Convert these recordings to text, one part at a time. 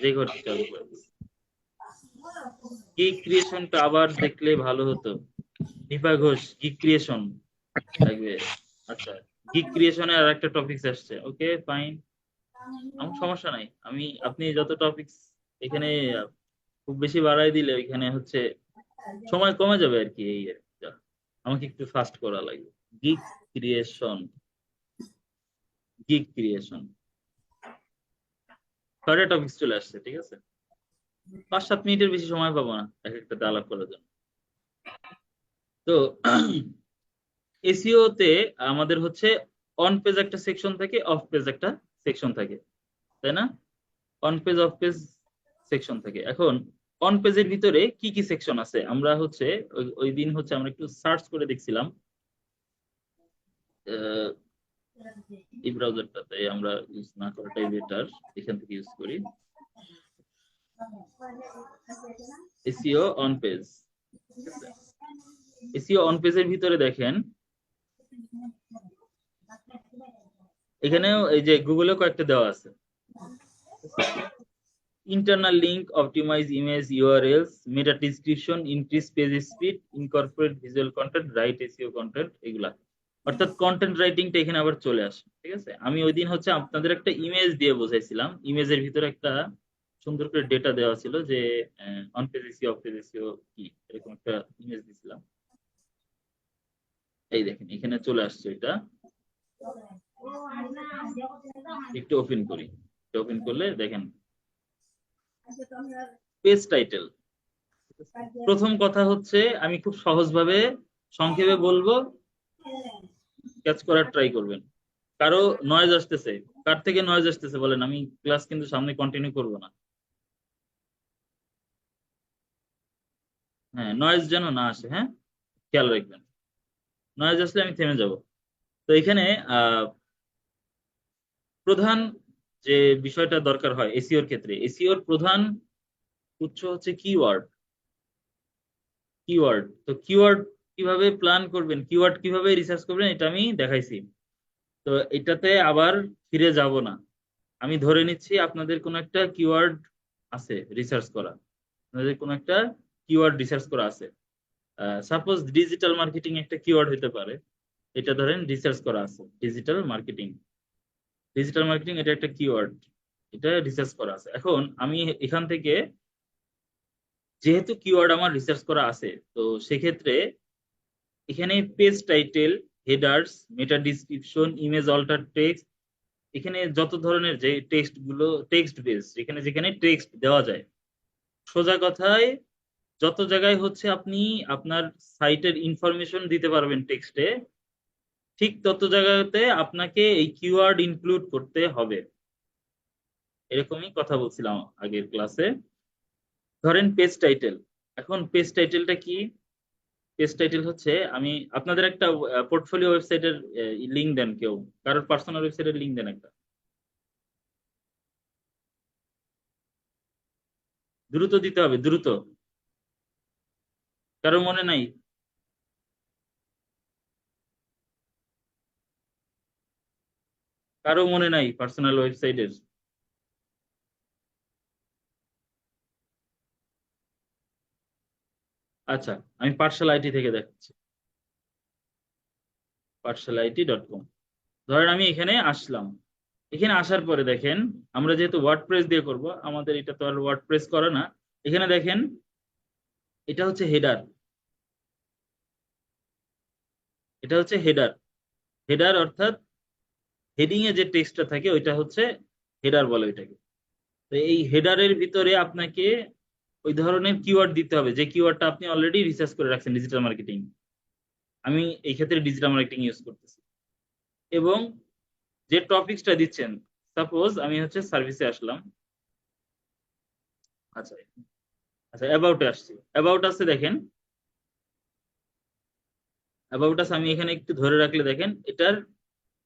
Record চালু করে দিচ্ছি। গিগ ক্রিয়েশনটা আবার দেখলে ভালো হতো। দীপা ঘোষ গিগ ক্রিয়েশন লাগবে। আচ্ছা, গিগ ক্রিয়েশনে আর একটা টপিক আসছে। ওকে ফাইন, আমার সমস্যা নাই। আপনি যত টপিকস এখানে খুব বেশি বাড়াই দিলে ওইখানে হচ্ছে সময় কমে যাবে আর কি। এই আর কি। যা, আমাকে একটু ফাস্ট করা লাগবে। গিগ ক্রিয়েশন, গিগ ক্রিয়েশন, ছয়টা টপিকস চলে আসছে। ঠিক আছে, 5-7 মিনিটের বেশি সময় পাবো না এক একটা আলাপ করার জন্য। তো এসইও তে আমাদের হচ্ছে অন পেজ একটা সেকশন থাকে, অফ পেজ একটা সেকশন থাকে, তাই না? On page of page section থাকে। এখন অন পেজের ভিতরে কি কি সেকশন আছে আমরা হচ্ছে ওই দিন হচ্ছে আমরা একটু সার্চ করে দেখছিলাম। আহ, এই ব্রাউজারটাতে আমরা ইউজ না করাটাই বেটার, এখান থেকে ইউজ করি। এসইও অন পেজ, ঠিক আছে? এসইও অন পেজের ভিতরে দেখেন, এখানেও এই যে গুগলে কয়েকটা দেওয়া আছে। Internal link, optimise image URLs, meta description, increase page speed, incorporate visual content, write SEO content, এগুলা। অর্থাৎ কন্টেন্ট রাইটিংটা এখানে আবার চলে আসে। ঠিক আছে, আমি ওই দিন হচ্ছে আপনাদের একটা ইমেজ দিয়ে বোঝাইছিলাম। ইমেজের ভিতরে একটা সুন্দর করে ডেটা দেওয়া ছিল যে on page SEO, of page SEO কি, এরকম একটা ইমেজ দিছিলাম। এই দেখেন এখানে চলে আসছে এটা। একটু ওপেন করি, ওপেন করলে দেখেন পেজ টাইটেল। প্রথম কথা হচ্ছে আমি খুব সহজভাবে সংক্ষেপে বলবো, ক্যাচ করার ট্রাই করবেন। কারো নয়েজ আসতেছে, কার থেকে নয়েজ আসতেছে বলেন, আমি ক্লাস কিন্তু সামনে কন্টিনিউ করব না। হ্যাঁ, নয়েজ যেন না আসে, হ্যাঁ, খেয়াল রাখবেন। নয়েজ আসলে আমি থেমে যাব। তো এখানে প্রধান যে বিষয়টা দরকার হয় এসইওর ক্ষেত্রে, এসইওর প্রধান উৎস হচ্ছে কিওয়ার্ড। কিওয়ার্ড, তো কিওয়ার্ড কিভাবে প্ল্যান করবেন, কিওয়ার্ড কিভাবে রিসার্চ করবেন, এটা আমি দেখাইছি। তো এটাতে আবার ফিরে যাব না। আমি ধরে নিচ্ছি আপনাদের কোনো একটা কিওয়ার্ড আছে রিসার্চ করা, আপনাদের কোনো একটা কিওয়ার্ড রিসার্চ করা আছে। সাপোজ ডিজিটাল মার্কেটিং একটা কিওয়ার্ড হতে পারে, এটা ধরেন রিসার্চ করা আছে। ডিজিটাল মার্কেটিং, ডিজিটাল মার্কেটিং এটা একটা কিওয়ার্ড, এটা রিসার্চ করা আছে। এখন আমি এখান থেকে যেহেতু কিওয়ার্ড আমার রিসার্চ করা আছে, তো সেক্ষেত্রে এখানে পেজ টাইটেল, হেডার্স, মেটা ডিসক্রিপশন, ইমেজ অল্টার টেক্সট, এখানে যত ধরনের যে টেক্সট গুলো, টেক্সট বেস, যেখানে যেখানে টেক্সট দেওয়া যায়, সোজা কথায় যত জায়গায় হচ্ছে আপনি আপনার সাইটের ইনফরমেশন দিতে পারবেন টেক্সটে, ঠিক তত জায়গাতে আপনাকে এই কিওয়ার্ড ইনক্লুড করতে হবে। এরকমই কথা বলছিলাম আগের ক্লাসে। ধরেন পেজ টাইটেল। এখন পেজ টাইটেলটা কি? পেজ টাইটেল হচ্ছে, আমি আপনাদের একটা পোর্টফোলিও ওয়েবসাইটের লিংক দেন, কেউ কারোর পার্সোনাল ওয়েবসাইটের লিংক দেন একটা, দ্রুত দিতে হবে, দ্রুত। কারোর মনে নাই? কারো মনে নাই পার্সোনাল ওয়েবসাইটের? আচ্ছা, আমি পার্সোনাল আইটি থেকে দেখাচ্ছি, পার্সোনালিটি.com। ধরেন আমি এখানে আসলাম, এখানে আসার পরে দেখেন, আমরা যেহেতু ওয়ার্ডপ্রেস দিয়ে করব, আমাদের এটা তো আর ওয়ার্ডপ্রেস করা না। এখানে দেখেন এটা হচ্ছে হেডার, এটা হচ্ছে হেডার। হেডার অর্থাৎ হেডিং এ যে টেক্সটটা থাকে ওইটা হচ্ছে হেডার বলে ওইটাকে। তো এই হেডারের ভিতরে আপনাকে ওই ধরনের কিওয়ার্ড দিতে হবে যে কিওয়ার্ডটা আপনি অলরেডি রিসার্চ করে রাখছেন ডিজিটাল মার্কেটিং। আমি এই ক্ষেত্রে ডিজিটাল মার্কেটিং ইউজ করতেছি। এবং যে টপিকসটা দিচ্ছেন, সাপোজ আমি হচ্ছে সার্ভিসে আসলাম। আচ্ছা, আচ্ছা, অ্যাবাউটে আসছি। অ্যাবাউট আছে দেখেন, অ্যাবাউট আস আমি এখানে একটু ধরে রাখলে দেখেন এটার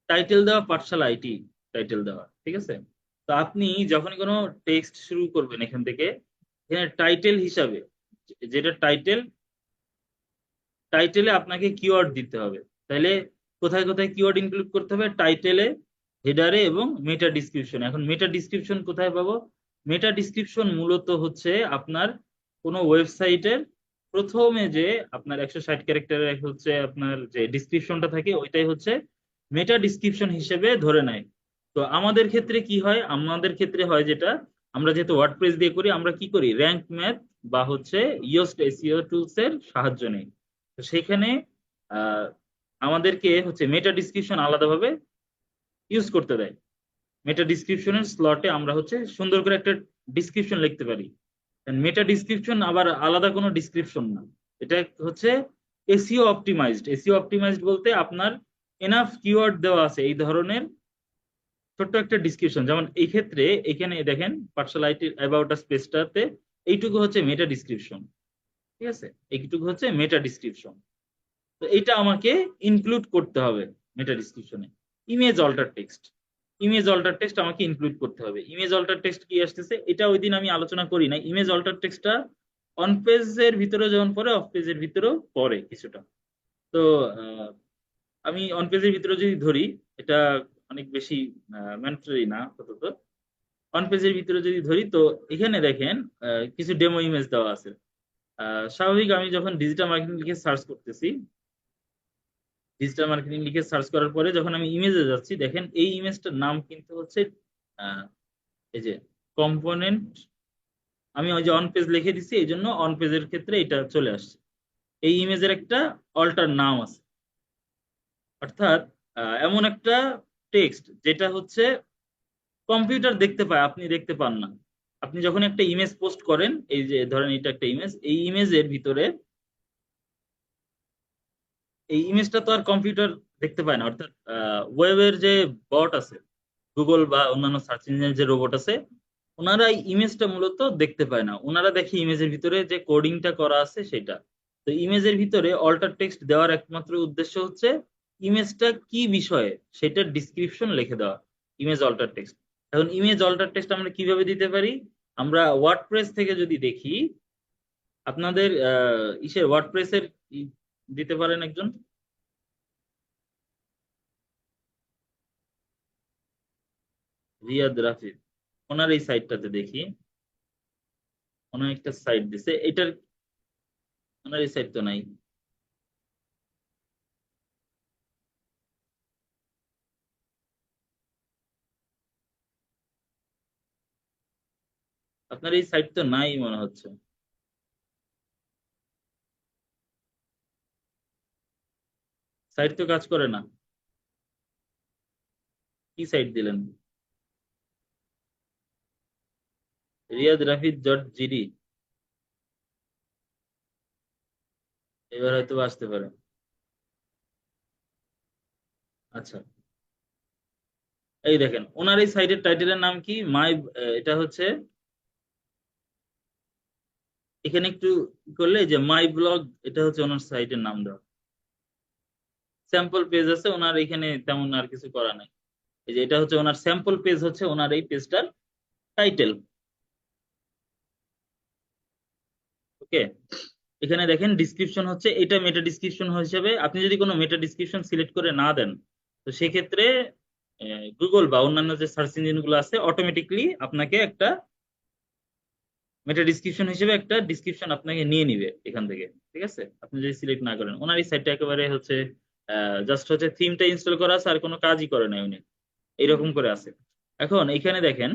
টাইটেল দেওয়া পাঠশালা আইটি, টাইটেল দেওয়া, ঠিক আছে? তো আপনি যখনই কোনো টেক্সট শুরু করবেন এখান থেকে, এখানে টাইটেল হিসাবে যেটা টাইটেল, টাইটেলে আপনাকে কিওয়ার্ড দিতে হবে। তাইলে কোথায় কোথায় কিওয়ার্ড ইনক্লুড করতে হবে? টাইটেলে, হেডারে এবং মেটা ডিসক্রিপশন। এখন মেটা ডিসক্রিপশন কোথায় পাবো? মেটা ডিসক্রিপশন মূলত হচ্ছে আপনার কোনো ওয়েবসাইটের প্রথমে যে আপনার 160 ক্যারেক্টারের হচ্ছে আপনার যে ডিসক্রিপশনটা থাকে ওইটাই হচ্ছে মেটা ডিসক্রিপশন হিসেবে ধরে নেয়। তো আমাদের ক্ষেত্রে কি হয়, আমাদের ক্ষেত্রে হয় যেটা, আমরা যেহেতু ওয়ার্ডপ্রেস দিয়ে করি, আমরা কি করি, র্যাঙ্ক ম্যাথ বা হচ্ছে ইয়োস্ট এসইও টুলস এর সাহায্য নেই। তো সেখানে আহ, আমাদেরকে হচ্ছে মেটা ডিসক্রিপশন আলাদাভাবে ইউজ করতে দেয়। মেটা ডিসক্রিপশনের স্লটে আমরা হচ্ছে সুন্দর করে একটা ডিসক্রিপশন লিখতে পারি। মেটা ডিসক্রিপশন আবার আলাদা কোনো ডিসক্রিপশন না, এটা হচ্ছে এসইও অপটিমাইজড। এসইও অপটিমাইজড বলতে আপনার এনাফ কিওয়ার্ড দেওয়া আছে এই ধরনের ছোট্ট একটা ডিসক্রিপশন। যেমন এই ক্ষেত্রে এখানে দেখেন পার্সোনাল আইটি অ্যাবাউট আস পেজটাতে এইটুকু হচ্ছে মেটা ডিসক্রিপশন, ঠিক আছে, এইটুকু হচ্ছে মেটা ডিসক্রিপশন। তো এটা আমাকে ইনক্লুড করতে হবে মেটা ডিসক্রিপশনে। Image alter text, image alter text আমাকে ইনক্লুড করতে হবে। ইমেজ অল্টার টেক্সট কি আসতেছে এটা ওই দিন আমি আলোচনা করি না। ইমেজ অল্টার টেক্সটটা অন পেজের ভিতরে যেমন পড়ে, অফ পেজের ভিতরেও পড়ে কিছুটা। তো আহ, আমি অন পেজের ভিতরে যদি ধরি, এটা অনেক বেশি ম্যান্ডেটরি না আপাতত। অন পেজের ভিতরে যদি ধরি তো এখানে দেখেন কিছু ডেমো ইমেজ দেওয়া আছে। স্বাভাবিক আমি যখন ডিজিটাল মার্কেটিং লিখে সার্চ করতেছি, ডিজিটাল মার্কেটিং লিখে সার্চ করার পরে যখন আমি ইমেজে যাচ্ছি, দেখেন এই ইমেজটার নাম কিন্তু হচ্ছে আহ, এই যে কম্পোনেন্ট। আমি ওই যে অন পেজ লিখে দিছি, এই জন্য অন পেজের ক্ষেত্রে এটা চলে আসছে। এই ইমেজের একটা অল্টার নাম আছে, অর্থাৎ এমন একটা টেক্সট যেটা হচ্ছে কম্পিউটার দেখতে পায়, আপনি দেখতে পান না। আপনি যখন একটা ইমেজ পোস্ট করেন, এই যে ধরেন এটা একটা ইমেজ, এই ইমেজের ভিতরে এই ইমেজটা তো আর কম্পিউটার দেখতে পায় না। অর্থাৎ ওয়েবের যে বট আছে, গুগল বা অন্যান্য সার্চ ইঞ্জিনের যে রোবট আছে, ওনারা এই ইমেজটা মূলত দেখতে পায় না। ওনারা দেখে ইমেজের ভিতরে যে কোডিংটা করা আছে সেটা। তো ইমেজের ভিতরে অল্টার টেক্সট দেওয়ার একমাত্র উদ্দেশ্য হচ্ছে ইমেজটা কি বিষয়ে সেটার ডিসক্রিপশন লিখে দেওয়া, ইমেজ অল্টার টেক্সট। এখন ইমেজ অল্টার টেক্সট আমরা কিভাবে দিতে পারি? আমরা ওয়ার্ডপ্রেস থেকে যদি দেখি, আপনাদের ইসের ওয়ার্ডপ্রেসের দিতে পারেন একজন, রিয়াদ রাফিদ, ওনার এই সাইটটাতে দেখি। ওনার একটা সাইট দিছে এটার, ওনার এই সাইট তো নাই। আপনার এই সাইট তো নাই মনে হচ্ছে। সাইট তো কাজ করে না। কি সাইট দিলেন? Riyad Rafid dot GD. এবার হয়তো বা আসতে পারে। আচ্ছা, এই দেখেন ওনার এই সাইটের টাইটেলের নাম কি, মাই, এটা হচ্ছে এখানে একটু করলে এই যে মাই ব্লগ, এটা হচ্ছে ওনার সাইটের নাম দেওয়া। স্যাম্পল পেজ আছে ওনার এখানে, তেমন আর কিছু করা নাই। এই যে এটা হচ্ছে ওনার স্যাম্পল পেজ, হচ্ছে ওনার এই পেজটার টাইটেল। ওকে, এখানে দেখেন ডিসক্রিপশন হচ্ছে এটা মেটা ডিসক্রিপশন হিসেবে। আপনি যদি কোনো মেটা ডিসক্রিপশন সিলেক্ট করে না দেন, তো সেক্ষেত্রে গুগল বা অন্যান্য যে সার্চ ইঞ্জিন গুলো আছে অটোমেটিকলি আপনাকে একটা মেটা ডিসক্রিপশন হিসেবে একটা ডিসক্রিপশন আপনাকে নিয়ে নিবে এখান থেকে। ঠিক আছে, আপনি যদি সিলেক্ট না করেন, ওনার এই সাইটটা একেবারে হচ্ছে জাস্ট হচ্ছে থিমটা ইনস্টল করা আছে আর কোনো কাজই করে না উনি, এইরকম করে আছে। এখন এখানে দেখেন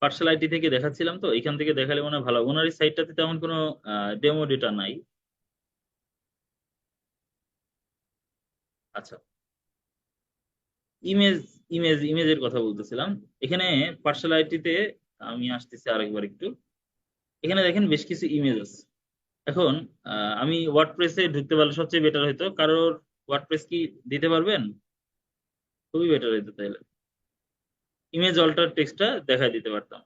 পার্সোনাল আইটি থেকে দেখাচ্ছিলাম, তো এখান থেকে দেখালে মনে হয় ভালো। ওনার এই সাইটটাতে তেমন কোনো ডেমো ডেটা নাই। আচ্ছা, ইমেজ, ইমেজের কথা বলতেছিলাম। এখানে পার্সোনালিটিতে আমি আসতেছি আরেকবার একটু। এখানে দেখেন বেশ কিছু ইমেজ আছে। এখন আমি ওয়ার্ডপ্রেসে ঢুকতে পারলে সবচেয়ে বেটার হতো। কারোর ওয়ার্ডপ্রেস কি দিতে পারবেন? খুবই বেটার হতো তাহলে, ইমেজ অল্টার টেক্সটটা দেখাই দিতে পারতাম।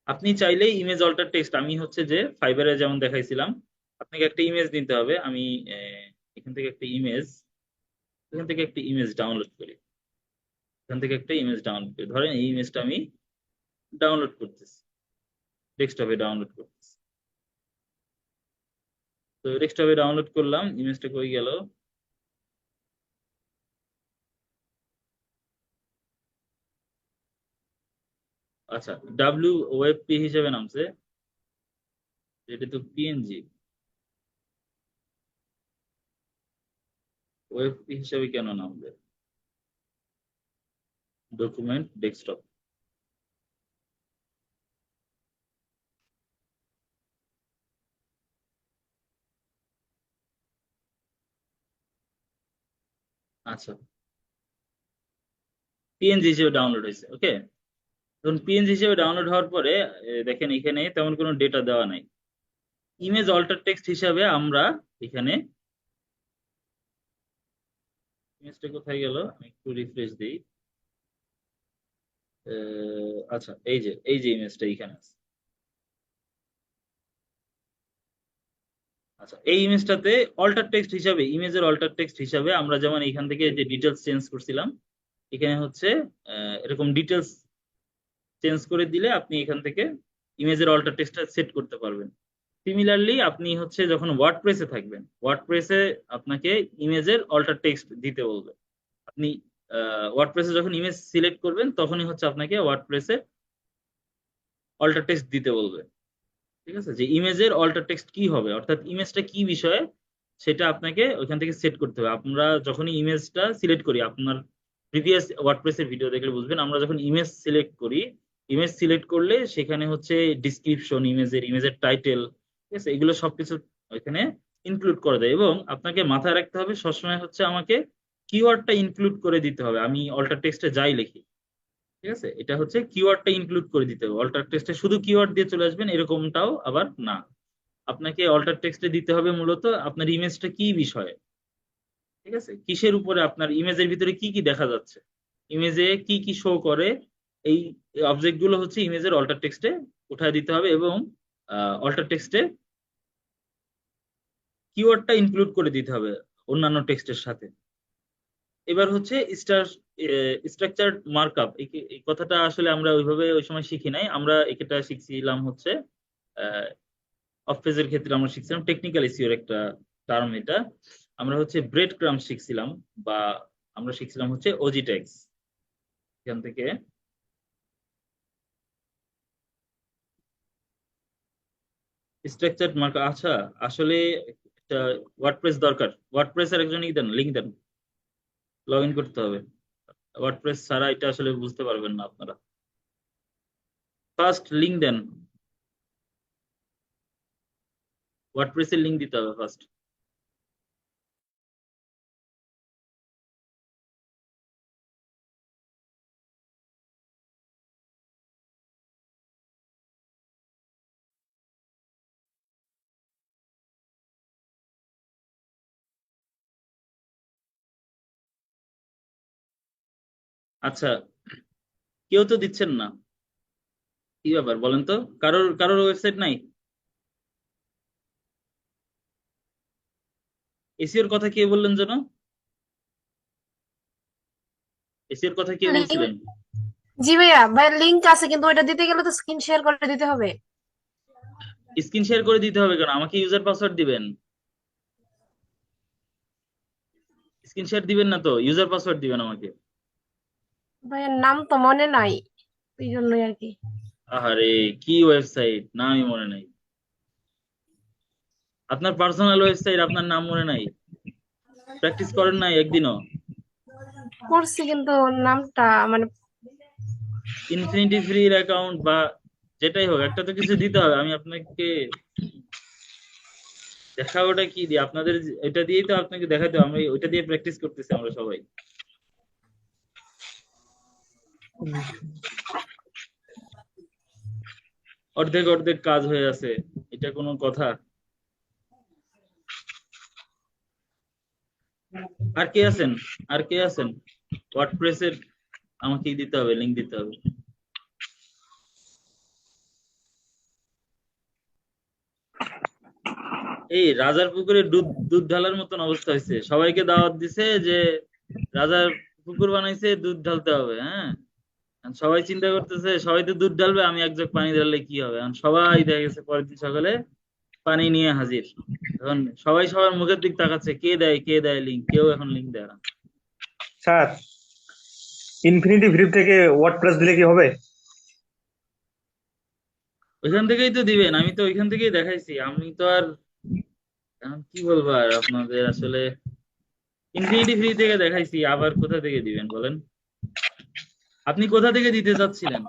আপনি চাইলেই ইমেজ অল্টার টেক্সট, আমি হচ্ছে যে ফাইবারে যেমন দেখাইছিলাম, আপনাকে একটা ইমেজ নিতে হবে। আমি এখান থেকে একটা ইমেজ, এখান থেকে একটা ইমেজ ডাউনলোড করি, এখান থেকে একটা ইমেজ ডাউনলোড করি। ধরেন এই ইমেজটা আমি ডাউনলোড করতেছি, ডেস্কটপে ডাউনলোড করতেছি। তো ডেস্কটপে ডাউনলোড করলাম, ইমেজটা কই গেল? আচ্ছা, ডাব্লিউ ওয়েব পি হিসেবে নামছে, এটা তো পিএনজি। ওয়েব পি হিসেবে কেন নামবে? Document desktop. আচ্ছা, পিএনজি হিসেবে ডাউনলোড হয়েছে, ওকে। এখন পিএনজি হিসেবে ডাউনলোড হওয়ার পরে দেখেন এখানে তেমন কোনো ডেটা দেওয়া নাই। ইমেজ অল্টার টেক্সট হিসাবে আমরা এখানে, ইমেজটা কোথায় গেল, আমি একটু রিফ্রেশ দিই। আচ্ছা, এই যে ইমেজটা এখানে আছে। আচ্ছা, এই ইমেজটাতে অল্টার টেক্সট হিসাবে, ইমেজের অল্টার টেক্সট হিসাবে আমরা যেমন এখান থেকে যে ডিটেলস চেঞ্জ করছিলাম, এখানে হচ্ছে এরকম ডিটেলস চেঞ্জ করে দিলে আপনি এখান থেকে ইমেজের অল্টার টেক্সটটা সেট করতে পারবেন। সিমিলারলি আপনি হচ্ছে যখন ওয়ার্ডপ্রেসে থাকবেন, ওয়ার্ডপ্রেসে আপনাকে ইমেজের অল্টার টেক্সট দিতে বলবে। আপনি ওয়ার্ডপ্রেসে যখন ইমেজ সিলেক্ট করবেন তখনই হচ্ছে আপনাকে ওয়ার্ডপ্রেসে অল্টার টেক্সট দিতে বলবে। ঠিক আছে, যে ইমেজের অল্টার টেক্সট কি হবে, অর্থাৎ ইমেজটা কি বিষয়ে সেটা আপনাকে ওইখান থেকে সেট করতে হবে। আমরা যখনই ইমেজটা সিলেক্ট করি, আপনার প্রিভিয়াস ওয়ার্ডপ্রেসের ভিডিও দেখলে বুঝবেন, আমরা যখন ইমেজ সিলেক্ট করি, ইমেজ সিলেক্ট করলে সেখানে হচ্ছে ডিসক্রিপশন, ইমেজের টাইটেল, ঠিক আছে, এগুলো সবকিছু ওইখানে ইনক্লুড করে দেয়। এবং আপনাকে মাথায় রাখতে হবে সবসময় হচ্ছে আমাকে কিওয়ার্ডটা ইনক্লুড করে দিতে হবে আমি অল্টার টেক্সটে যাই লিখি। ঠিক আছে, এটা হচ্ছে কিওয়ার্ডটা ইনক্লুড করে দিতে হবে। অল্টার টেক্সটে শুধু কিওয়ার্ড দিয়ে চলে আসবেন এরকমটাও আবার না, আপনাকে অল্টার টেক্সটে দিতে হবে মূলত আপনার ইমেজটা কি বিষয়ে, ঠিক আছে, কিসের উপরে, আপনার ইমেজের ভিতরে কি কি দেখা যাচ্ছে, ইমেজে কি কি শো করে, এই অবজেক্ট গুলো হচ্ছে ইমেজের অল্টার টেক্সটে উঠায় দিতে হবে। এবং অল্টার টেক্সটে কিওয়ার্ডটা ইনক্লুড করে দিতে হবে অন্যান্য টেক্সটের সাথে। এবার হচ্ছে স্ট্রাকচার মার্কআপ, এই কথাটা আসলে আমরা ওইভাবে ওই সময় শিখি নাই, আমরা এটা শিখছিলাম হচ্ছে অফ পেজের ক্ষেত্রে আমরা শিখছিলাম টেকনিক্যাল এসইওর একটা টার্ম এটা। আমরা হচ্ছে ব্রেড ক্রাম্ব শিখছিলাম, বা আমরা শিখছিলাম হচ্ছে ওজি ট্যাগস। এখান থেকে স্ট্রাকচার মার্ক, আচ্ছা, আসলে একটা ওয়ার্ডপ্রেস দরকার, ওয়ার্ডপ্রেসের একজন দেন, লিঙ্ক দেন, লগ ইন করতে হবে। ওয়ার্ডপ্রেস ছাড়া এটা আসলে বুঝতে পারবেন না আপনারা। ফার্স্ট লিঙ্ক দেন, ওয়ার্ডপ্রেসের লিঙ্ক দিতে হবে ফার্স্ট। আচ্ছা, কেউ তো দিচ্ছেন না, কি ব্যাপার বলেন তো, কারোর কারোর ওয়েবসাইট নাই? এসিওর কথা কে বললেন যেন, এসিওর কথা কে লিঙ্ক, বলছিলেন? জি ভাইয়া, লিঙ্ক আছে কিন্তু ওইটা দিতে গেলে তো স্ক্রিন শেয়ার করে দিতে হবে। স্ক্রিন শেয়ার করে দিতে হবে কেন? আমাকে ইউজার পাসওয়ার্ড দিবেন। স্ক্রিন শেয়ার দিবেন না তো, ইউজার পাসওয়ার্ড দিবেন আমাকে। ভাইয়ার নাম তো মনে নাই, এই জন্যই আর কি। আহারে, কি ওয়েবসাইট, নামই মনে নাই? আপনার পার্সোনাল ওয়েবসাইট, আপনার নাম মনে নাই? প্র্যাকটিস করেন নাই একদিনও? করছি কিন্তু নামটা মানে ইনফিনিটি ফ্রির অ্যাকাউন্ট বা যেটাই হোক, একটা তো কিছু দিতে হবে। আমি আপনাকে দেখাবো, ওটা কি দিয়ে আপনাদের, এটা দিয়েই তো আপনাকে দেখাতে হবে। আমি ওইটা দিয়ে প্র্যাকটিস করতেছি আমরা সবাই। অর্ধেক অর্ধেক কাজ হয়ে আছে, এটা কোনো কথা? আর কে আছেন, আর কে আছেন? ওয়ার্ডপ্রেসের আমাকেই দিতে হবে, লিংক দিতে হবে। এই রাজার পুকুরে দুধ দুধ ঢালার মতন অবস্থা হয়েছে, সবাইকে দাওয়াত দিছে যে রাজার পুকুর বানাইছে, দুধ ঢালতে হবে, হ্যাঁ। এখন সবাই চিন্তা করতেছে সবাই তো দুধ ঢালবে, আমি এক জগ পানি ঢাললে কি হবে। এখন সবাই দেখা গেছে পরের দিন সকালে পানি নিয়ে হাজির। এখন সবাই সবার মুখের দিক তাকাচ্ছে, কে দেয় লিঙ্ক, কেউ এখন লিঙ্ক দেয় না। স্যার ইনফিনিটি ভ্রিপ থেকে ওয়ার্ডপ্রেস দিলে কি হবে? ওইখান থেকেই তো দিবেন, আমি তো ওইখান থেকেই দেখাইছি। আমি তো আর এখন কি বলবো আর আপনাদের, আসলে ইনফিনিটি ফ্রি থেকে দেখাইছি, আবার কোথা থেকে দিবেন বলেন? আপনি কোথা থেকে দিতে চাচ্ছিলেন?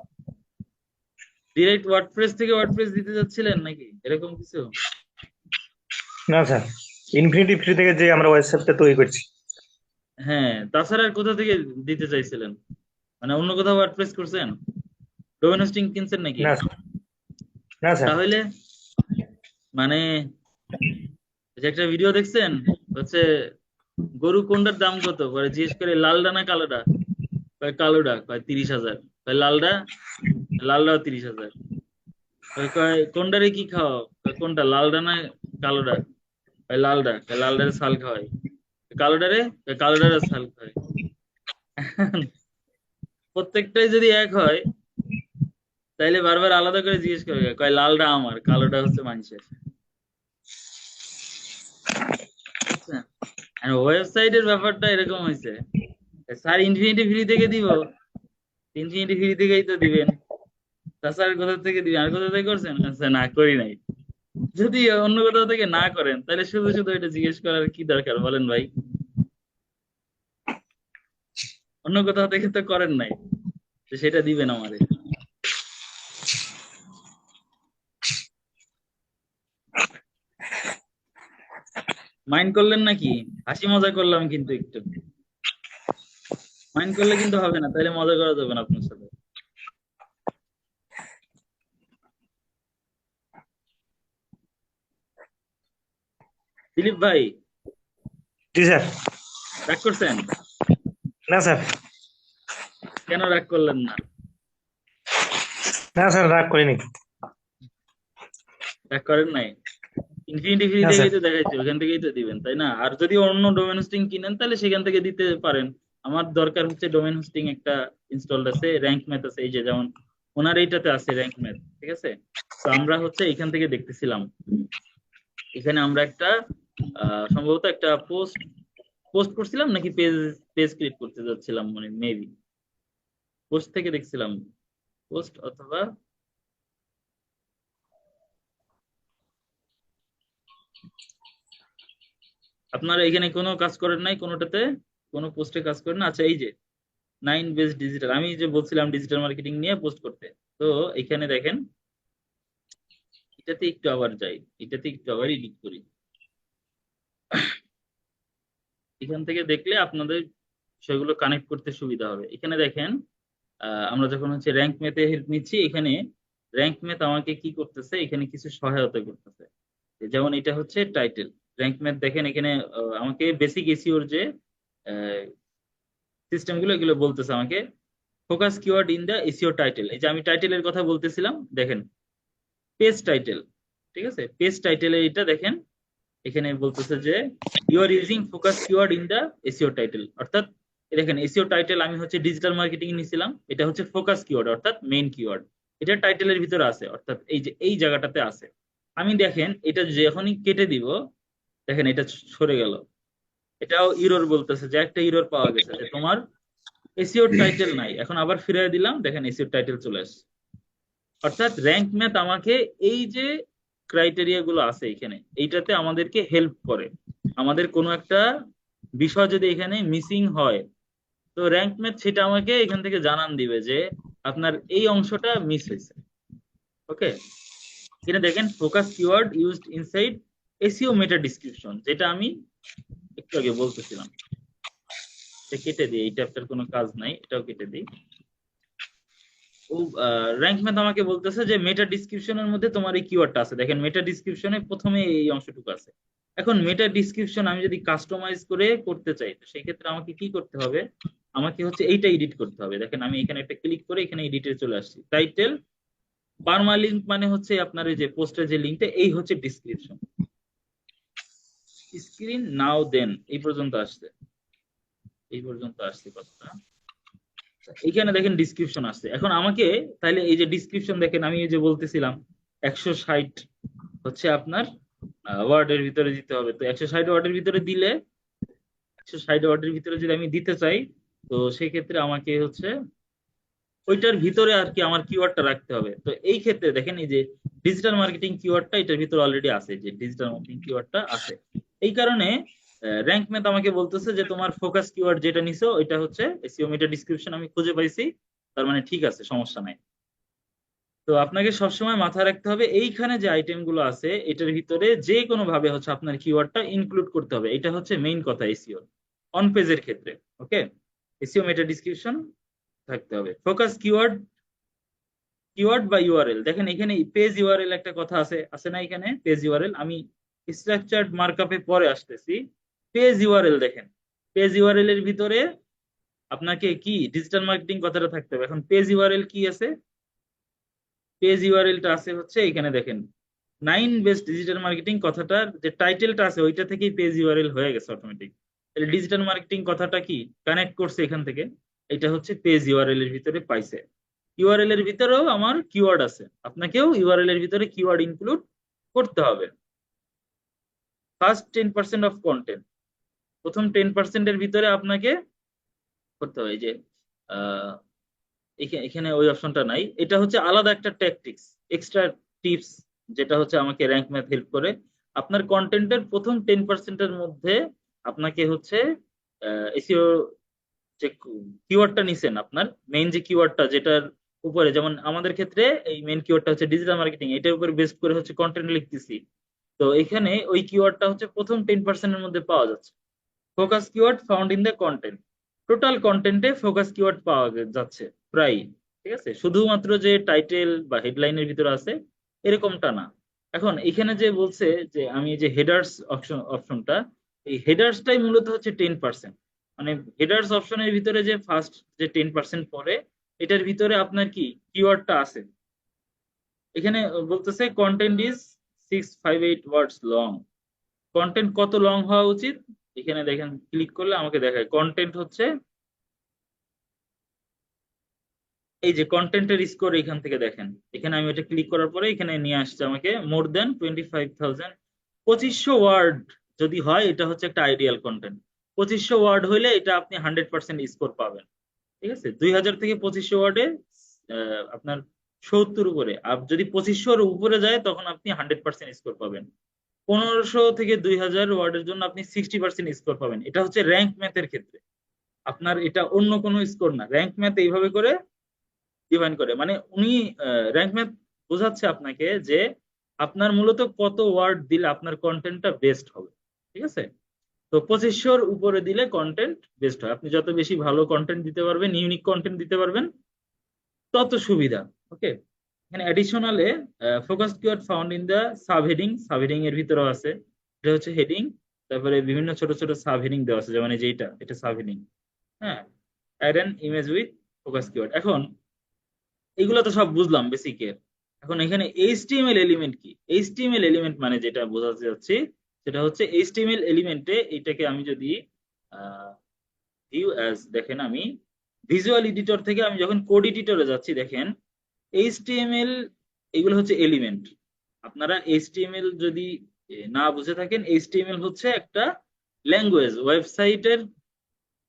ডিরেক্ট ওয়ার্ডপ্রেস থেকে ওয়ার্ডপ্রেস দিতে চাচ্ছিলেন নাকি এরকম কিছু? না স্যার, ইনফিনিটি ফ্রি থেকে যে আমরা ওয়েবসাইটটা তৈরি করছি। হ্যাঁ, তাছাড়া আর কোথা থেকে দিতে চাইছিলেন? মানে অন্য কোথাও ওয়ার্ডপ্রেস করছেন, ডোমেন হোস্টিং কিনছেন নাকি? না স্যার, না স্যার। তাহলে মানে যে একটা ভিডিও দেখছেন, হচ্ছে গরু কোনটার দাম কত পরে জিজ্ঞেস করে, লালডা না কালোডা? কয় কালোডা। কয় 30,000। কয় লালডা? লালডাও 30,000। কয় কোনটারে কি খাওয়াও? কয় কোনটা, লালডা না কালোডা? কয় লালডা। কয় লালডারে ছাল খাওয়াই। কালোডারে? কয় কালোডারে ছাল খাওয়াই। প্রত্যেকটাই যদি এক হয় তাইলে বারবার আলাদা করে জিজ্ঞেস করবে, কয় লালডা আমার, কালোটা হচ্ছে মানুষের। বুঝছেন? আর ওয়েবসাইটের ব্যাপারটা এরকম হয়েছে, স্যার ইনফিনিটি ফ্রি থেকে দিব, ইনফিনিটি ফ্রি থেকেই তো দিবেন, তাছাড়া আর কোথা থেকে দিবেন? আর কোথা থেকে করছেন? আচ্ছা, না করি নাই। যদি অন্য কোথাও থেকে না করেন তাহলে শুধু শুধু এটা জিজ্ঞেস করার কি দরকার বলেন ভাই? অন্য কোথাও থেকে তো করেন নাই, তো সেটা দিবেন আমাদের। মাইন্ড করলেন নাকি? হাসি মজা করলাম কিন্তু একটু, মাইন্ড করলে কিন্তু হবে না, তাহলে মজা করা যাবে না আপনার সাথে। দিলীপ ভাই, জি স্যার। রাগ করছেন? না স্যার, কেন রাগ করলেন না? না স্যার, রাগ করিনি। রাগ করেন নাই? ইনফিনিটি ফ্রি না স্যার। থেকেই তো দেখাইছে, ওখান থেকেই তো দিবেন তাই না? আর যদি অন্য ডোমেন হোস্টিং কিনেন তাহলে সেখান থেকে দিতে পারেন। আমার দরকার হচ্ছে ডোমেন হোস্টিং একটা ইনস্টলড আছে, র্যাঙ্ক ম্যাথ আছে, এই যে যেমন ওনার এইটাতে আছে র্যাঙ্ক ম্যাথ, ঠিক আছে? তো আমরা হচ্ছে এখান থেকে দেখতেছিলাম, এখানে আমরা একটা সম্ভবত একটা পোস্ট পোস্ট করছিলাম নাকি পেজ পেজ ক্রিয়েট করতে যাচ্ছিলাম, মানে মেবি পোস্ট থেকে দেখছিলাম, পোস্ট অথবা আপনারা এখানে কোনো কাজ করেন নাই কোনোটাতে, কোনো পোস্টে কাজ করেন না? আচ্ছা, এই যে 9 বেস ডিজিটাল, আমি যে বলছিলাম ডিজিটাল মার্কেটিং নিয়ে পোস্ট করতে, তো এখানে দেখেন, এটাতে একটু আবার যাই, এটাতে একটু আবার এডিট করি, এখান থেকে দেখলে আপনাদের সেগুলো কানেক্ট করতে সুবিধা হবে। এখানে দেখেন, আমরা যখন হচ্ছে র্যাঙ্ক ম্যাথে হেল্প নিচ্ছি, এখানে র্যাঙ্ক ম্যাথ আমাকে কি করতেছে, এখানে কিছু সহায়তা করতেছে। যেমন এটা হচ্ছে টাইটেল, র্যাঙ্ক ম্যাথ দেখেন এখানে আমাকে বেসিক এসইওর যে সিস্টেম গুলো, এগুলো বলতেছে আমাকে focus keyword in the SEO title. এই যে আমি টাইটেলের কথা বলতেছিলাম, দেখেন পেজ টাইটেল, ঠিক আছে? পেজ টাইটেলে এটা দেখেন, এখানে বলতেছে যে you are using focus keyword in the SEO title, অর্থাৎ এই দেখেন এসইও টাইটেল আমি হচ্ছে ডিজিটাল মার্কেটিং নিছিলাম, এটা হচ্ছে ফোকাস কিওয়ার্ড অর্থাৎ মেইন কিওয়ার্ড, এটা টাইটেলের ভিতরে আছে, অর্থাৎ এই যে এই জায়গাটাতে আছে। আমি দেখেন এটা যখনই কেটে দিব, দেখেন এটা সরে গেল, এটাও ইরর বলতেছে যে একটা ইরর পাওয়া গেছে যে তোমার এসইও টাইটেল নাই। এখন আবার ফিরিয়ে দিলাম, দেখেন এসইও টাইটেল চলে আসছে। অর্থাৎ র্যাঙ্ক ম্যাথ আমাকে এই যে ক্রাইটেরিয়া গুলো আছে এখানে, এইটাতে আমাদেরকে হেল্প করে। আমাদের কোনো একটা বিষয় যদি এখানে মিসিং হয়, তো র্যাঙ্ক ম্যাথ সেটা আমাকে এখান থেকে জানান দিবে যে আপনার এই অংশটা মিস হয়েছে। ওকে, এখানে দেখেন focus keyword used inside SEO meta description, যেটা আমি একটু আগে বলতেছিলাম। এটা কেটে দিই, এইটা আপনার কোনো কাজ নাই, এটাও কেটে দিই। ও র্যাঙ্ক ম্যাথ আমাকে বলতেছে যে মেটা ডিসক্রিপশনের মধ্যে তোমার এই কিওয়ার্ডটা আছে, দেখেন মেটা ডিসক্রিপশনে প্রথমে এই অংশটুকু আছে। এখন মেটা ডিসক্রিপশন আমি যদি কাস্টমাইজ করে করতে চাই, তো সেই ক্ষেত্রে আমাকে কি করতে হবে? আমাকে হচ্ছে এইটা এডিট করতে হবে। দেখেন আমি এখানে একটা ক্লিক করে এখানে এডিটে চলে আসছি, টাইটেল পার্মা লিঙ্ক মানে হচ্ছে আপনার এই যে পোস্টের যে লিঙ্কটা, এই হচ্ছে ডিসক্রিপশন, স্ক্রিন নাও দেন এই পর্যন্ত আসছে, এই পর্যন্ত আসছে কথাটা। এখানে দেখেন ডিসক্রিপশন আসছে। এখন আমাকে তাহলে এই যে ডিসক্রিপশন দেখেন, আমি এই যে বলতেছিলাম 160 হচ্ছে আপনার ওয়ার্ডের ভিতরে দিতে হবে। তো 160 ওয়ার্ডের ভিতরে দিলে, 160 ওয়ার্ডের ভিতরে যদি আমি দিতে চাই, তো সেক্ষেত্রে আমাকে হচ্ছে ওইটার ভিতরে আর কি আমার কিওয়ার্ডটা রাখতে হবে। তো এই ক্ষেত্রে দেখেন, এই যে ডিজিটাল মার্কেটিং কিওয়ার্ডটা এটার ভিতরে অলরেডি আছে, যে ডিজিটাল মার্কেটিং কিওয়ার্ডটা আছে। এই কারণে র্যাঙ্ক ম্যাথ আমাকে বলতেছে যে তোমার ফোকাস কিওয়ার্ড যেটা নিছো ওইটা হচ্ছে এসইও মেটা ডিসক্রিপশন আমি খুঁজে পাইছি, তার মানে ঠিক আছে, সমস্যা নাই। তো আপনাকে সবসময় মাথায় রাখতে হবে এইখানে যে আইটেম গুলো আছে এটার ভিতরে যে কোনো ভাবে হচ্ছে আপনার কিওয়ার্ডটা ইনক্লুড করতে হবে, এটা হচ্ছে মেইন কথা এসইও অন পেজের ক্ষেত্রে। ওকে, এসইও মেটা ডিসক্রিপশন থাকতে হবে। ফোকাস কিওয়ার্ড, কিওয়ার্ড বা ইউআরএল, দেখেন এখানে পেজ ইউআরএল একটা কথা আছে, আছে না এখানে পেজ ইউআরএল? আমি স্ট্রাকচার্ড মার্কআপে পরে আসতেছি। পেজ ইউআরএল দেখেন, পেজ ইউআরএল এর ভিতরে আপনাকে কি ডিজিটাল মার্কেটিং কথাটা থাকতে হবে। এখন পেজ ইউআরএল কি আছে? পেজ ইউআরএলটা আছে হচ্ছে এখানে দেখেন, 9 বেস্ট ডিজিটাল মার্কেটিং কথাটার যে টাইটেলটা আছে ওইটা থেকেই পেজ ইউআরএল হয়ে গেছে অটোমেটিক। তাহলে ডিজিটাল মার্কেটিং কথাটা কি কানেক্ট করছে এখান থেকে, এটা হচ্ছে পেজ ইউআরএল এর ভিতরে পাইছে। ইউআরএল এর ভিতরেও আমার কিওয়ার্ড আছে, আপনাকেও ইউআরএল এর ভিতরে কিওয়ার্ড ইনক্লুড করতে হবে। ফার্স্ট 10% অফ কন্টেন্ট, প্রথম 10% এর ভিতরে আপনাকে করতে হবে। এই যে আহ, এখানে ওই অপশনটা নাই, এটা হচ্ছে আলাদা একটা ট্যাকটিক্স, এক্সট্রা টিপস, যেটা হচ্ছে আমাকে র্যাঙ্ক ম্যাথ হেল্প করে। আপনার কন্টেন্টের প্রথম 10%-এর মধ্যে আপনাকে হচ্ছে এসইও যে কিওয়ার্ডটা নিছেন, আপনার মেইন যে কিওয়ার্ডটা যেটার উপরে, যেমন আমাদের ক্ষেত্রে এই মেইন কিওয়ার্ডটা হচ্ছে ডিজিটাল মার্কেটিং, এটার উপরে বেস করে হচ্ছে কন্টেন্ট লিখতেছি। তো এখানে ওই কিওয়ার্ডটা হচ্ছে প্রথম 10%-এর মধ্যে পাওয়া যাচ্ছে। Focus keyword found in the content, total কন্টেন্টে ফোকাস কিওয়ার্ড পাওয়া যাচ্ছে প্রায়। ঠিক আছে, শুধুমাত্র যে টাইটেল বা হেডলাইনের ভিতরে আছে এরকমটা না। এখন এখানে যে বলছে যে আমি যে হেডার্স অপশনটা, এই হেডার্সটাই মূলত হচ্ছে 10%। মানে হেডার্স অপশনের ভিতরে যে ফার্স্ট যে 10% পড়ে, এটার ভিতরে আপনার কি কিওয়ার্ডটা আছে। এখানে বলতেছে content is 658 words long. Content কত লং হওয়া উচিত? এখানে দেখেন, ক্লিক করলে আমাকে দেখায় কন্টেন্ট হচ্ছে, এই যে কন্টেন্টের স্কোর এখান থেকে দেখেন, এখানে আমি এটা ক্লিক করার পরে এখানে নিয়ে আসছে আমাকে মোর দেন 25,000, 2500 ওয়ার্ড যদি হয় এটা হচ্ছে একটা আইডিয়াল কন্টেন্ট। 2500 ওয়ার্ড হইলে এটা আপনি 100% স্কোর পাবেন। ঠিক আছে, 2000 থেকে 2500 ওয়ার্ডে আপনার 70 উপরে, আর যদি 2500-র উপরে যায় তখন আপনি 100% স্কোর পাবেন। 1500 থেকে 2000 ওয়ার্ডের জন্য আপনি 60% স্কোর পাবেন। এটা হচ্ছে র্যাঙ্ক ম্যাথের ক্ষেত্রে, আপনার এটা অন্য কোনো স্কোর না। র্যাঙ্ক ম্যাথ এইভাবে করে ডিফাইন করে, মানে উনি র্যাঙ্ক ম্যাথ বোঝাচ্ছে আপনাকে যে আপনার মূলত কত ওয়ার্ড দিলে আপনার কন্টেন্টটা বেস্ট হবে। ঠিক আছে, তো 2500-র উপরে দিলে কন্টেন্ট বেস্ট হয়। আপনি যত বেশি ভালো কন্টেন্ট দিতে পারবেন, ইউনিক কন্টেন্ট দিতে পারবেন, তত সুবিধা। ওকে, এখানে অ্যাডিশনালে focus keyword found in the sub heading, sub heading এর ভিতরেও আছে। এটা হচ্ছে হেডিং, তারপরে বিভিন্ন ছোট ছোট সাব হেডিং দেওয়া আছে, যেমন এই যে এটা সাব হেডিং। হ্যাঁ, add an image with focus keyword. এখন এগুলো তো সব বুঝলাম বেসিকের। এখন এখানে এইচটিএমএল এলিমেন্ট কি? এইচটিএমএল এলিমেন্ট মানে যেটা বোঝাতে যাচ্ছি সেটা হচ্ছে এইচটিএমএল এলিমেন্টে এটাকে আমি যদি ভিউ অ্যাজ, দেখেন আমি ভিজুয়াল এডিটর থেকে আমি যখন কোড এডিটরে যাচ্ছি, দেখেন এইচটিএমএল এগুলো হচ্ছে এলিমেন্ট। আপনারা এইচটিএমএল যদি না বুঝে থাকেন, এইচটিএমএল হচ্ছে একটা ল্যাঙ্গুয়েজ,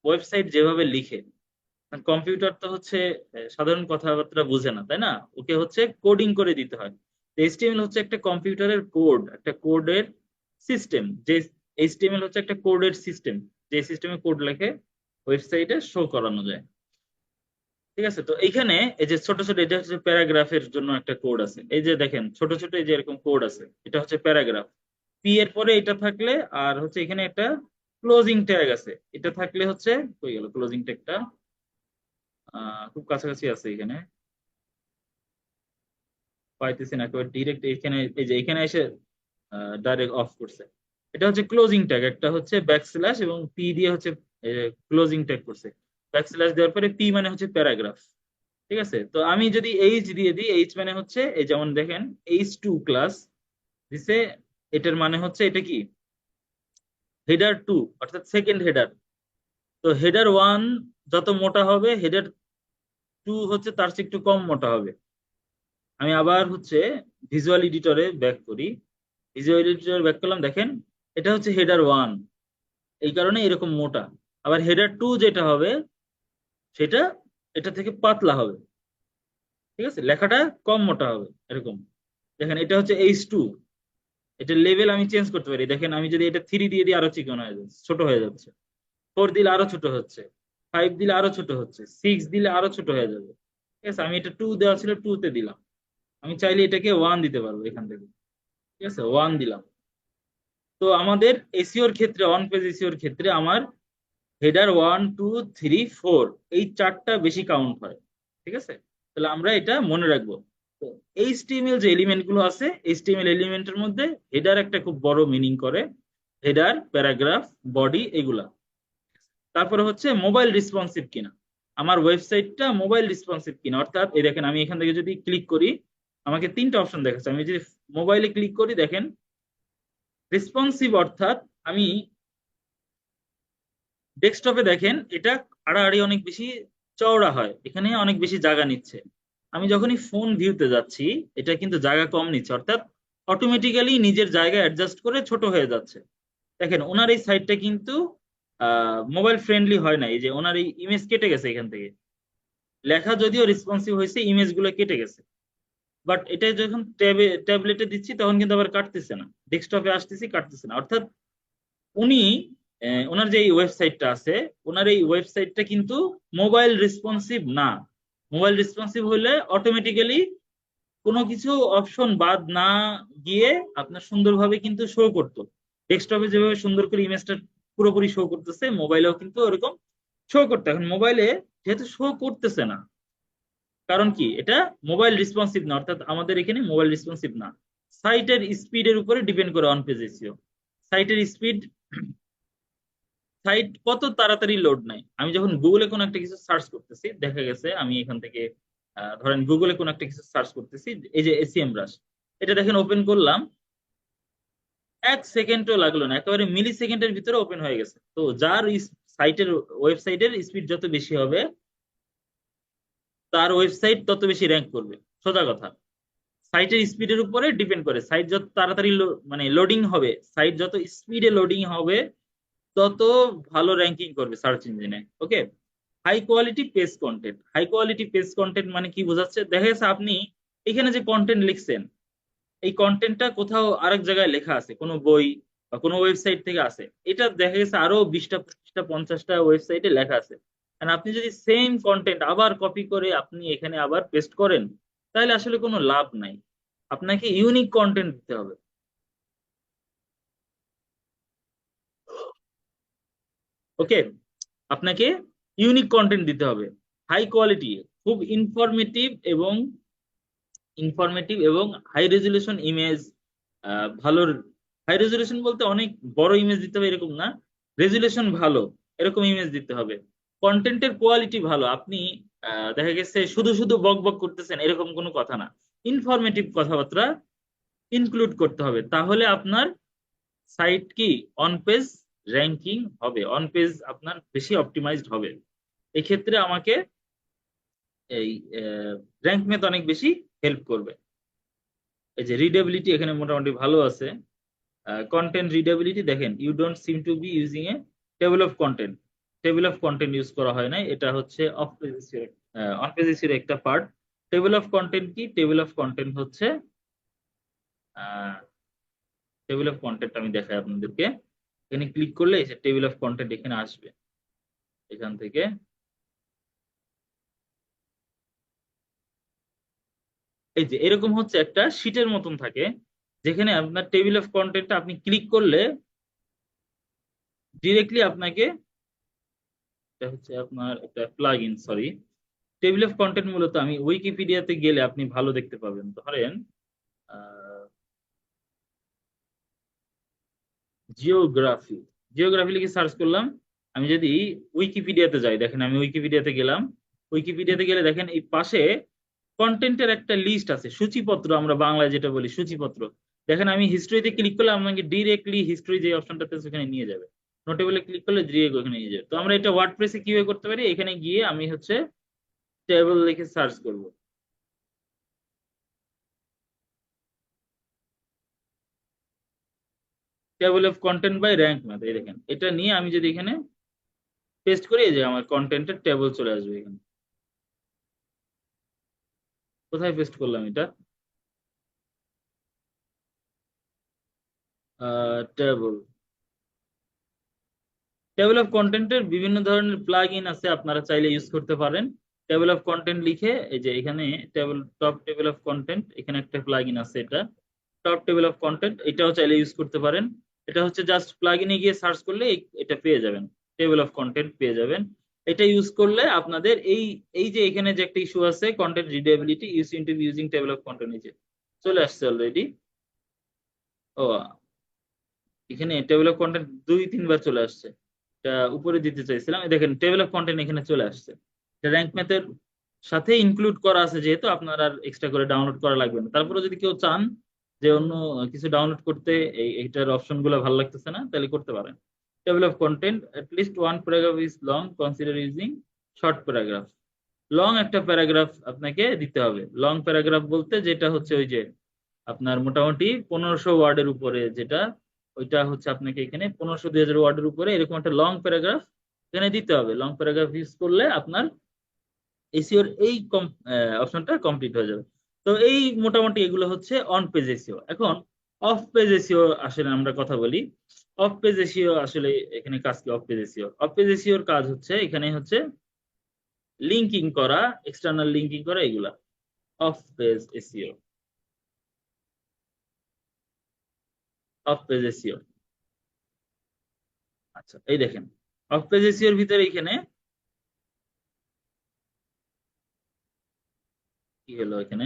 ওয়েবসাইট যেভাবে লিখে। কম্পিউটার তো হচ্ছে সাধারণ কথাবার্তা বুঝে না, তাই না? ওকে হচ্ছে কোডিং করে দিতে হয়। এইচটিএমএল হচ্ছে একটা কম্পিউটারের কোড, একটা কোডের সিস্টেম। যে এইচটিএমএল হচ্ছে একটা কোডের সিস্টেম, যে সিস্টেমে কোড লেখে ওয়েবসাইটে শো করানো যায়। ঠিক আছে, তো এইখানে এই যে ছোট ছোট, এটা হচ্ছে প্যারাগ্রাফের জন্য একটা কোড আছে। এই যে দেখেন ছোট ছোট এই যে এরকম কোড আছে, এটা হচ্ছে প্যারাগ্রাফ। পি এর পরে এটা থাকলে, আর হচ্ছে এখানে একটা ক্লোজিং ট্যাগ আছে, এটা থাকলে হচ্ছে হয়ে গেল ক্লোজিং ট্যাগটা। খুব কাছাকাছি আছে এখানে, পাইতেছি না একেবারে ডিরেক্ট। এখানে এই যে এখানে এসে ডাইরেক্ট অফ করছে। এটা হচ্ছে ক্লোজিং ট্যাগ, একটা হচ্ছে ব্যাকস্ল্যাশ এবং পি দিয়ে হচ্ছে ক্লোজিং ট্যাগ করছে। ব্যাকস্ল্যাশ দেওয়ার পরে পি মানে হচ্ছে প্যারাগ্রাফ। ঠিক আছে, তো আমি যদি এইচ দিয়ে দিই, এইচ মানে হচ্ছে এই যেমন দেখেন H2 ক্লাস দিছে, এটার মানে হচ্ছে এটা কি হেডার 2, অর্থাৎ সেকেন্ড হেডার। তো হেডার 1 যত মোটা হবে, হেডার 2 হচ্ছে তার চেয়ে একটু কম মোটা হবে। আমি আবার হচ্ছে ভিজুয়াল এডিটরে ব্যাক করি, ভিজুয়াল এডিটর ব্যাক করলাম, দেখেন এটা হচ্ছে হেডার 1, এই কারণে এরকম মোটা। আবার হেডার 2 যেটা হবে সেটা এটা থেকে পাতলা হবে, ঠিক আছে, লেখাটা কম মোটা হবে এরকম। দেখেন এটা হচ্ছে H2, এটার লেভেল আমি চেঞ্জ করতে পারি। দেখেন আমি যদি এটা 3 দিয়ে দিই আরো চিকন হয়ে যাচ্ছে, ছোট হয়ে যাচ্ছে। 4 দিলে আরো ছোট হচ্ছে, 5 দিলে আরো ছোট হচ্ছে, 6 দিলে আরো ছোট হয়ে যাবে। ঠিক আছে, আমি এটা 2 দেওয়া ছিল, 2 তে দিলাম। আমি চাইলে এটাকে 1 দিতে পারবো এখান থেকে। ঠিক আছে, 1 দিলাম। তো আমাদের এসইওর ক্ষেত্রে, অন পেজ এসইওর ক্ষেত্রে আমার হেডার 1 2 3 4 এই চারটা বেশি কাউন্ট হয়। ঠিক আছে, তাহলে আমরা এটা মনে রাখবো। তো এইচটিএমএল যে এলিমেন্ট গুলো আছে, এইচটিএমএল এলিমেন্টের মধ্যে হেডার একটা খুব বড় মিনিং করে। হেডার, প্যারাগ্রাফ, বডি, এগুলা। তারপরে হচ্ছে মোবাইল রেসপন্সিভ কিনা, আমার ওয়েবসাইটটা মোবাইল রেসপন্সিভ কিনা। অর্থাৎ এই দেখেন আমি এখান থেকে যদি ক্লিক করি, আমাকে তিনটা অপশন দেখাচ্ছে। আমি যদি মোবাইলে ক্লিক করি, দেখেন রেসপন্সিভ অর্থাৎ আমি ডেস্কটপে দেখেন এটা আড়াআড়ি অনেক বেশি চওড়া হয়, এখানে অনেক বেশি জায়গা নিচ্ছে। আমি যখনই ফোন ভিউতে যাচ্ছি, এটা কিন্তু জায়গা কম নিচ্ছে, অর্থাৎ অটোমেটিক্যালি নিজের জায়গা অ্যাডজাস্ট করে ছোট হয়ে যাচ্ছে। দেখেন ওনার এই সাইটটা কিন্তু মোবাইল ফ্রেন্ডলি হয় না। এই যে ওনার এই ইমেজ কেটে গেছে এখান থেকে, লেখা যদিও রেসপন্সিভ হয়েছে, ইমেজ গুলো কেটে গেছে। বাট এটা যখন ট্যাবলেটে দিচ্ছি তখন কিন্তু আবার কাটতেছে না, ডেস্কটপে আসতেছি কাটতেছে না। অর্থাৎ উনি ওনার যে ওয়েবসাইটটা আছে, ওনার এই ওয়েবসাইটটা কিন্তু মোবাইল রেসপন্সিভ না। মোবাইল রেসপন্সিভ হলে অটোমেটিক্যালি কোনো কিছু অপশন বাদ না গিয়ে আপনার সুন্দরভাবে কিন্তু শো করতো। ডেস্কটপে যেভাবে সুন্দর করে ইমেজটা পুরোপুরি শো করতেছে, মোবাইলেও কিন্তু ওরকম শো করতে। এখন মোবাইলে যেহেতু শো করতেছে না, কারণ কি, এটা মোবাইল রেসপন্সিভ না, অর্থাৎ আমাদের এখানে মোবাইল রেসপন্সিভ না। সাইটের স্পিডের উপরে ডিপেন্ড করে অন পেজ এসইও। সাইটের স্পিড, সাইট কত তাড়াতাড়ি লোড নেয়। আমি যখন গুগলে কোনো একটা কিছু সার্চ করতেছি, দেখা গেছে আমি এখান থেকে ধরেন গুগলে কোনো একটা কিছু সার্চ করতেছি, এই যে এসিএম ব্রাশ, এটা দেখেন ওপেন করলাম, 1 সেকেন্ডও লাগলো না, একেবারে মিলি সেকেন্ডের ভিতরে ওপেন হয়ে গেছে। তো যার সাইটের, ওয়েবসাইটের স্পিড যত বেশি হবে, তার ওয়েবসাইট তত বেশি র্যাঙ্ক করবে। সোজা কথা, সাইটের স্পিডের উপরে ডিপেন্ড করে। সাইট যত তাড়াতাড়ি মানে লোডিং হবে, সাইট যত স্পিডে লোডিং হবে, তত ভালো র্যাঙ্কিং করবে সার্চ ইঞ্জিনে। Okay, high quality page content. High quality page content মানে কি বোঝাচ্ছে, দেখা যাচ্ছে আপনি এখানে যে কন্টেন্ট লিখছেন, এই কন্টেন্টটা কোথাও আরেক জায়গায় লেখা আছে, কোনো বই বা কোনো ওয়েবসাইট থেকে আছে, এটা দেখা গেছে আরো 20টা 25টা 50টা ওয়েবসাইটে লেখা আছে। আর আপনি যদি সেম কন্টেন্ট আবার কপি করে আপনি এখানে আবার পেস্ট করেন, তাহলে আসলে কোনো লাভ নাই। আপনাকে ইউনিক কন্টেন্ট দিতে হবে। ওকে, আপনাকে ইউনিক কন্টেন্ট দিতে হবে, হাই কোয়ালিটি, খুব ইনফরমেটিভ এবং হাই রেজুলেশন ইমেজ। ভালো, হাই রেজুলেশন বলতে অনেক বড় ইমেজ দিতে হবে এরকম না, রেজুলেশন ভালো এরকম ইমেজ দিতে হবে। কন্টেন্টের কোয়ালিটি ভালো, আপনি দেখা গেছে শুধু শুধু বক বক করতেছেন এরকম কোনো কথা না, ইনফরমেটিভ কথাবার্তা ইনক্লুড করতে হবে। তাহলে আপনার সাইট কি অন পেজ র্যাঙ্কিং হবে, অন পেজ আপনার বেশি অপটিমাইজড হবে। এক্ষেত্রে আমাকে এই র্যাঙ্ক ম্যাথ অনেক বেশি হেল্প করবে। এই যে রিডেবিলিটি এখানে মোটামুটি ভালো আছে। কন্টেন্ট রিডেবিলিটি দেখেন, you don't seem to be using a table of content. Table of content use করা হয় না, এটা হচ্ছে অফ পেজেসির, অন পেজেসির একটা পার্ট। টেবিল অফ কন্টেন্ট কি, টেবিল অফ কন্টেন্ট হচ্ছে, টেবিল অফ কন্টেন্ট আমি দেখাই আপনাদেরকে। এখানে ক্লিক করলে এই যে টেবিল অফ কন্টেন্ট এখানে আসবে, এখান থেকে এই যে এরকম হচ্ছে একটা শিটের মতন থাকে, যেখানে আপনার টেবিল অফ কন্টেন্টটা আপনি ক্লিক করলে ডিরেক্টলি আপনাকে, এটা হচ্ছে আপনার একটা plug in, sorry. Table of content মূলত আমি উইকিপিডিয়াতে গেলে আপনি ভালো দেখতে পাবেন। ধরেন জিওগ্রাফি, জিওগ্রাফি লিখে সার্চ করলাম। আমি যদি উইকিপিডিয়াতে যাই, দেখেন আমি উইকিপিডিয়াতে গেলাম। উইকিপিডিয়াতে গেলে দেখেন এই পাশে কন্টেন্টের একটা লিস্ট আছে, সূচিপত্র আমরা বাংলায় যেটা বলি সূচিপত্র। দেখেন আমি হিস্ট্রিতে ক্লিক করলে আমাকে ডিরেক্টলি হিস্ট্রি যে অপশনটাতে সেখানে নিয়ে যাবে, নোটেবলে ক্লিক করলে ডিরেক্ট ওখানে নিয়ে যাবে। তো আমরা এটা ওয়ার্ডপ্রেসে কিভাবে করতে পারি, এখানে গিয়ে আমি হচ্ছে টেবিল লিখে সার্চ করব। Table of content by Rank Math, এই দেখেন এটা নিয়ে আমি যদি এখানে পেস্ট করি, এই যে আমার কন্টেন্টের টেবিল চলে আসবে এখানে। কোথায় পেস্ট করলাম এটা? টেবিল টেবিল অফ কন্টেন্টের বিভিন্ন ধরনের প্লাগ ইন আছে, আপনারা চাইলে ইউজ করতে পারেন। টেবিল অফ কন্টেন্ট লিখে এই যে এখানে টপ টেবিল অফ কন্টেন্ট, এখানে একটা প্লাগ ইন আছে, এটা টপ টেবিল অফ কন্টেন্ট, এটাও চাইলে ইউজ করতে পারেন। এটা হচ্ছে জাস্ট প্লাগ ইনে গিয়ে সার্চ করলে এটা পেয়ে যাবেন, টেবিল অফ কন্টেন্ট পেয়ে যাবেন। এটা ইউজ করলে আপনাদের এই এই যে এখানে যে একটা ইস্যু আছে content readability use into using table of content, নিচে চলে আসছে অলরেডি। ও, এখানে টেবিল অফ কন্টেন্ট 2-3 বার চলে আসছে, এটা উপরে দিতে চাইছিলাম। এই দেখেন টেবিল অফ কন্টেন্ট এখানে চলে আসছে। র্যাঙ্ক ম্যাথের সাথে ইনক্লুড করা আছে যেহেতু, আপনার আর এক্সট্রা করে ডাউনলোড করা লাগবে না। তারপরে যদি কেউ চান যে অন্য কিছু ডাউনলোড করতে, এইটার অপশন গুলো ভালো লাগতেছে না, তাহলে করতে পারেন। Table of content at least one paragraph is long, consider using short paragraph। Long একটা প্যারাগ্রাফ আপনাকে দিতে হবে। লং প্যারাগ্রাফ বলতে যেটা হচ্ছে ওই যে আপনার মোটামুটি 1500 ওয়ার্ডের উপরে, যেটা ওইটা হচ্ছে আপনাকে এখানে 1500-2000 ওয়ার্ডের উপরে এরকম একটা লং প্যারাগ্রাফ এখানে দিতে হবে। লং প্যারাগ্রাফ ইউজ করলে আপনার এসিওর এই অপশনটা কমপ্লিট হয়ে যাবে। তো এই মোটামুটি এগুলো হচ্ছে অন পেজ এসিও। এখন অফ পেজ এসিও আসলে আমরা কথা বলি। অফ পেজ এসিও আসলে এখানে কাজ কি? Off page SEO, off page এসিওর কাজ হচ্ছে এখানে হচ্ছে লিঙ্কিং করা, এক্সটার্নাল লিঙ্কিং করা, এগুলা of page SEO. Off page SEO, আচ্ছা এই দেখেন অফ পেজ এসিওর ভিতরে এখানে কি হলো, এখানে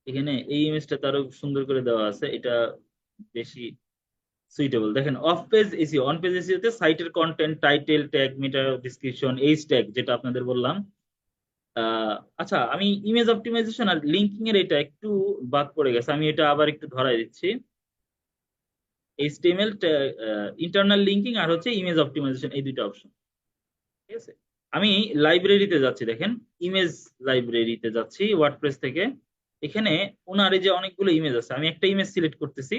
এখানে এই ইমেজটা তারও সুন্দর করে দেওয়া আছে, এটা বেশি সুইটেবল। দেখেন off page SEO, on page এসিওতে সাইটের content, title, tag, meta description, H tag যেটা আপনাদের বললাম। আচ্ছা, আমি ইমেজ অপটিমাইজেশন আর লিঙ্কিং এর এটা একটু বাদ পড়ে গেছে, আমি এটা আবার একটু ধরাই দিচ্ছি। এইচটিএমএল, ইন্টারনাল লিঙ্কিং আর হচ্ছে ইমেজ অপটিমাইজেশন, এই দুইটা অপশন। ঠিক আছে, আমি লাইব্রেরিতে যাচ্ছি, দেখেন ইমেজ লাইব্রেরিতে যাচ্ছি ওয়ার্ডপ্রেস থেকে। এখানে ওনার এই যে অনেকগুলো ইমেজ আছে, আমি একটা ইমেজ সিলেক্ট করতেছি।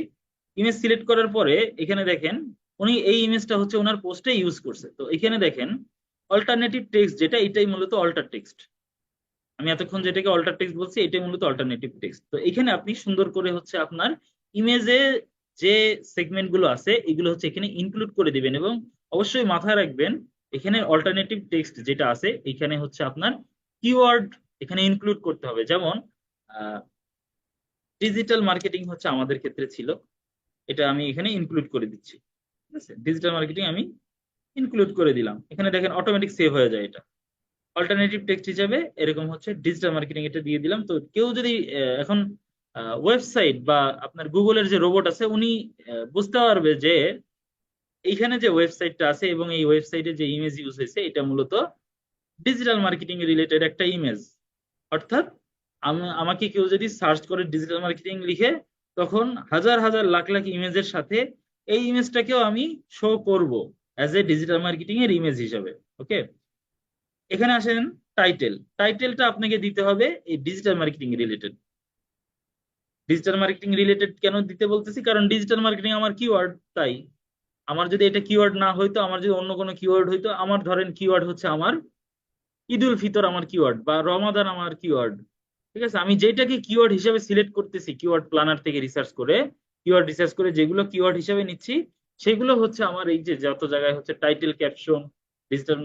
ইমেজ সিলেক্ট করার পরে এখানে দেখেন উনি এই ইমেজটা হচ্ছে ওনার পোস্টে ইউজ করছে। তো এখানে দেখেন অল্টারনেটিভ টেক্সট যেটা, এটাই মূলত অল্টার টেক্সট। আমি এতক্ষণ যেটাকে অল্টার টেক্সট বলছি এটাই মূলত অল্টারনেটিভ টেক্সট। তো এখানে আপনি সুন্দর করে হচ্ছে আপনার ইমেজে যে সেগমেন্ট গুলো আছে এগুলো হচ্ছে এখানে ইনক্লুড করে দিবেন, এবং অবশ্যই মাথায় রাখবেন এখানে অল্টারনেটিভ টেক্সট যেটা আছে এখানে হচ্ছে আপনার কিওয়ার্ড এখানে ইনক্লুড করতে হবে। যেমন ডিজিটাল মার্কেটিং হচ্ছে আমাদের ক্ষেত্রে ছিল, এটা আমি এখানে ইনক্লুড করে দিচ্ছি। ঠিক আছে, ডিজিটাল মার্কেটিং আমি ইনক্লুড করে দিলাম, এখানে দেখেন অটোমেটিক সেভ হয়ে যায়। এটা অল্টারনেটিভ টেক্সট হিসাবে এরকম হচ্ছে ডিজিটাল মার্কেটিং, এটা দিয়ে দিলাম। তো কেউ যদি এখন ওয়েবসাইট বা আপনার গুগলের যে রোবট আছে উনি বুঝতে পারবে যে এইখানে যে ওয়েবসাইটটা আছে এবং এই ওয়েবসাইটে যে ইমেজ ইউজ হয়েছে এটা মূলত ডিজিটাল মার্কেটিং রিলেটেড একটা ইমেজ। অর্থাৎ আমাকে কেউ যদি সার্চ করে ডিজিটাল মার্কেটিং লিখে, তখন হাজার হাজার লাখ লাখ ইমেজের সাথে এই ইমেজটাকেও আমি শো করব অ্যাজ এ ডিজিটাল মার্কেটিং এর ইমেজ হিসাবে। ওকে, এখানে আসেন টাইটেল। টাইটেলটা আপনাকে দিতে হবে এই digital marketing related. Digital marketing related কেন দিতে বলতেছি, কারণ ডিজিটাল মার্কেটিং আমার কিওয়ার্ড। তাই আমার যদি এটা কিওয়ার্ড না হইতো, আমার যদি অন্য কোনো কিওয়ার্ড হইতো, আমার ধরেন কিওয়ার্ড হচ্ছে আমার ঈদ উল ফিতর আমার কিওয়ার্ড, বা রমাদান আমার কিওয়ার্ড। ঠিক আছে, আমি যেটাকে কিওয়ার্ড হিসেবে সিলেক্ট করতেছি কিওয়ার্ড প্ল্যানার থেকে রিসার্চ করে, কিওয়ার্ড রিসার্চ করে যেগুলো কিওয়ার্ড হিসেবে নিচ্ছি সেগুলো হচ্ছে আমার এই যে যত জায়গায় হচ্ছে টাইটেল, ক্যাপশন, ডিজিটাল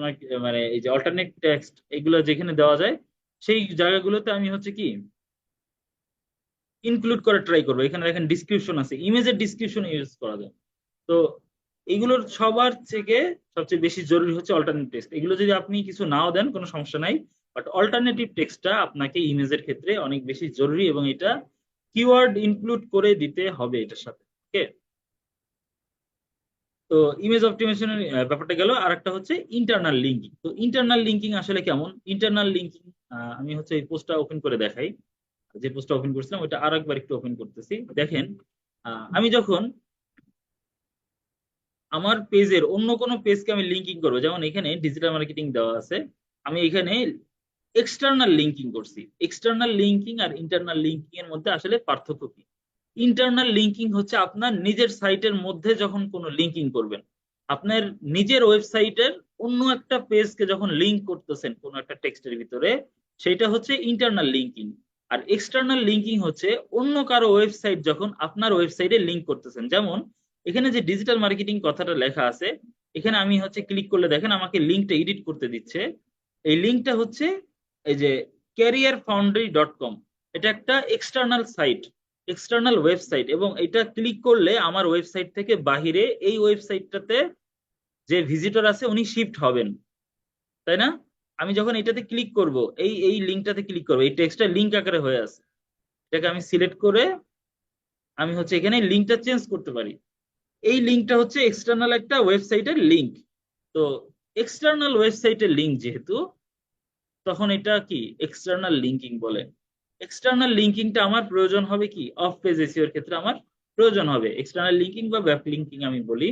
মানে এই যে অল্টারনেট টেক্সট, এগুলো যেখানে দেওয়া যায় সেই জায়গাগুলোতে আমি হচ্ছে কি ইনক্লুড করে ট্রাই করবো। এখানে দেখেন ডিসক্রিপশন আছে, ইমেজের ডিসক্রিপশন ইউজ করা যায়। তো এগুলোর সবার থেকে সবচেয়ে বেশি জরুরি হচ্ছে অল্টারনেটিভ টেক্সট। এগুলো যদি আপনি কিছু নাও দেন কোনো সমস্যা নাই, বাট অল্টারনেটিভ টেক্সটটা আপনাকে ইমেজের ক্ষেত্রে অনেক বেশি জরুরি, এবং এটা কিওয়ার্ড ইনক্লুড করে দিতে হবে এটার সাথে। ওকে, তো ইমেজ অপটিমাইজেশনের ব্যাপারটা গেল। আর একটা হচ্ছে ইন্টারনাল লিঙ্কিং। তো ইন্টারনাল লিঙ্কিং আসলে কেমন? ইন্টারনাল লিঙ্কিং আমি হচ্ছে এই পোস্টটা ওপেন করে দেখাই, যে পোস্টটা ওপেন করছিলাম ওইটা আর একবার একটু ওপেন করতেছি। দেখেন আমি যখন আমার পেজের অন্য কোনো পেজকে আমি লিঙ্কিং করবো, যেমন এখানে ডিজিটাল মার্কেটিং দেওয়া আছে, আমি এখানে এক্সটার্নাল লিঙ্কিং করছি। এক্সটার্নাল লিঙ্কিং আর ইন্টারনাল লিঙ্কিং এর মধ্যে আসলে পার্থক্য কি? ইন্টারনাল লিঙ্কিং হচ্ছে আপনার নিজের সাইটের মধ্যে যখন কোনো লিঙ্কিং করবেন, আপনার নিজের ওয়েবসাইটের অন্য একটা পেজকে যখন লিঙ্ক করতেছেন কোনো একটা টেক্সটের ভিতরে, সেটা হচ্ছে ইন্টারনাল লিঙ্কিং। আর এক্সটার্নাল লিঙ্কিং হচ্ছে অন্য কারো ওয়েবসাইট যখন আপনার ওয়েবসাইটে লিঙ্ক করতেছেন। যেমন এখানে যে ডিজিটাল মার্কেটিং কথাটা লেখা আছে, এখানে আমি হচ্ছে ক্লিক করলে দেখেন আমাকে লিঙ্কটা এডিট করতে দিচ্ছে। এই লিঙ্কটা হচ্ছে এই যে careerfoundry.com, এটা একটা এক্সটার্নাল সাইট, এক্সটার্নাল ওয়েবসাইট, এবং এটা ক্লিক করলে আমার ওয়েবসাইট থেকে বাহিরে এই ওয়েবসাইটটাতে যে ভিজিটর আছে উনি শিফট হবেন, তাই না? আমি যখন এটাতে ক্লিক করব, এই এই লিঙ্কটাতে ক্লিক করবো, এই টেক্সটটা লিঙ্ক আকারে হয়ে আছে, এটাকে আমি সিলেক্ট করে আমি হচ্ছে এখানে লিঙ্কটা চেঞ্জ করতে পারি। এই লিঙ্কটা হচ্ছে এক্সটার্নাল একটা ওয়েবসাইটের লিঙ্ক। তো এক্সটার্নাল ওয়েবসাইটের লিঙ্ক যেহেতু, তখন এটা কি এক্সটার্নাল লিঙ্কিং বলে। এক্সটার্নাল লিঙ্কিংটা আমার প্রয়োজন হবে কি অফ পেজ এসইও এর ক্ষেত্রে আমার প্রয়োজন হবে এক্সটার্নাল লিঙ্কিং বা ব্যাক লিঙ্কিং আমি বলি।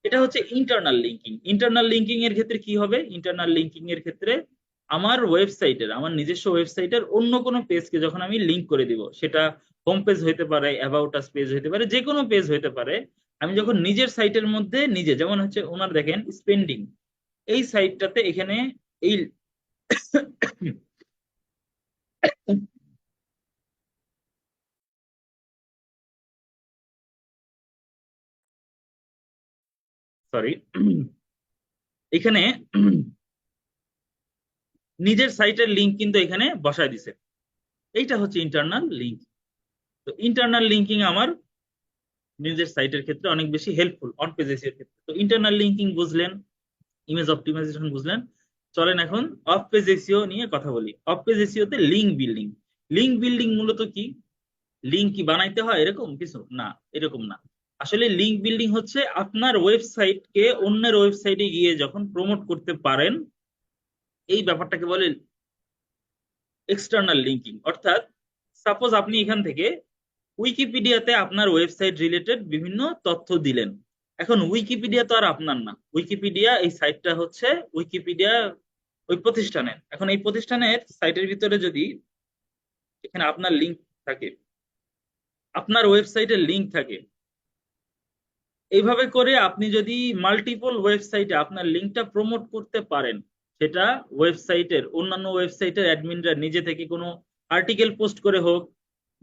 এটা হচ্ছে ইন্টারনাল লিঙ্কিং। ইন্টারনাল লিঙ্কিং এর ক্ষেত্রে কি হবে? ইন্টারনাল লিঙ্কিং এর ক্ষেত্রে আমার ওয়েবসাইটের, আমার নিজস্ব ওয়েবসাইটের অন্য কোনো পেজকে যখন আমি লিঙ্ক করে দিব, সেটা হোম পেজ হইতে পারে, অ্যাবাউট আস পেজ হইতে পারে, যে কোনো পেজ হইতে পারে, আমি যখন নিজের সাইটের মধ্যে নিজে, যেমন হচ্ছে ওনার দেখেন স্পেন্ডিং, এই সাইটটাতে এখানে এই সরি, এখানে নিজের সাইটের লিঙ্ক কিন্তু এখানে বসায় দিছে। এইটা হচ্ছে ইন্টারনাল লিঙ্ক। তো ইন্টারনাল লিঙ্কিং আমার নিজের সাইটের ক্ষেত্রে অনেক বেশি হেল্পফুল অন পেজ এসইও এর ক্ষেত্রে। তো ইন্টারনাল লিঙ্কিং বুঝলেন, ইমেজ অপটিমাইজেশন বুঝলেন। চলেন এখন অফ পেজ এসইও নিয়ে কথা বলি। অফ পেজ এসইও তে লিঙ্ক বিল্ডিং। লিঙ্ক বিল্ডিং মূলত কি? লিঙ্ক কি বানাইতে হয় এরকম কিছু না, এরকম না। আসলে লিঙ্ক বিল্ডিং হচ্ছে আপনার ওয়েবসাইটকে অন্যের ওয়েবসাইটে গিয়ে যখন প্রমোট করতে পারেন, এই ব্যাপারটাকে বলে এক্সটার্নাল লিঙ্কিং। অর্থাৎ সাপোজ আপনি এখান থেকে উইকিপিডিয়াতে আপনার ওয়েবসাইট রিলেটেড বিভিন্ন তথ্য দিলেন। এখন উইকিপিডিয়া তো আর আপনার না, উইকিপিডিয়া এই সাইটটা হচ্ছে উইকিপিডিয়া ওই প্রতিষ্ঠানের। এখন এই প্রতিষ্ঠানের সাইটের ভিতরে যদি এখানে আপনার লিঙ্ক থাকে, আপনার ওয়েবসাইটের লিঙ্ক থাকে, এইভাবে করে আপনি যদি মাল্টিপল ওয়েবসাইটে আপনার লিঙ্কটা প্রমোট করতে পারেন, সেটা ওয়েবসাইটের অন্যান্য ওয়েবসাইটের অ্যাডমিনরা নিজে থেকে কোনো আর্টিকেল পোস্ট করে হোক,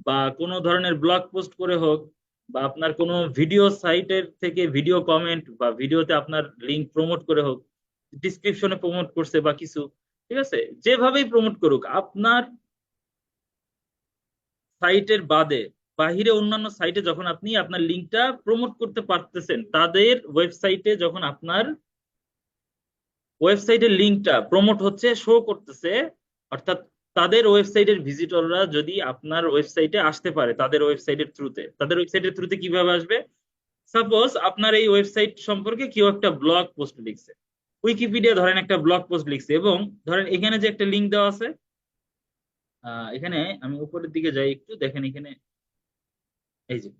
বা কোনো ধরনের ব্লগ পোস্ট করে হোক, বা আপনার কোনো ভিডিও সাইটের থেকে ভিডিও কমেন্ট বা ভিডিওতে আপনার লিঙ্ক প্রমোট করে হোক, ডিসক্রিপশনে প্রমোট করছে বা কিছু, ঠিক আছে, যেভাবেই প্রমোট করুক, আপনার সাইটের বাদে বাহিরে অন্যান্য সাইটে যখন আপনি আপনার লিঙ্কটা প্রমোট করতে পারতেছেন, তাদের ওয়েবসাইটে যখন আপনার ওয়েবসাইটের লিঙ্কটা প্রমোট হচ্ছে, শো করতেছে, অর্থাৎ তাদের ওয়েবসাইটের ভিজিটররা যদি আপনার ওয়েবসাইটে আসতে পারে তাদের ওয়েবসাইটের থ্রুতে, তাদের ওয়েবসাইটের থ্রুতে কিভাবে আসবে? সাপোজ আপনার এই ওয়েবসাইট সম্পর্কে কেউ একটা ব্লগ পোস্ট লিখছে, উইকিপিডিয়া ধরেন একটা ব্লগ পোস্ট লিখছে, এবং ধরেন এখানে যে একটা লিঙ্ক দেওয়া আছে, এখানে আমি উপরের দিকে যাই একটু, দেখেন এখানে এই যে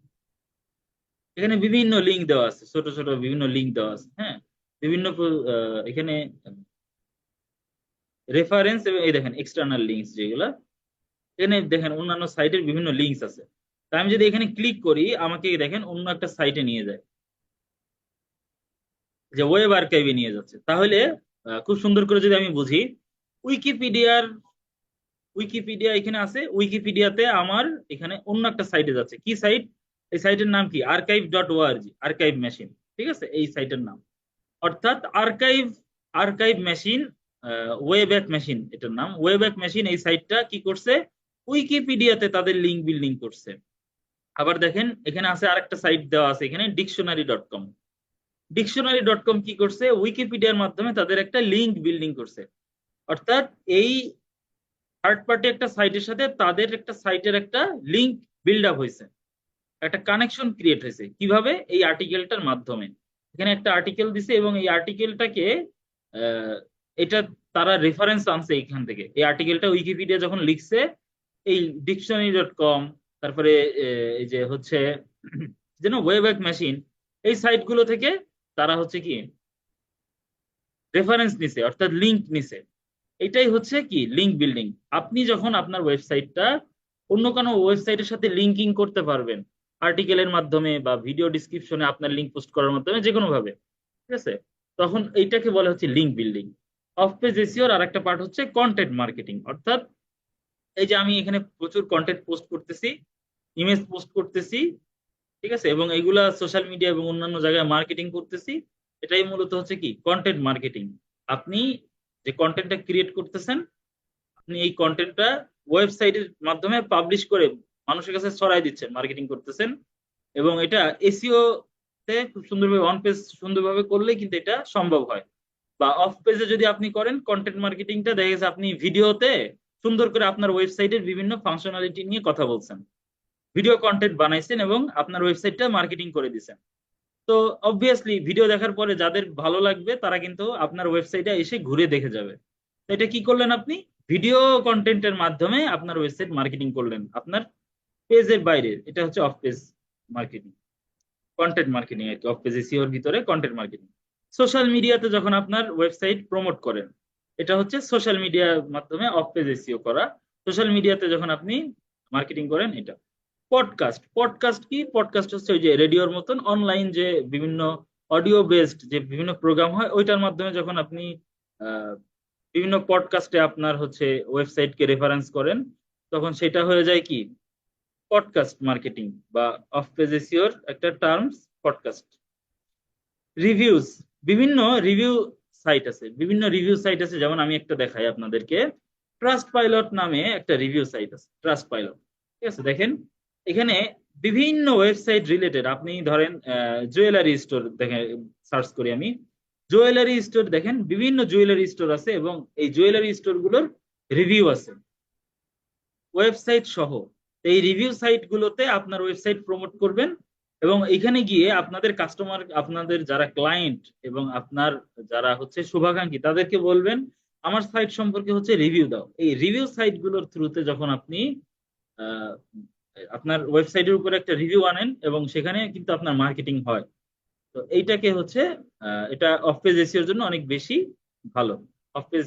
এখানে বিভিন্ন লিঙ্ক দেওয়া আছে, ছোট ছোট বিভিন্ন লিঙ্ক দেওয়া আছে, হ্যাঁ, বিভিন্ন এখানে রেফারেন্স, এবং এই দেখেন এক্সটার্নাল লিঙ্কস যেগুলা, এখানে দেখেন অন্যান্য সাইটের বিভিন্ন লিঙ্কস আছে। তা আমি যদি এখানে ক্লিক করি, আমাকে দেখেন অন্য একটা সাইটে নিয়ে যায়, যে ওয়েব আর্কাইভে নিয়ে যাচ্ছে। তাহলে খুব সুন্দর করে যদি আমি বুঝি, উইকিপিডিয়ার উইকিপিডিয়া এখানে আছে, উইকিপিডিয়াতে আমার এখানে অন্য একটা সাইটে যাচ্ছে। কি সাইট? এই সাইটের নাম কি? archive.org, আর্কাইভ মেশিন, ঠিক আছে, এই সাইটের নাম। অর্থাৎ আর্কাইভ, আর্কাইভ মেশিন, ওয়েব্যাক মেশিন এটার নাম, ওয়েব্যাক মেশিন এই সাইটটা কি করছে? উইকিপিডিয়াতে তাদের লিঙ্ক বিল্ডিং করছে। আবার দেখেন এখানে আছে আরেকটা সাইট দেওয়া আছে এখানে, ডিকশনারি.com। ডিকশনারি.com কি করছে? উইকিপিডিয়ার মাধ্যমে তাদের একটা লিঙ্ক বিল্ডিং করছে। অর্থাৎ এই থার্ড পার্টি একটা সাইটের সাথে তাদের একটা সাইটের একটা লিঙ্ক বিল্ড আপ হয়েছে, একটা কানেকশন ক্রিয়েট হয়েছে। কিভাবে? এই আর্টিকেলটার মাধ্যমে। এখানে একটা আর্টিকেল দিছে, এবং এই আর্টিকেলটাকে এটা তারা রেফারেন্স আনছে এখান থেকে। এই আর্টিকেলটা উইকিপিডিয়া যখন লিখছে, এই ডিকশনারি.com, তারপরে এই যে হচ্ছে যেন ওয়েবএক মেশিন, এই সাইটগুলো থেকে তারা হচ্ছে কি রেফারেন্স নিছে, অর্থাৎ লিঙ্ক নিছে। এটাই হচ্ছে কি লিঙ্ক বিল্ডিং। আপনি যখন আপনার ওয়েবসাইটটা অন্য কোনো ওয়েবসাইটের সাথে লিঙ্কিং করতে পারবেন, আর্টিকেলের মাধ্যমে বা ভিডিও ডিসক্রিপশনে আপনার লিঙ্ক পোস্ট করার মাধ্যমে, যে কোনো ভাবে, ঠিক আছে, তখন এইটাকে বলা হচ্ছে লিঙ্ক বিল্ডিং। অফ পেজ এসইওর আর একটা পার্ট হচ্ছে কন্টেন্ট মার্কেটিং, অর্থাৎ এই যে আমি এখানে প্রচুর কন্টেন্ট পোস্ট করতেছি, ইমেজ পোস্ট করতেছি, ঠিক আছে, এবং এইগুলা সোশ্যাল মিডিয়া এবং অন্যান্য জায়গায় মার্কেটিং করতেছি, এটাই মূলত হচ্ছে কি কন্টেন্ট মার্কেটিং। আপনি যে কন্টেন্টটা ক্রিয়েট করতেছেন, আপনি এই কন্টেন্টটা ওয়েবসাইটের মাধ্যমে পাবলিশ করে মানুষের কাছে ছড়াই দিচ্ছেন, মার্কেটিং করতেছেন, এবং এটা এসইও তে খুব সুন্দরভাবে, অন পেজ সুন্দরভাবে করলে কিন্তু এটা সম্ভব হয়। বা অফ পেজে যদি আপনি করেন কন্টেন্ট মার্কেটিংটা, দেখা গেছে আপনি ভিডিওতে সুন্দর করে আপনার ওয়েবসাইটের বিভিন্ন ফাংশনালিটি নিয়ে কথা বলছেন, ভিডিও কন্টেন্ট বানাইছেন এবং আপনার ওয়েবসাইটটা মার্কেটিং করে দিছেন। তো অবভিয়াসলি ভিডিও দেখার পরে যাদের ভালো লাগবে তারা কিন্তু আপনার ওয়েবসাইটে এসে ঘুরে দেখে যাবে। তো এটা কি করলেন আপনি, ভিডিও কন্টেন্টের মাধ্যমে আপনার ওয়েবসাইট মার্কেটিং করলেন আপনার পেজের বাইরে, এটা হচ্ছে off page marketing, content marketing আর কি, অফ পেজ এসইওর ভিতরে কন্টেন্ট মার্কেটিং। সোশ্যাল মিডিয়াতে যখন আপনার ওয়েবসাইট প্রমোট করেন, এটা হচ্ছে সোশ্যাল মিডিয়ার মাধ্যমে অফ পেজ এসইও করা। সোশ্যাল মিডিয়াতে যখন আপনি মার্কেটিং করেন এটা। পডকাস্ট, পডকাস্ট কি, পডকাস্ট হচ্ছে ওই যে রেডিওর মতন অনলাইন যে বিভিন্ন অডিও বেসড যে বিভিন্ন প্রোগ্রাম হয়, ওইটার মাধ্যমে যখন আপনি আহ, বিভিন্ন পডকাস্টে আপনার হচ্ছে ওয়েবসাইটকে রেফারেন্স করেন, তখন সেটা হয়ে যায় কি পডকাস্ট মার্কেটিং বা অফ পেজ এসইওর একটা টার্মস পডকাস্ট। রিভিউজ, বিভিন্ন রিভিউ সাইট আছে, বিভিন্ন রিভিউ সাইট আছে, যেমন আমি একটা দেখাই আপনাদেরকে। ট্রাস্ট পাইলট নামে একটা রিভিউ সাইট আছে, ট্রাস্ট পাইলট, ঠিক আছে, দেখেন এখানে বিভিন্ন ওয়েবসাইট রিলেটেড, আপনি ধরেন জুয়েলারি স্টোর দেখেন, সার্চ করি আমি জুয়েলারি স্টোর, দেখেন বিভিন্ন জুয়েলারি স্টোর আছে এবং এই জুয়েলারি স্টোর গুলোর রিভিউ আছে ওয়েবসাইট সহ। এই রিভিউ সাইট গুলোতে আপনার ওয়েবসাইট প্রমোট করবেন এবং এখানে গিয়ে আপনাদের কাস্টমার, আপনাদের যারা ক্লায়েন্ট এবং আপনার যারা হচ্ছে শুভাকাঙ্ক্ষী, তাদেরকে বলবেন আমার সাইট সম্পর্কে হচ্ছে রিভিউ দাও। এই রিভিউ সাইট গুলোর থ্রুতে যখন আপনি আহ, আপনার ওয়েবসাইটের উপরে একটা রিভিউ আনেন এবং সেখানে কিন্তু আপনার মার্কেটিং হয়, তো এইটাকে হচ্ছে এটা অফ পেজ এসইওর জন্য অনেক বেশি ভালো। অফ পেজ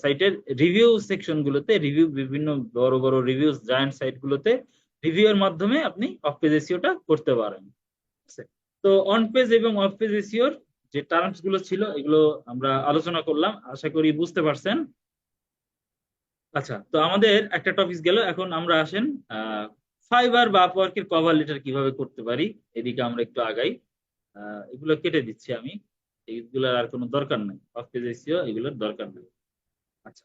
সাইটের রিভিউ সেকশন গুলোতে, রিভিউ বিভিন্ন বড় বড় রিভিউ জায়ান্ট সাইট গুলোতে রিভিউ এর মাধ্যমে আপনি অফ পেজ এসইওটা করতে পারেন, ঠিক আছে? তো অন পেজ এবং অফ পেজ এসইওর যে টার্মস গুলো ছিল এগুলো আমরা আলোচনা করলাম, আশা করি বুঝতে পারছেন। আচ্ছা, তো আমাদের একটা টপিক গেল, এখন আমরা আসেন ফাইবার বা আপওয়ার্কের কভার লেটার কিভাবে করতে পারি, এদিকে আমরা একটু আগাই। এগুলো কেটে দিচ্ছি আমি, এইগুলোর আর কোনো দরকার নাই, অফ পেজ এসইও এগুলোর দরকার নেই। আচ্ছা,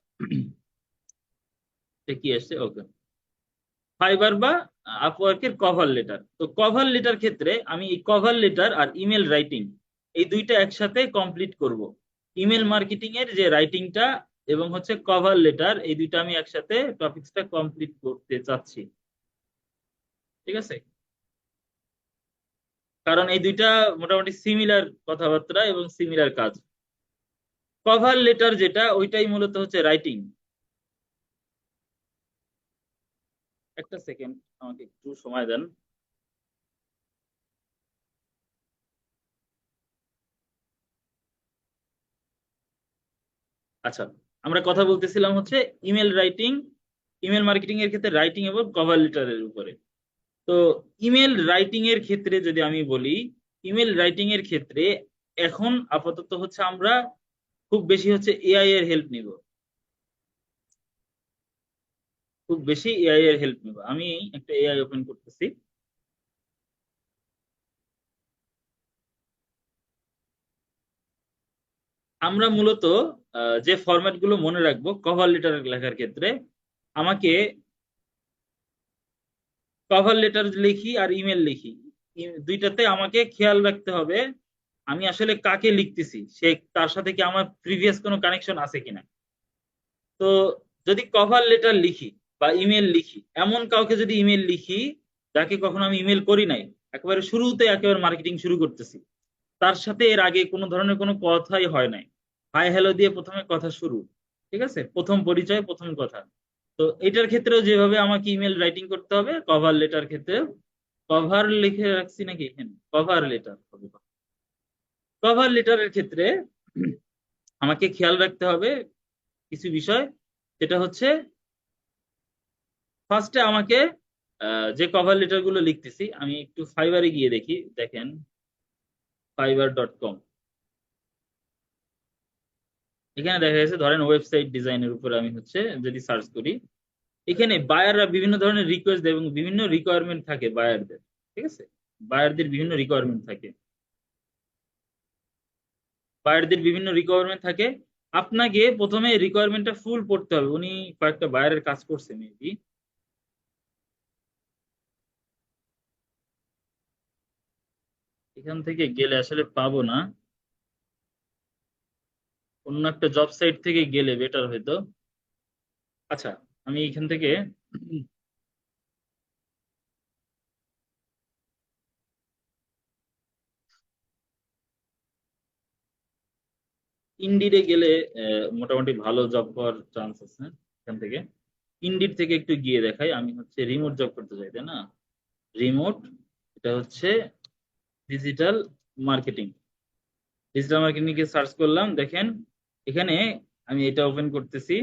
এটা কি আসছে, ওকে, ফাইবার বা আপওয়ার্কের কভার লেটার। তো কভার লেটার ক্ষেত্রে আমি এই কভার লেটার আর ইমেল রাইটিং এই দুইটা একসাথে কমপ্লিট করব। ইমেল মার্কেটিং এর যে রাইটিংটা এবং হচ্ছে কভার লেটার, এই দুইটা আমি একসাথে টপিকসটা কমপ্লিট করতে চাচ্ছি, ঠিক আছে, কারণ এই দুইটা মোটামুটি সিমিলার কথাবার্তা এবং সিমিলার কাজ। কভার লেটার যেটা, ওইটাই মূলত হচ্ছে রাইটিং। একটা সেকেন্ড, আমাকে একটু সময় দেন। আচ্ছা, আমরা কথা বলতেছিলাম হচ্ছে ইমেল রাইটিং, ইমেল মার্কেটিং এর ক্ষেত্রে রাইটিং এবং কভার লেটারের উপরে। তো ইমেল রাইটিং এর ক্ষেত্রে যদি আমি বলি, ইমেল রাইটিং এর ক্ষেত্রে এখন আপাতত হচ্ছে আমরা খুব বেশি হচ্ছে এআই এর হেল্প নিব, খুব বেশি এআই এর হেল্প নিব। আমি একটা এআই ওপেন করতেছি। আমরা মূলত যে ফরম্যাট গুলো মনে রাখবো কভার লেটার লেখার ক্ষেত্রে, আমাকে কভার লেটার লিখি আর ইমেল লিখি, দুইটাতে আমাকে খেয়াল রাখতে হবে আমি আসলে কাকে লিখতেছি, সে তার সাথে কি আমার প্রিভিয়াস কোনো কানেকশন আছে কিনা। তো যদি কভার লেটার লিখি বা ইমেল লিখি, এমন কাউকে যদি ইমেল লিখি যাকে কখনো আমি ইমেল করি নাই, একেবারে শুরুতে একেবারে মার্কেটিং শুরু করতেছি, তার সাথে এর আগে কোনো ধরনের কোনো কথাই হয় নাই, হাই হ্যালো দিয়ে প্রথমে কথা শুরু, ঠিক আছে, প্রথম পরিচয় প্রথম কথা। তো এটার ক্ষেত্রেও যেভাবে আমাকে ইমেল রাইটিং করতে হবে, কভার লেটার ক্ষেত্রে, কভার লিখে রাখছি নাকি এখানে, কভার লেটার হবে। কভার লেটারের ক্ষেত্রে আমাকে খেয়াল রাখতে হবে কিছু বিষয়, যেটা হচ্ছে ফার্স্টে আমাকে যে কভার লেটার গুলো লিখতেছি, আমি একটু ফাইবারে গিয়ে দেখি, দেখেন fiverr.com, এখানে দেখা যাচ্ছে ধরেন ওয়েবসাইট ডিজাইনের উপর আমি হচ্ছে যদি সার্চ করি, এখানে বায়াররা বিভিন্ন ধরনের রিকোয়েস্ট এবং বিভিন্ন রিকোয়ারমেন্ট থাকে বায়ারদের। ঠিক আছে, বায়ারদের বিভিন্ন রিকোয়ারমেন্ট থাকে, বায়ারদের বিভিন্ন রিকোয়ারমেন্ট থাকে। আপনাকে প্রথমে রিকোয়ারমেন্টটা ফুল পড়তে হবে। উনি কয়েকটা বায়ারের কাজ করছে মেবি, এখান থেকে গেলে আসলে পাবো না, অন্য একটা জব সাইট থেকে গেলে বেটার হইতো। আচ্ছা, আমি এখান থেকে ইন্ডিডে গেলে মোটামুটি ভালো জব পাওয়ার চান্স আছে। এখান থেকে ইন্ডিড থেকে একটু গিয়ে দেখাই, আমি হচ্ছে রিমোট জব করতে চাই, তাই না? রিমোট, এটা হচ্ছে ডিজিটাল মার্কেটিং। ডিজিটাল মার্কেটিং কে সার্চ করলাম, দেখেন এখানে আমি এটা ওপেন করতেছি,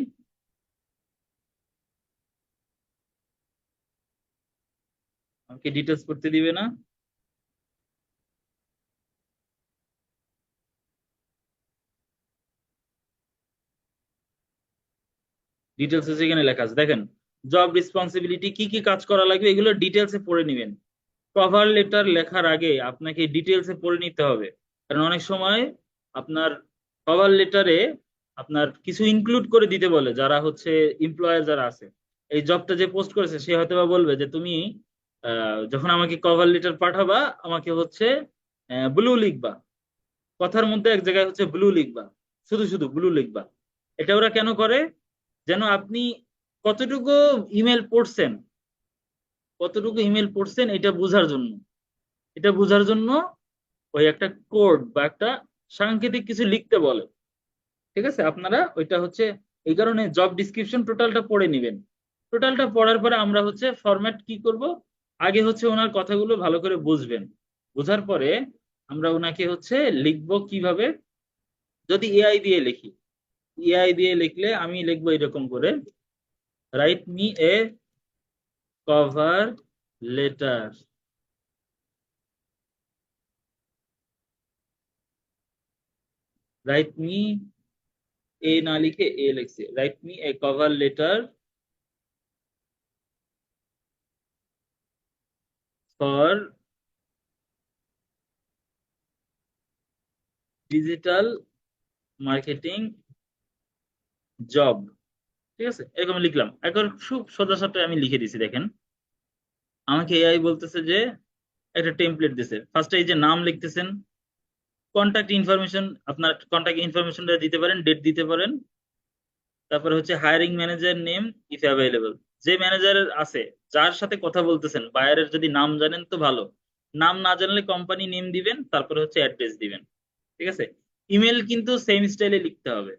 আমাকে ডিটেলস করতে দিবে না। ডিটেলস এখানে লেখা আছে, দেখেন জব রেসপন্সিবিলিটি, কি কি কাজ করা লাগবে এগুলো ডিটেলসে পড়ে নিবেন। কভার লেটার লেখার আগে আপনাকে ডিটেলসে পড়ে নিতে হবে, কারণ অনেক সময় আপনার কভার লেটারে আপনার কিছু ইনক্লুড করে দিতে বলে, যারা হচ্ছে এমপ্লয়ার যারা আছে, এই জবটা যে পোস্ট করেছে সে হয়তো বা বলবে যে তুমি যখন আমাকে কভার লেটার পাঠাবা আমাকে হচ্ছে ব্লু লিখবা, কথার মধ্যে এক জায়গায় হচ্ছে ব্লু লিখবা, শুধু শুধু ব্লু লিখবা। এটা ওরা কেন করে? যেন আপনি কতটুকু ইমেল পড়ছেন, কতটুকু ইমেল পড়ছেন এটা বোঝার জন্য, এটা বোঝার জন্য ওই একটা কোড বা একটা সাংকেতিক কিছু লিখতে বলে। ঠিক আছে, আপনারা ওইটা হচ্ছে এই কারণে জব ডিসক্রিপশন টোটালটা পড়ে নিবেন। টোটালটা পড়ার পরে আমরা হচ্ছে ফরম্যাট কি করব, আগে হচ্ছে ওনার কথাগুলো ভালো করে বুঝবেন, বোঝার পরে আমরা ওনাকে হচ্ছে লিখবো কিভাবে। যদি এআই দিয়ে লিখি, এআই দিয়ে লিখলে আমি লিখবো এরকম করে, write me a cover letter, write me, a না লিখে এ লিখছে, write me a cover letter for digital marketing job. ঠিক আছে, এরকম লিখলাম, এখন খুব সোজা সাপটা আমি লিখে দিছি। দেখেন আমাকে এআই বলতেছে যে একটা টেমপ্লেট দিছে, ফার্স্টে এই যে নাম লিখতেছেন, কন্ট্যাক্ট ইনফরমেশন, আপনার কন্ট্যাক্ট ইনফরমেশনটা দিতে পারেন, ডেট দিতে পারেন, তারপরে হচ্ছে hiring manager name if available, যে ম্যানেজার আছে যার সাথে কথা বলতেছেন, বায়ারের যদি নাম জানেন তো ভালো, নাম না জানলে কোম্পানি নেম দিবেন, তারপরে হচ্ছে অ্যাড্রেস দিবেন। ঠিক আছে, ইমেল কিন্তু সেম স্টাইলে লিখতে হবে,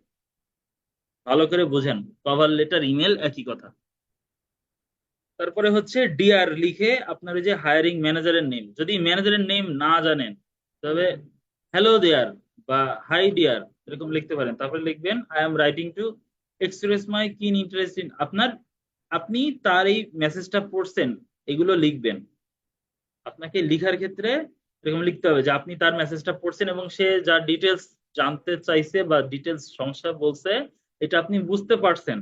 ভালো করে বোঝেন, কভার লেটার ইমেল একই কথা। তারপরে হচ্ছে ডিআর লিখে আপনার ওই যে হায়ারিং ম্যানেজারের নেম, যদি ম্যানেজারের নেম না জানেন তবে হ্যালো দেয়ার বা হাই ডিয়ার এরকম লিখতে পারেন। তারপরে লিখবেন I am writing to express my কিন ইন্টারেস্ট ইন, আপনার আপনি তার এই মেসেজটা পড়ছেন এগুলো লিখবেন। আপনাকে লিখার ক্ষেত্রে এরকম লিখতে হবে যে আপনি তার মেসেজটা পড়ছেন এবং সে যা ডিটেলস জানতে চাইছে বা ডিটেলস সমস্যা বলছে এটা আপনি বুঝতে পারছেন।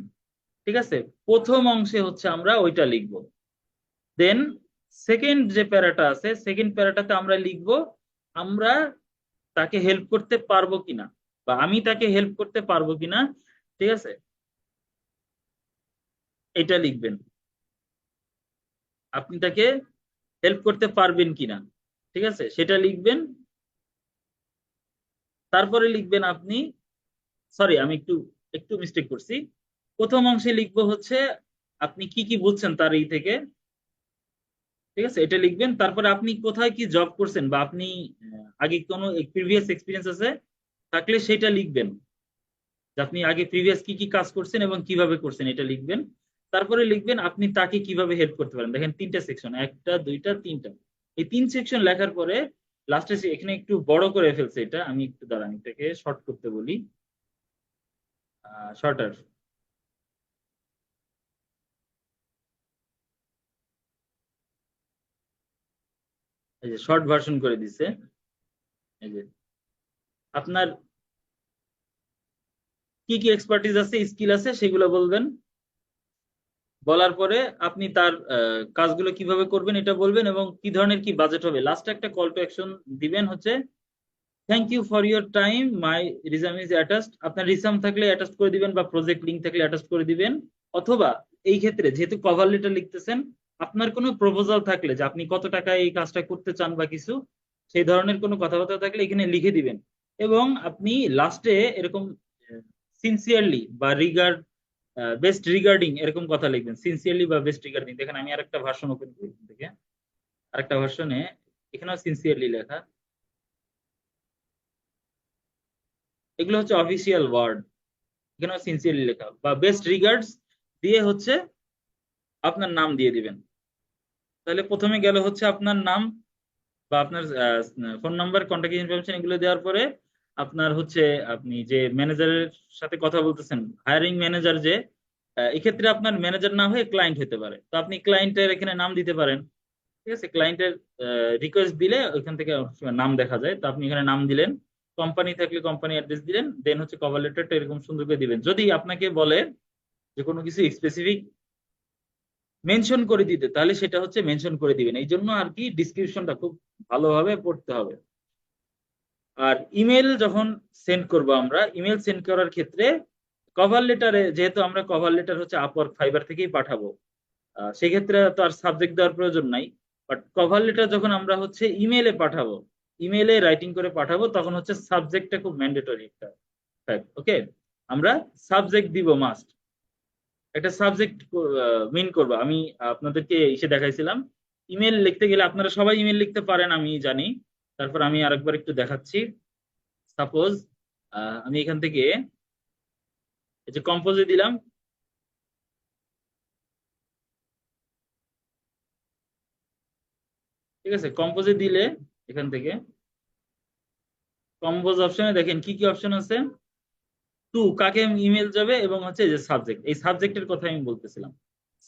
ঠিক আছে, প্রথম অংশে হচ্ছে আমরা ওইটা লিখবো। দেন সেকেন্ড যে প্যারাটা আছে, সেকেন্ড প্যারাটাতে আমরা লিখবো আমরা তাকে হেল্প করতে পারবো কিনা, বা আমি তাকে হেল্প করতে পারবো কিনা। ঠিক আছে, এটা লিখবেন, আপনি তাকে হেল্প করতে পারবেন কিনা। ঠিক আছে, সেটা লিখবেন। তারপরে লিখবেন আপনি, সরি আমি একটু একটু মিস্টেক করছি, প্রথম অংশে লিখবো হচ্ছে আপনি কি কি বুঝছেন তার এই থেকে। ঠিক আছে, এটা লিখবেন। তারপরে আপনি কোথায় কি জব করছেন বা আপনি আগে কোনো প্রিভিয়াস এক্সপিরিয়েন্স আছে থাকলে সেটা লিখবেন, যে আপনি আগে প্রিভিয়াস কি কি কাজ করছেন এবং কিভাবে করছেন এটা লিখবেন। তারপরে লিখবেন আপনি তাকে কিভাবে হেল্প করতে পারেন। দেখেন তিনটা সেকশন, একটা দুইটা তিনটা, এই তিন সেকশন লেখার পরে লাস্টে এখানে একটু বড় করে ফেলছে, এটা আমি একটু দাঁড়ান এটাকে শর্ট করতে বলি, শর্টার, এই যে শর্ট ভার্সন করে দিছে। এই যে আপনার কি কি এক্সপার্টিজ আছে, স্কিল আছে, সেগুলো বলবেন। বলার পরে আপনি তার কাজগুলো কিভাবে করবেন এটা বলবেন, এবং কি ধরনের কি বাজেট হবে। লাস্টে একটা কল টু অ্যাকশন দিবেন হচ্ছে, thank you for your time, my resume is attached. আপনার রিজাম থাকলে অ্যাটাচ করে দিবেন, বা প্রজেক্ট লিঙ্ক থাকলে অ্যাটাচ করে দিবেন। অথবা এই ক্ষেত্রে যেহেতু কভার লেটার লিখতেছেন, আপনার কোনো প্রপোজাল থাকলে যে আপনি কত টাকায় এই কাজটা করতে চান বা কিছু, সেই ধরনের কোনো কথাবার্তা থাকলে এখানে লিখে দিবেন। এবং আপনি লাস্টে এরকম সিনসিয়ারলি বা রিগার্ড, বেস্ট রিগার্ডিং এরকম কথা লিখবেন, সিনসিয়ারলি বা বেস্ট রিগার্ডিং। দেখেন আমি আরেকটা ভার্সন ওপেন করি এখান থেকে, আরেকটা ভার্সনে এখানেও সিনসিয়ারলি লেখা। এগুলো হচ্ছে অফিসিয়াল ওয়ার্ড, এখানেও সিনসিয়ারলি লেখা, বা বেস্ট রিগার্ডস দিয়ে হচ্ছে আপনার নাম দিয়ে দিবেন। তাহলে প্রথমে গেল হচ্ছে আপনার নাম বা আপনার ফোন নাম্বার, কন্ট্যাক্ট ইনফরমেশন, এগুলো দেওয়ার পরে আপনার হচ্ছে আপনি যে ম্যানেজারের সাথে কথা বলতেছেন, হায়ারিং ম্যানেজার যে, এক্ষেত্রে আপনার ম্যানেজার না হয়ে ক্লায়েন্ট হতে পারে, তো আপনি ক্লায়েন্টের এখানে নাম দিতে পারেন। ঠিক আছে, ক্লায়েন্টের রিকোয়েস্ট দিলে ওইখান থেকে অনেক সময় নাম দেখা যায়, তো আপনি এখানে নাম দিলেন। কোম্পানি থাকলে কোম্পানি অ্যাড্রেস দিলেন, দেন হচ্ছে কভার লেটারটা এরকম সুন্দর করে দিবেন। যদি আপনাকে বলে যে কোনো কিছু স্পেসিফিক মেনশন করে দিতে, তাহলে সেটা হচ্ছে মেনশন করে দিবেন। এই জন্য আর কি ডিসক্রিপশনটা খুব ভালোভাবে পড়তে হবে। আর ইমেল যখন সেন্ড করব, আমরা ইমেল সেন্ড করার ক্ষেত্রে কভার লেটারে, যেহেতু আমরা কভার লেটার হচ্ছে আপওয়ার্ক ফাইবার থেকেই পাঠাবো, সেক্ষেত্রে তো আর সাবজেক্ট দেওয়ার প্রয়োজন নাই। বাট কভার লেটার যখন আমরা হচ্ছে ইমেলে পাঠাবো, ইমেলে রাইটিং করে পাঠাবো, তখন হচ্ছে সাবজেক্টটা খুব ম্যান্ডেটরি একটা ফ্যাক্ট। ওকে, আমরা সাবজেক্ট দিব মাস্ট, একটা সাবজেক্ট মিন করবো। আমি আপনাদেরকে এসে দেখাইছিলাম, ইমেল লিখতে গেলে আপনারা সবাই ইমেল লিখতে পারেন আমি জানি, তারপর আমি আরেকবার একটু দেখাচ্ছি। সাপোজ আমি এখান থেকে এই যে কম্পোজে দিলাম, ঠিক আছে, কম্পোজে দিলে এখান থেকে কম্পোজ অপশনে দেখেন কি কি অপশন আছে। টু কাকে ইমেল যাবে, এবং হচ্ছে যে সাবজেক্ট, এই সাবজেক্টের কথা আমি বলতেছিলাম।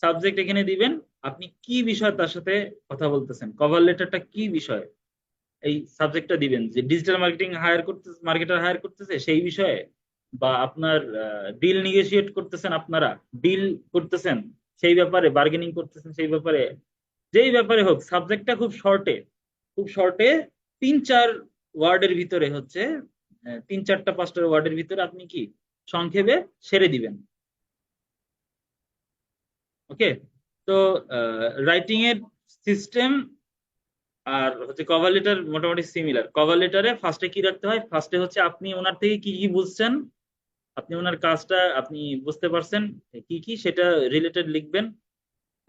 সাবজেক্ট এখানে দিবেন, আপনি কি বিষয় তার সাথে কথা বলতেছেন, কভার লেটারটা কি বিষয়, এই সাবজেক্টটা দিবেন। যে ডিজিটাল মার্কেটিং হায়ার করতে, মার্কেটার হায়ার করতেছে সেই বিষয়ে, বা আপনার ডিল নিগোশিয়েট করতেছেন, আপনারা ডিল করতেছেন সেই ব্যাপারে, বার্গেনিং করতেছেন সেই ব্যাপারে, যেই ব্যাপারে হোক, সাবজেক্টটা খুব শর্টে, খুব শর্টে 3-4 ওয়ার্ডের ভিতরে হচ্ছে, 3-4টা 5টা ওয়ার্ডের ভিতরে আপনি কি সংক্ষেপে সেরে দিবেন। ওকে, তো রাইটিং এর সিস্টেম আর হচ্ছে কভার লেটার মোটামুটি সিমিলার। কভার লেটারে ফার্স্টে কি রাখতে হয়, ফার্স্টে হচ্ছে আপনি ওনার থেকে কি কি বুঝছেন, আপনি ওনার কাজটা আপনি বুঝতে পারছেন কি কি, সেটা রিলেটেড লিখবেন।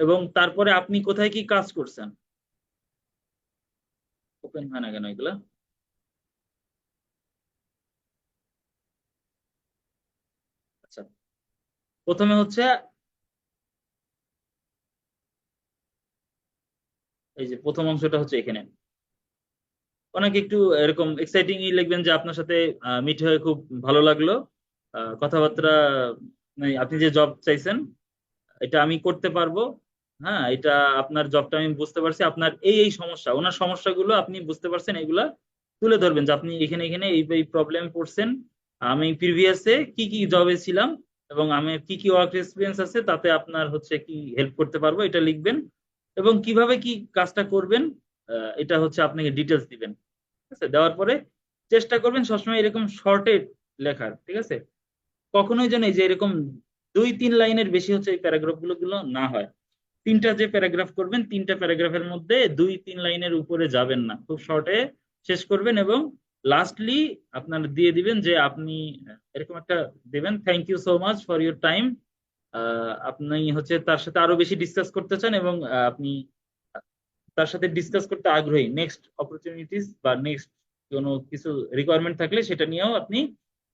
এবং তারপরে আপনি কোথায় কি কাজ করছেন। ওপেন হয় না কেন এগুলা? আচ্ছা, প্রথমে হচ্ছে এই যে প্রথম অংশটা হচ্ছে এখানে অনেক একটু এরকম এক্সাইটিং লিখবেন যে আপনার সাথে মিট হয়ে খুব ভালো লাগলো, কথাবার্তা, মানে আপনি যে জব চাইছেন এটা আমি করতে পারবো। হ্যাঁ, এটা আপনার জবটা আমি বুঝতে পারছি, আপনার এই এই সমস্যা, ওনার সমস্যাগুলো আপনি বুঝতে পারছেন, এগুলা তুলে ধরবেন যে আপনি এখানে এখানে এই এই প্রবলেম পড়ছেন, আমি প্রিভিয়াসে কি কি জবে ছিলাম, এবং আমি কি কি ওয়ার্ক এক্সপিরিয়েন্স আছে, তাতে আপনার হচ্ছে কি হেল্প করতে পারবো, এটা লিখবেন। এবং কিভাবে কি কাজটা করবেন, এটা হচ্ছে আপনাকে ডিটেলস দিবেন। ঠিক আছে, দেওয়ার পরে চেষ্টা করবেন সবসময় এরকম শর্টে লেখার। ঠিক আছে, কখনোই যেন এই যে এরকম 2-3 লাইনের বেশি হচ্ছে এই প্যারাগ্রাফ গুলো না হয়। তিনটা যে প্যারাগ্রাফ করবেন, 3টা প্যারাগ্রাফের মধ্যে 2-3 লাইনের উপরে যাবেন না, খুব শর্টে শেষ করবেন। এবং লাস্টলি আপনার দিয়ে দিবেন যে আপনি এরকম একটা দিবেন, thank you so much for your time. আপনি হচ্ছে তার সাথে আরো বেশি ডিসকাস করতে চান, এবং আপনি তার সাথে ডিসকাস করতে আগ্রহী, নেক্সট অপরচুনিটিস বা নেক্সট কোনো কিছু রিকোয়ারমেন্ট থাকলে সেটা নিয়েও আপনি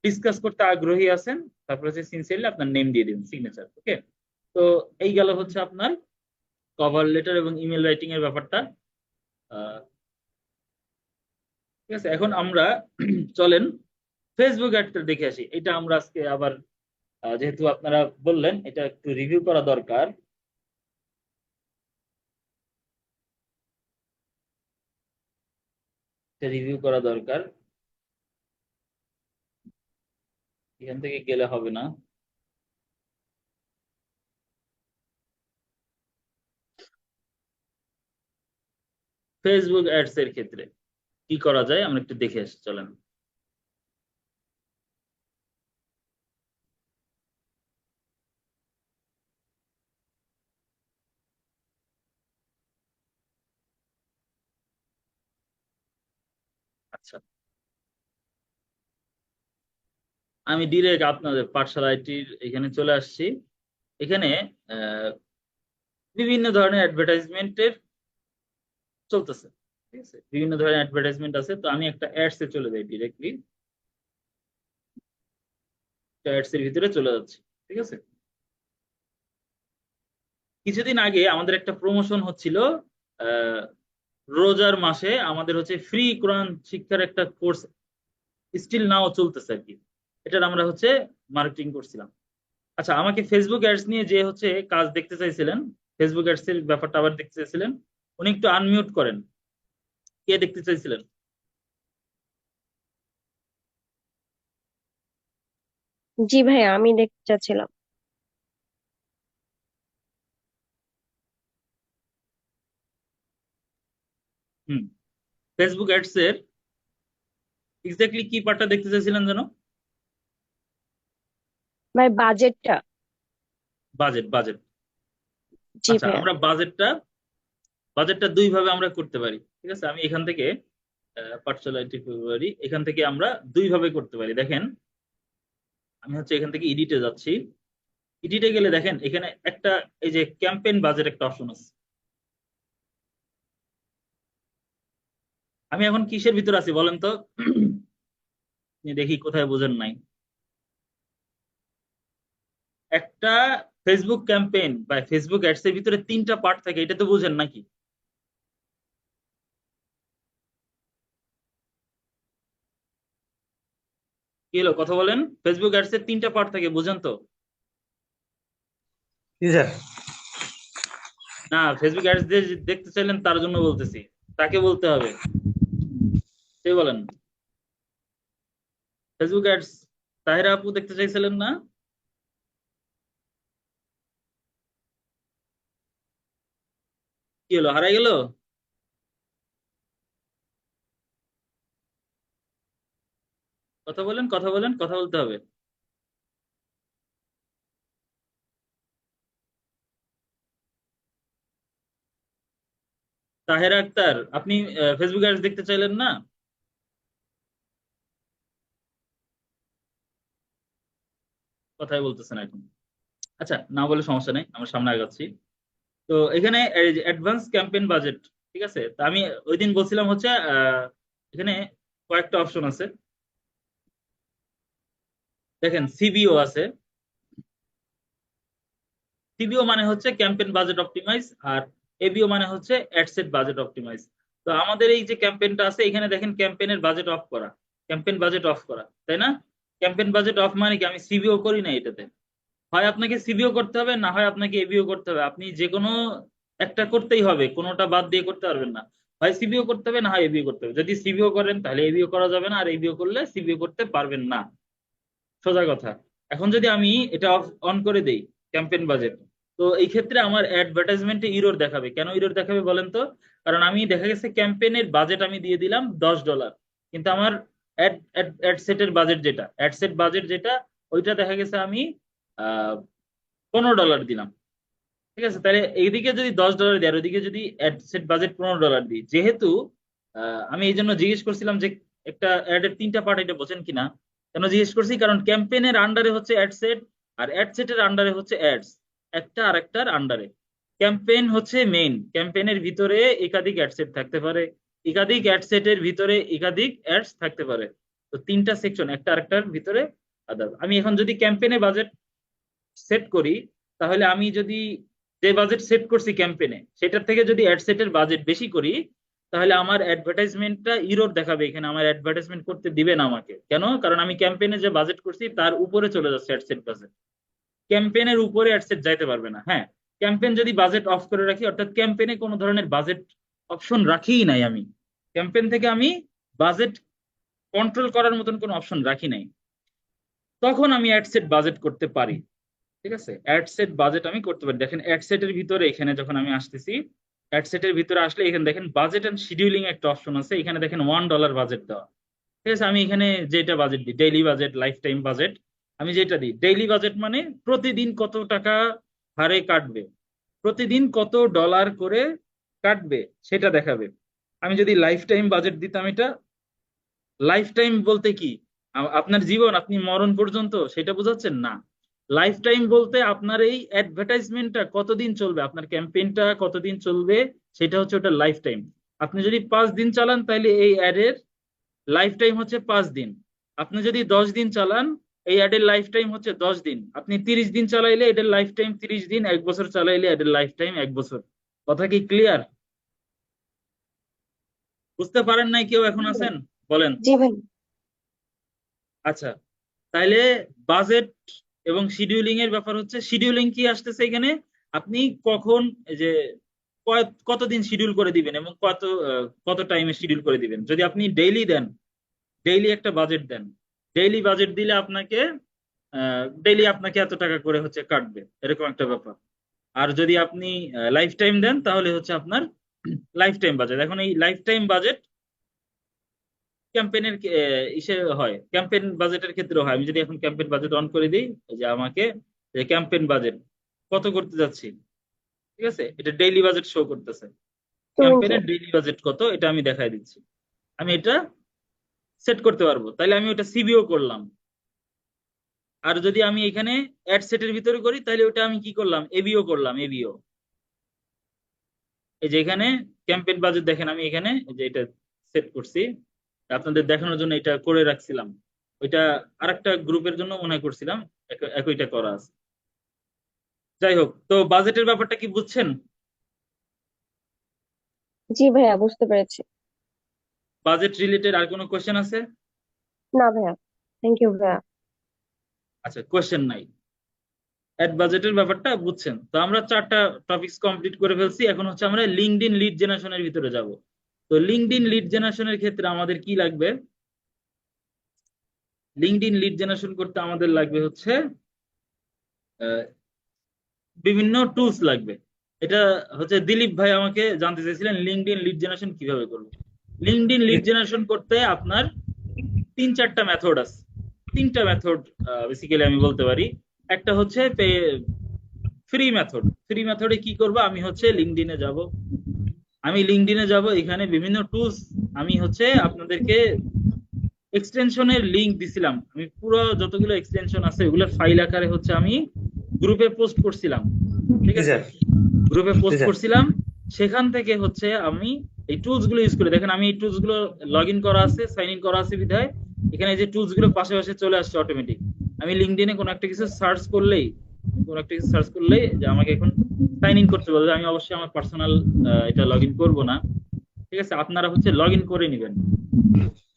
ডিসকাস করতে আগ্রহী আছেন। তারপর হচ্ছে সিনসিয়ারলি আপনার নেম দিয়ে দিবেন, সিগনেচার। ওকে, তো এই গেল হচ্ছে আপনার কভার লেটার এবং ইমেল রাইটিং এর ব্যাপারটা। আহ, ঠিক আছে, এখন আমরা চলেন ফেসবুক অ্যাডটা দেখে আসি। এটা আমরা আজকে আবার যেহেতু আপনারা বললেন এটা একটু রিভিউ করা দরকার। রিভিউ করা দরকার, এখান থেকে গেলে হবে না। ফেসবুক অ্যাডস এর ক্ষেত্রে কি করা যায় আমরা একটু দেখে আসি, চলেন। আচ্ছা, আমি ডিরেক্ট আপনাদের পাঠশালা আইটির এখানে চলে আসছি। এখানে আহ, বিভিন্ন ধরনের অ্যাডভার্টাইজমেন্টের চলতেছে, ঠিক আছে, বিভিন্ন ধরনের অ্যাডভার্টাইজমেন্ট আছে। তো আমি একটা অ্যাডস এ চলে যাই ডিরেক্টলি, অ্যাডস এর ভিতরে চলে যাচ্ছি, ঠিক আছে। কিছুদিন আগে আমাদের একটা প্রমোশন হচ্ছিল, আহ, রোজার মাসে আমাদের হচ্ছে ফ্রি কোরআন শিক্ষার একটা কোর্স স্টিল নাও চলতেছে আর কি, এটার আমরা হচ্ছে মার্কেটিং করছিলাম। আচ্ছা, আমাকে ফেসবুক অ্যাডস নিয়ে যে হচ্ছে কাজ দেখতে চাইছিলেন, ফেসবুক অ্যাডস এর ব্যাপারটা আবার দেখতে চাইছিলেন, উনি একটু আনমিউট করেন। কে দেখতে চাইছিলেন? জি ভাইয়া, আমি দেখতে চাচ্ছিলাম। হুম, ফেসবুক অ্যাডস এর এক্স্যাক্টলি কি পার্টটা দেখতে চাইছিলেন যেন? ভাই বাজেটটা। Budget, budget. জি আচ্ছা, ভাইয়া। আমরা বাজেটটা বাজেটটা দুই ভাবে আমরা করতে পারি, ঠিক আছে। আমি এখান থেকে পাঠশালা IT ফেব্রুয়ারি, এখান থেকে আমরা দুই ভাবে করতে পারি। দেখেন, আমি হচ্ছে এখান থেকে এডিটে যাচ্ছি। এডিটে গেলে দেখেন এখানে একটা, এই যে ক্যাম্পেইন বাজেট একটা অপশন আছে। আমি এখন কিসের ভিতর আছি বলেন তো? দেখি কোথায় বোঝেন নাই। একটা ফেসবুক ক্যাম্পেইন বা ফেসবুক অ্যাডস এর ভিতরে তিনটা পার্ট থাকে, এটা তো বুঝেন নাকি? কি হলো, কথা বলেন। ফেসবুক অ্যাডস এর তিনটা পার্ট থাকে, বুঝেন তো? জি স্যার। না, ফেসবুক অ্যাডস দিয়ে যে দেখতে চাইলেন তার জন্য বলতেছি, তাকে বলতে হবে। সে বলেন, ফেসবুক অ্যাডস তাহিরা আপু দেখতে চাইছিলেন না? কি হলো, হারাই গেল? কথা বলেন, কথা বলেন, কথা বলতে হবে। তাহেরা আক্তার, আপনি ফেসবুক অ্যাডস দেখতে চাইলেন না? কথাই বলতেছেন এখন। আচ্ছা, না বলে সমস্যা নেই, আমরা সামনে আগাচ্ছি। তো এখানে অ্যাডভান্স ক্যাম্পেইন বাজেট, ঠিক আছে। তা আমি ওই দিন বলছিলাম হচ্ছে এখানে কয়েকটা অপশন আছে। দেখেন, সিবিও আছে। সিবিও মানে হচ্ছে ক্যাম্পেইন বাজেট অপটিমাইজ, আর এবিও মানে হচ্ছে অ্যাডসেট বাজেট অপটিমাইজ। তো আমাদের এই যে ক্যাম্পেইনটা আছে, এখানে দেখেন ক্যাম্পেইনের বাজেট অফ করা, ক্যাম্পেইন বাজেট অফ করা, তাই না? ক্যাম্পেইন বাজেট অফ মানে কি আমি সিবিও করি না এটাতে। হয় আপনাকে সিবিও করতে হবে, না হয় আপনাকে এবিও করতে হবে। আপনি যে কোনো একটা করতেই হবে, কোনোটা বাদ দিয়ে করতে পারবেন না। হয় সিবিও করতে হবে, না হয় এবিও করতে হবে। যদি সিবিও করেন তাহলে এবিও করা যাবে না, আর এবিও করলে সিবিও করতে পারবেন না, সোজা কথা। এখন যদি আমি এটা অফ অন করে দেই, ক্যাম্পেইন বাজেট, তো এই ক্ষেত্রে আমার অ্যাডভার্টাইজমেন্টে ইরর দেখাবে। কেন ইরর দেখাবে বলেন তো? কারণ আমি দেখা গেছে ক্যাম্পেইনের বাজেট আমি দিয়ে দিলাম $10, কিন্তু আমার অ্যাড সেটের বাজেট যেটা, অ্যাড সেট বাজেট যেটা, ওইটা দেখা গেছে আমি $15 দিলাম, ঠিক আছে। তাহলে এইদিকে যদি $10 দিই আর ওইদিকে যদি অ্যাডসেট বাজেট $15 দিই, যেহেতু আমি এই জন্য জিজ্ঞেস করছিলাম যে একটা অ্যাড এর তিনটা পার্ট, এটা বোঝেন কিনা। কেন জিজ্ঞেস করছি, কারণ ক্যাম্পেইনের আন্ডারে হচ্ছে অ্যাডসেট, আর অ্যাডসেটের আন্ডারে হচ্ছে অ্যাডস, একটা আরেকটার আন্ডারে। ক্যাম্পেইন হচ্ছে মেইন, ক্যাম্পেইনের ভিতরে একাধিক অ্যাডসেট থাকতে পারে, একাধিক অ্যাডসেটের ভিতরে একাধিক অ্যাডস থাকতে পারে। তো তিনটা সেকশন, একটা আরেকটার ভিতরে আদার। আমি এখন যদি ক্যাম্পেইনে বাজেট সেট করি, তাহলে আমি যদি যে বাজেট সেট করছি ক্যাম্পেইনে সেটার থেকে যদি অ্যাড সেটের বাজেট বেশি করি, তাহলে আমার অ্যাডভার্টাইজমেন্টটা ইরর দেখাবে। এখানে আমার অ্যাডভার্টাইজমেন্ট করতে দিবে না আমাকে। কেন? কারণ আমি ক্যাম্পেইনে যে বাজেট করছি তার উপরে চলে যাচ্ছে অ্যাড সেট বাজেট, ক্যাম্পেইনের উপরে অ্যাড সেট যাইতে পারবে না। হ্যাঁ, ক্যাম্পেইন যদি বাজেট অফ করে রাখি, অর্থাৎ ক্যাম্পেইনে কোনো ধরনের বাজেট অপশন রাখিই নাই আমি, ক্যাম্পেইন থেকে আমি বাজেট কন্ট্রোল করার মতন কোনো অপশন রাখি নাই, তখন আমি অ্যাড সেট বাজেট করতে পারি। ঠিক আছে, অ্যাড সেট বাজেট আমি করতে পারি। দেখেন অ্যাড সেটের ভিতরে এখানে যখন আমি আসতেছি, অ্যাড সেটের ভিতরে আসলে এখানে দেখেন বাজেট এন্ড শিডিউলিং একটা অপশন আছে, এখানে দেখেন $1 বাজেট দেওয়া। ঠিক আছে, আমি এখানে যেটা বাজেট দিই, daily budget, life time budget, আমি যেটা দিই ডেইলি বাজেট মানে প্রতিদিন কত টাকা হারে কাটবে, প্রতিদিন কত ডলার করে কাটবে সেটা দেখাবে। আমি যদি লাইফ টাইম বাজেট দিতাম, এটা লাইফ টাইম বলতে কি আপনার জীবন, আপনি মরণ পর্যন্ত সেটা বোঝাচ্ছেন না। লাইফ টাইম বলতে আপনার এই অ্যাডভার্টাইজমেন্টটা কতদিন চলবে, আপনার ক্যাম্পেইনটা কতদিন চলবে, সেটা হচ্ছে ওটা লাইফ টাইম। আপনি যদি 5 দিন চালান তাহলে এই অ্যাডের লাইফ টাইম হচ্ছে 5 দিন। আপনি যদি 10 দিন চালান, এই অ্যাডের লাইফ টাইম হচ্ছে 10 দিন। আপনি 30 দিন চালাইলে এটার লাইফ টাইম 30 দিন, 1 বছর চালাইলে এটার লাইফ টাইম 1 বছর। কথা কি ক্লিয়ার? বুঝতে পারেন নাই কেউ এখন আছেন? বলেন। জি ভাই। আচ্ছা, তাইলে বাজেট এবং শিডিউলিং এর ব্যাপার হচ্ছে, শিডিউলিং কি আসতেছে এখানে, আপনি কখন এই যে কতদিন শিডিউল করে দিবেন এবং কত টাইমে শিডিউল করে দিবেন। যদি আপনি ডেইলি দেন, ডেইলি একটা বাজেট দেন, ডেইলি বাজেট দিলে আপনাকে ডেইলি আপনাকে এত টাকা করে হচ্ছে কাটবে, এরকম একটা ব্যাপার। আর যদি আপনি লাইফ টাইম দেন তাহলে হচ্ছে আপনার লাইফ টাইম বাজেট। এখন এই লাইফ টাইম বাজেট ক্যাম্পেইনের ইসে হয়, ক্যাম্পেইন বাজেটের ক্ষেত্রে হয়। আমি যদি এখন ক্যাম্পেইন বাজেট অন করে দিই, এই যে আমাকে ক্যাম্পেইন বাজেট কত করতে যাচ্ছি, ঠিক আছে, এটা ডেইলি বাজেট শো করতেছে। 20। ক্যাম্পেইনের ডেইলি বাজেট কত এটা আমি দেখাই দিচ্ছি। আমি এটা সেট করতে পারবো, তাহলে আমি ওটা সিবিও করলাম। আর যদি আমি এখানে অ্যাড সেটের ভিতরে করি তাহলে ওটা আমি কি করলাম, এবিও করলাম, এবিও। এই যে এখানে ক্যাম্পেইন বাজেট দেখেন, আমি এখানে এই যে এটা সেট করছি, আপনাদের দেখানোর জন্য এটা করে রাখছিলাম। ওইটা আরেকটা গ্রুপের জন্য মনে হয় করছিলাম, একইটা করা আছে। যাই হোক, তো বাজেটের ব্যাপারটা কি বুঝছেন? জি ভাইয়া, বুঝতে পেরেছি। বাজেট রিলেটেড আর কোনো কোয়েশ্চেন আছে? না ভাইয়া, থ্যাংক ইউ ভাইয়া। আচ্ছা, কোয়েশ্চেন নাই। অ্যাড বাজেটের ব্যাপারটা বুঝছেন তো? আমরা 4টা টপিকস কমপ্লিট করে ফেলছি। এখন হচ্ছে আমরা লিঙ্কডইন লিড জেনারেশনের ভিতরে যাব। তো লিঙ্কডইন লিড জেনারেশনের ক্ষেত্রে আমাদের কি লাগবে? লিঙ্কডইন লিড জেনারেশন করতে আমাদের লাগবে হচ্ছে আহ, বিভিন্ন টুলস লাগবে। এটা হচ্ছে দিলীপ ভাই আমাকে জানতে চাইছিলেন লিঙ্কডইন লিড জেনারেশন কিভাবে করবো। লিঙ্কডইন লিড জেনারেশন করতে আপনার 3-4টা মেথড আছে। 3টা মেথড বেসিক্যালি আমি বলতে পারি। একটা হচ্ছে ফ্রি মেথড। ফ্রি মেথডে কি করব, আমি হচ্ছে লিঙ্কডইনে যাব, এখানে বিভিন্ন টুলস আমি হচ্ছে আপনাদেরকে এক্সটেনশনের লিংক দিছিলাম। আমি পুরো যতগুলো এক্সটেনশন আছে ওগুলো ফাইল আকারে হচ্ছে আমি গ্রুপে পোস্ট করছিলাম। ঠিক জি আছে, স্যার। গ্রুপে জি পোস্ট স্যার। করছিলাম। সেখান থেকে হচ্ছে আমি এই টুলস গুলো ইউজ করি। দেখেন আমি এই টুলস গুলো লগ ইন করা আছে, সাইন ইন করা আছে বিধায় এখানে এই যে টুলস গুলো পাশে পাশে চলে আসছে অটোমেটিক। আমি লিঙ্কডইনে কোনো একটা কিছু সার্চ করলেই যে আমাকে এখন সাইন ইন করতে বলবে। আমি অবশ্যই আমার পার্সোনাল এটা লগ ইন করবো না। ঠিক আছে, আপনারা হচ্ছে লগ ইন করে নিবেন।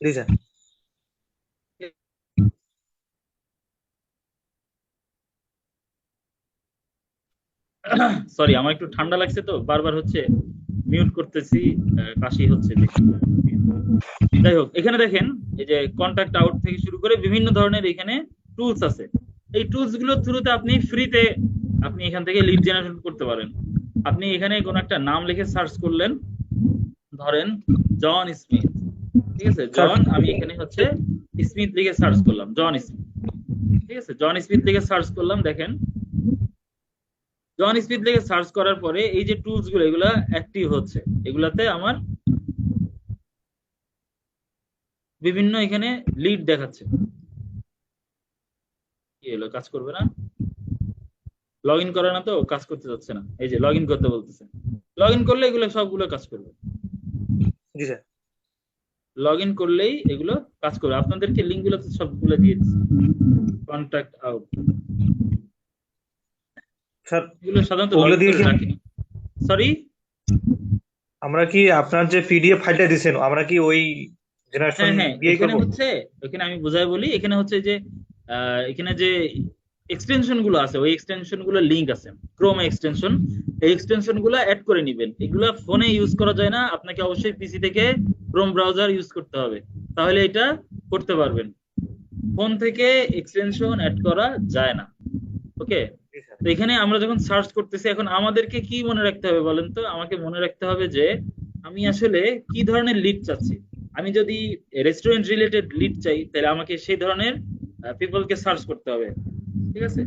জি স্যার। সরি, আমার একটু ঠান্ডা লাগছে তো বারবার হচ্ছে মিউট করতেছি, কাশি হচ্ছে বেশি। যাই হোক, এখানে দেখেন এই যে কন্টাক্ট আউট থেকে শুরু করে বিভিন্ন ধরনের এখানে টুলস আছে। এই টুলস গুলোর থ্রুতে আপনি ফ্রিতে আপনি এখান থেকে লিড জেনারেশন করতে পারেন। আপনি এখানে কোনো একটা নাম লিখে সার্চ করলেন, ধরেন জন স্মিথ। ঠিক আছে, স্যার। জন, আমি এখানে হচ্ছে স্মিথ লিখে সার্চ করলাম, জন স্মিথ। ঠিক আছে, জন স্মিথ লিখে সার্চ করলাম। দেখেন জন স্মিথ লিখে সার্চ করার পরে এই যে টুলস গুলো এগুলা অ্যাক্টিভ হচ্ছে। এগুলাতে আমার বিভিন্ন এখানে লিড দেখাচ্ছে। কি হলো, কাজ করবে না? লগ ইন করে না তো, কাজ করতে যাচ্ছে না। এই যে লগ ইন করতে বলতেছে, লগ ইন করলে এগুলো সবগুলো কাজ করবে। জি স্যার। লগ ইন করলেই এগুলো কাজ করবে। আপনাদেরকে লিঙ্ক গুলো তো সবগুলো দিয়ে দিচ্ছি। কন্টাক্ট আউট, স্যার, এগুলো সাধারণত লগ ওগুলো ইন দিয়ে করে কি রাখিনি। সরি, আমরা কি আপনার যে পিডিএফ ফাইলটা দিয়েছেন আমরা কি ওই জেনারেশন হ্যাঁ হ্যাঁ, দিয়েই এখানে করবো? হচ্ছে, এখানে আমি বুঝাই বলি, এখানে হচ্ছে যে এখানে যে এক্সটেনশন গুলো আছে, ওই এক্সটেনশন গুলো লিঙ্ক আছে, ক্রোম এক্সটেনশন, এই এক্সটেনশন গুলো অ্যাড করে নিবেন। এগুলা ফোনে ইউজ করা যায় না, আপনাকে অবশ্যই পিসি থেকে ক্রোম ব্রাউজার ইউজ করতে হবে, তাহলে এটা করতে পারবেন। ফোন থেকে এক্সটেনশন অ্যাড করা যায় না। ওকে, জি স্যার। তো এখানে আমরা যখন সার্চ করতেছি, এখন আমাদেরকে কি মনে রাখতে হবে বলেন তো? আমাকে মনে রাখতে হবে যে আমি আসলে কি ধরনের লিড চাচ্ছি। আমি যদি রেস্টুরেন্ট রিলেটেড লিড চাই, তাহলে আমাকে সেই ধরনের পিপলকে সার্চ করতে হবে। ঠিক আছে,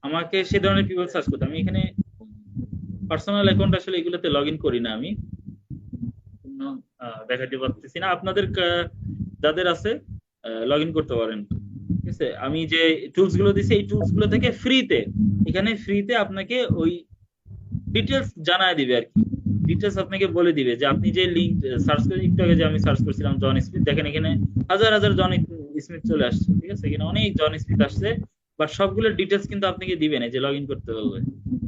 আমাকে সেই ধরনের পিপল সার্চ করতে হবে। আমি এখানে পার্সোনাল অ্যাকাউন্ট আসলে এগুলোতে লগ ইন করি না, আমি কোনো, দেখাতে পারতেছি না। আপনাদের যাদের আছে লগ ইন করতে পারেন। ঠিক আছে, আমি যে টুলস গুলো দিছি এই টুলস গুলো থেকে ফ্রিতে, এখানে ফ্রিতে আপনাকে ওই ডিটেলস জানায় দিবে আর কি। ডিটেলস আপনাকে বলে দিবে যে আপনি যে লিঙ্ক সার্চ করে, একটু আগে যে আমি সার্চ করছিলাম জন স্মিথ, দেখেন এখানে হাজার হাজার জন স্মিথ চলে আসছে। ঠিক আছে, এখানে অনেক জন স্মিথ আসছে, বাট সবগুলোর ডিটেলস কিন্তু আপনাকে দিবে না, যে লগ ইন করতে বলবে।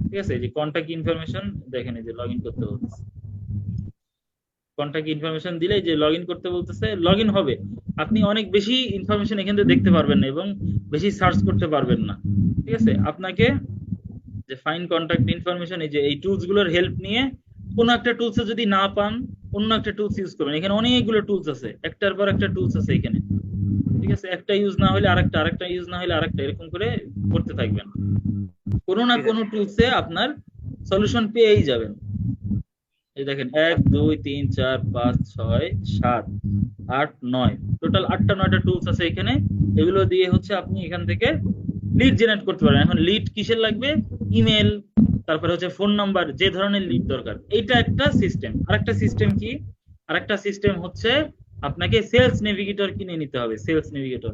ঠিক আছে, এই যে কন্টাক্ট ইনফরমেশন দেখেন, এই যে লগ ইন করতে বলতেছে, কন্টাক্ট ইনফরমেশন দিলে যে লগ ইন করতে বলতেছে, লগ ইন হবে। আপনি অনেক বেশি ইনফরমেশন এখান থেকে দেখতে পারবেন না এবং বেশি সার্চ করতে পারবেন না। ঠিক আছে, আপনাকে যে ফাইন কন্টাক্ট ইনফরমেশন, এই যে এই টুলস গুলোর হেল্প নিয়ে কোনো একটা টুলস যদি না পান, অন্য একটা টুলস ইউজ করবেন। এখানে অনেকগুলো টুলস আছে, একটার পর একটা টুলস আছে এখানে। ঠিক আছে, একটা ইউজ না হলে আরেকটা, আরেকটা ইউজ না হলে আরেকটা, এরকম করে করতে থাকবেন। কোনো না জি স্যার। কোনো টুলসে আপনার সলিউশন পেয়েই যাবেন। এই দেখেন 1 2 3 4 5 6 7 8 9, টোটাল 8টা 9টা টুলস আছে এখানে। এগুলো দিয়ে হচ্ছে আপনি এখান থেকে লিড জেনারেট করতে পারেন। এখন লিড কিসের লাগবে? ইমেল, তারপরে হচ্ছে ফোন নাম্বার, যে ধরনের লিড দরকার। এইটা একটা সিস্টেম। আরেকটা সিস্টেম কি? আরেকটা সিস্টেম হচ্ছে আপনাকে সেলস নেভিগেটর কিনে নিতে হবে। সেলস নেভিগেটর,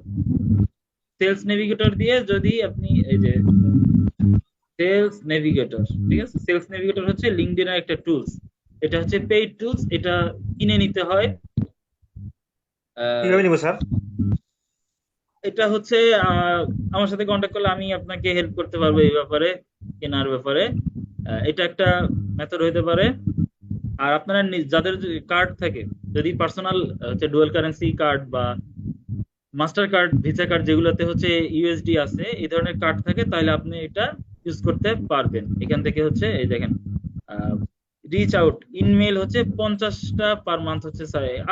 সেলস নেভিগেটর দিয়ে যদি আপনি এই যে সেলস নেভিগেটর, ঠিক আছে, সেলস নেভিগেটর হচ্ছে লিঙ্কডইনের একটা টুলস। এটা হচ্ছে পেইড টুলস, এটা কিনে নিতে হয়। আহ, কিভাবে নিবো স্যার? এটা হচ্ছে আমার সাথে কন্ট্যাক্ট করলে আমি আপনাকে হেল্প করতে পারবো এই ব্যাপারে, কেনার ব্যাপারে। এটা একটা মেথড হইতে পারে। আর আপনারা যাদের কার্ড থাকে, যদি পার্সোনাল হচ্ছে ডুয়াল কারেন্সি কার্ড বা মাস্টার কার্ড, ভিসা কার্ড, যেগুলোতে হচ্ছে ইউএসডি আছে, এই ধরনের কার্ড থাকে, তাহলে আপনি এটা ইউজ করতে পারবেন। এখান থেকে হচ্ছে এই দেখেন রিচ আউট ইনমেল হচ্ছে 50টা পার মান্থ হচ্ছে,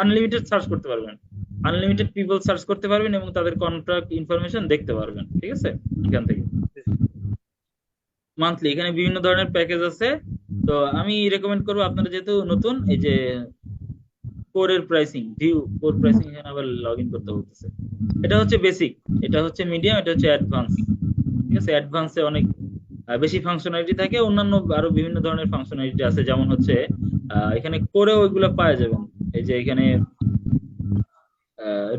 আনলিমিটেড সার্চ করতে পারবেন, আনলিমিটেড পিপল সার্চ করতে পারবেন এবং তাদের কন্ট্যাক্ট ইনফরমেশন দেখতে পারবেন। ঠিক আছে, এখান থেকে মান্থলি এখানে বিভিন্ন ধরনের প্যাকেজ আছে। তো আমি রেকমেন্ড করবো, আপনারা যেহেতু নতুন, এই যে কোরের প্রাইসিং, ভিউ কোর প্রাইসিং, এখানে আবার লগ ইন করতে বলতেছে। এটা হচ্ছে বেসিক, এটা হচ্ছে মিডিয়াম, এটা হচ্ছে অ্যাডভান্স। ঠিক আছে, অ্যাডভান্সে অনেক বেশি ফাংশনালিটি থাকে, অন্যান্য আরো বিভিন্ন ধরনের ফাংশনালিটি আছে, যেমন হচ্ছে এখানে করে ওইগুলো পাওয়া যাবেন। এই যে এখানে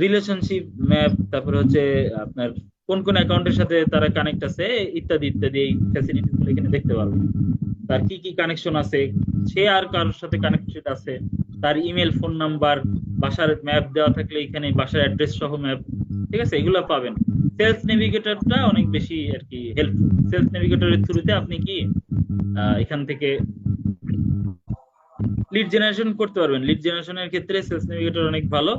রিলেশনশিপ ম্যাপ, তারপরে হচ্ছে আপনার কোন কোন অ্যাকাউন্টের সাথে তারা কানেক্ট আছে, ইত্যাদি ইত্যাদি, এই ফ্যাসিলিটি গুলো এখানে দেখতে পারবেন। তার কি কি কানেকশন আছে, সে আর কারোর সাথে কানেক্টেড আছে, তার ইমেল, ফোন নাম্বার, বাসার ম্যাপ দেওয়া থাকলে এখানে বাসার অ্যাড্রেস সহ ম্যাপ। ঠিক আছে, এগুলো পাবেন। সেলস নেভিগেটরটা অনেক বেশি আর কি হেল্পফুল। সেলস নেভিগেটরের থ্রুতে আপনি কি এখান থেকে লিড জেনারেশন করতে পারবেন। লিড জেনারেশনের ক্ষেত্রে সেলস নেভিগেটর অনেক ভালো।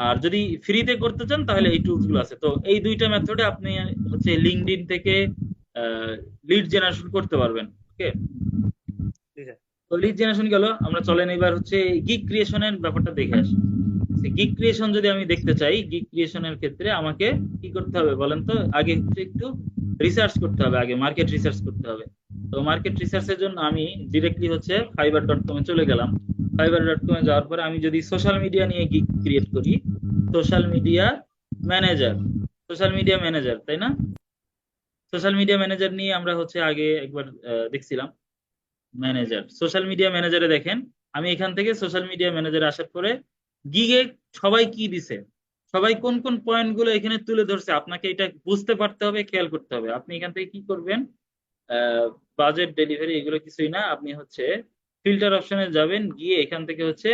আর যদি ফ্রিতে করতে চান তাহলে এই টুলস গুলো আছে। তো এই দুইটা মেথডে আপনি হচ্ছে লিঙ্কডইন থেকে লিড জেনারেশন করতে পারবেন। ওকে, জি স্যার। তো লিড জেনারেশন গেল, আমরা চলেন এবার হচ্ছে গিগ ক্রিয়েশনের ব্যাপারটা দেখে আসি। গিগ ক্রিয়েশন যদি আমি দেখতে চাই, গিগ ক্রিয়েশনের ক্ষেত্রে আমাকে কি করতে হবে বলেন তো? আগে হচ্ছে একটু রিসার্চ করতে হবে, আগে মার্কেট রিসার্চ করতে হবে। তো মার্কেট রিসার্চের জন্য আমি ডিরেক্টলি হচ্ছে fiverr.com এ চলে গেলাম। fiverr.com এ যাওয়ার পরে আমি যদি সোশ্যাল মিডিয়া নিয়ে গিগ ক্রিয়েট করি, social media manager, social media manager, তাই না? সোশ্যাল মিডিয়া ম্যানেজার নিয়ে আমরা হচ্ছে আগে একবার দেখছিলাম। ম্যানেজার, সোশ্যাল মিডিয়া ম্যানেজারে দেখেন, আমি এখান থেকে সোশ্যাল মিডিয়া ম্যানেজারে আসার পরে গিগে সবাই কি দিছে, সবাই কোন কোন পয়েন্ট গুলো এখানে তুলে ধরছে, আপনাকে এটা বুঝতে পারতে হবে, খেয়াল করতে হবে। আপনি এখান থেকে কি করবেন? বাজেট, ডেলিভারি, এগুলো কিছুই না, আপনি হচ্ছে ফিল্টার অপশনে যাবেন, গিয়ে এখান থেকে হচ্ছে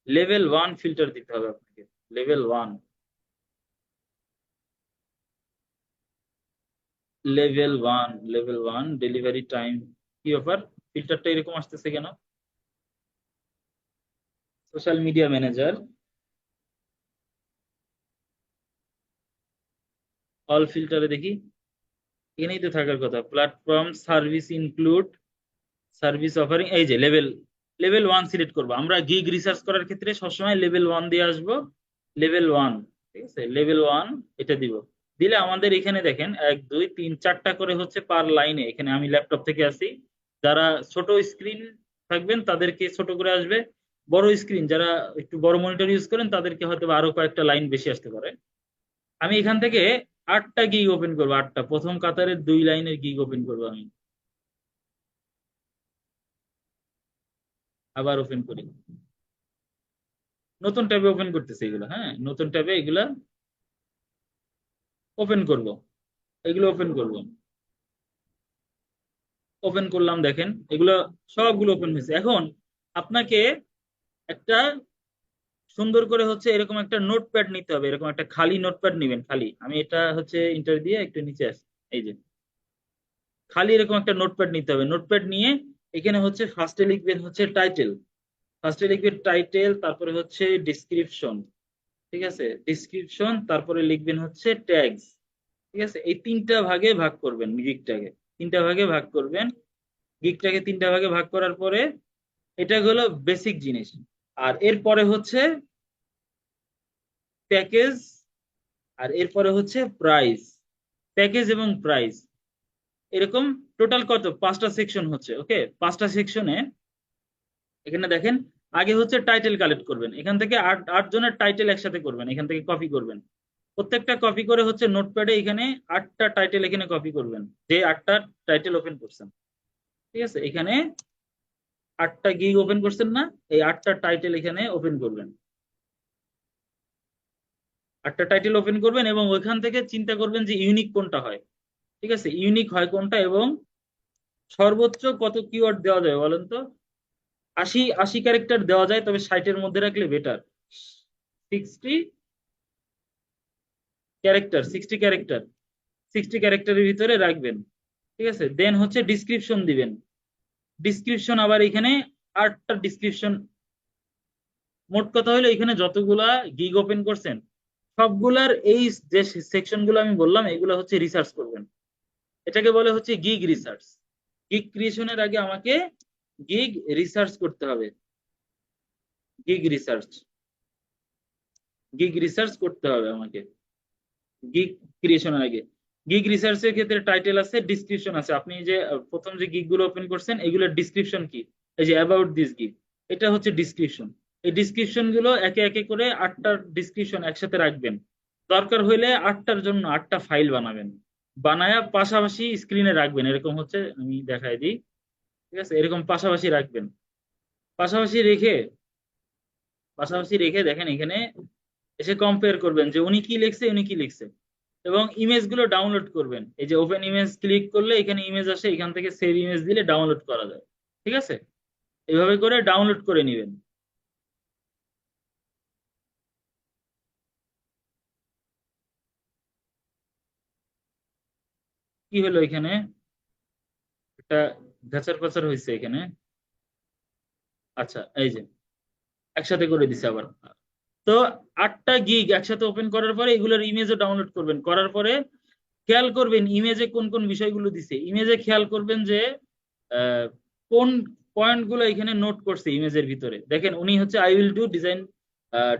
লেভেল 1 ফিল্টার দিতে হবে আপনাকে। Level 1, level one delivery time. কি ব্যাপার, ফিল্টারটা এরকম আসতেছে কেন? সোশ্যাল মিডিয়া ম্যানেজার, অল ফিল্টারে দেখি। এখানেই তো থাকার কথা। Platform service include service offering, এই যে লেভেল, লেভেল 1 সিলেক্ট করবো। আমরা গিগ রিসার্চ করার ক্ষেত্রে সবসময় লেভেল 1 দিয়ে আসবো। লেভেল 1, ঠিক আছে, লেভেল 1 এটা দিব। দিলে আমাদের এখানে দেখেন 1 2 3 4টা করে হচ্ছে পার লাইনে। এখানে আমি ল্যাপটপ থেকে আসি, যারা ছোট স্ক্রিন থাকবেন তাদেরকে ছোট করে আসবে, বড় স্ক্রিন যারা একটু বড় মনিটর ইউজ করেন তাদেরকে হয়তো বা আরো কয়েকটা লাইন বেশি আসতে পারে। আমি এখান থেকে 8টা গিগ ওপেন করবো, 8টা, প্রথম কাতারের 2 লাইনের গিগ ওপেন করবো আমি। আবার ওপেন করি, নতুন ট্যাবে ওপেন করতেছে এগুলো, হ্যাঁ নতুন ট্যাবে এগুলা ওপেন করব, এগুলো ওপেন করব। ওপেন করলাম, দেখেন এগুলো সবগুলো ওপেন হয়েছে। এখন আপনাকে একটা সুন্দর করে হচ্ছে এরকম একটা নোটপ্যাড নিতে হবে, এরকম একটা খালি নোটপ্যাড নিবেন, খালি। আমি এটা হচ্ছে ইন্টার দিয়ে একটু নিচে আসি, এই যে খালি এরকম একটা নোটপ্যাড নিতে হবে। নোটপ্যাড নিয়ে এখানে হচ্ছে ফার্স্টে লিখবেন হচ্ছে টাইটেল, ফার্স্টে লিখবেন টাইটেল, তারপরে হচ্ছে ডিসক্রিপশন, ঠিক আছে, ডিসক্রিপশন, তারপরে লিখবেন হচ্ছে ট্যাগস, ঠিক আছে। এই 3টা ভাগে ভাগ করবেন গিগটাকে, 3টা ভাগে ভাগ করবেন গিগটাকে। 3টা ভাগে ভাগ করার পরে এটা হলো বেসিক জিনিস। আর এরপরে হচ্ছে প্যাকেজ, আর এরপরে হচ্ছে প্রাইস, প্যাকেজ এবং প্রাইস, এরকম টোটাল কত 5টা সেকশন হচ্ছে। ওকে, 5টা সেকশনে এখানে দেখেন আগে হচ্ছে টাইটেল কালেক্ট করবেন, এখান থেকে 8 জনের টাইটেল একসাথে করবেন, এখান থেকে কপি করবেন। প্রত্যেকটা কপি করে হচ্ছে নোটপ্যাডে এখানে 8টা টাইটেল এখানে কপি করবেন, যে 8টা টাইটেল ওপেন করছেন, ঠিক আছে। এখানে 8টা গিগ ওপেন করছেন না, এই 8টা টাইটেল এখানে ওপেন করবেন, 8টা টাইটেল ওপেন করবেন এবং ওইখান থেকে চিন্তা করবেন যে ইউনিক কোনটা হয়, ঠিক আছে, ইউনিক হয় কোনটা, এবং সর্বোচ্চ কত কিওয়ার্ড দেওয়া যায় বলেন তো। 80 ক্যারেক্টার দেওয়া যায়, তবে 60-এর মধ্যে রাখলে বেটার। 60 ক্যারেক্টার 60 ক্যারেক্টারের ভিতরে রাখবেন, ঠিক আছে। দেন হচ্ছে ডিসক্রিপশন দিবেন, ডিসক্রিপশন আবার এখানে 8টা ডিসক্রিপশন। মোট কথা হলো এখানে যতগুলা গিগ ওপেন করছেন সবগুলার এই যে সেকশন গুলো আমি বললাম এগুলো হচ্ছে রিসার্চ করবেন। এটাকে বলে হচ্ছে গিগ রিসার্চ। গিগ ক্রিয়েশনের আগে আমাকে গিগ রিসার্চ করতে হবে, গিগ রিসার্চ, গিগ রিসার্চ করতে হবে আমাকে গিগ ক্রিয়েশনের আগে। গিগ রিসার্চের ক্ষেত্রে টাইটেল আছে, ডিসক্রিপশন আছে। আপনি যে প্রথম যে গিগ গুলো ওপেন করছেন এগুলোর ডিসক্রিপশন কি, এই যে অ্যাবাউট দিস গিগ, এটা হচ্ছে ডিসক্রিপশন। এই ডিসক্রিপশন গুলো একে একে করে 8টার ডিসক্রিপশন একসাথে রাখবেন। দরকার হইলে 8টার জন্য 8টা ফাইল বানাবেন, বানায়া পাশাপাশি স্ক্রিনে রাখবেন, এরকম হচ্ছে আমি দেখাই দিই, ঠিক আছে, এরকম পাশাপাশি রাখবেন। পাশাপাশি রেখে, পাশাপাশি রেখে দেখেন এখানে এসে কম্পেয়ার করবেন যে উনি কি লিখছে উনি কি লিখছে, এবং ইমেজ গুলো ডাউনলোড করবেন। এই যে ওপেন ইমেজ ক্লিক করলে এখানে ইমেজ আসে, এখান থেকে সেভ ইমেজ দিলে ডাউনলোড করা যায়, ঠিক আছে। এইভাবে করে ডাউনলোড করে নেবেন। কি হলো এখানে, একটা ঘাচার পাচার হয়েছে এখানে। আচ্ছা, এই যে একসাথে করে দিছে আবার। তো 8টা গিগ একসাথে ওপেন করার পরে এগুলোর ইমেজও ডাউনলোড করবেন, করার পরে খেয়াল করবেন ইমেজে কোন কোন বিষয়গুলো দিছে। ইমেজে খেয়াল করবেন যে আহ, কোন পয়েন্ট গুলো এখানে নোট করছে ইমেজের ভিতরে। দেখেন উনি হচ্ছে I will do design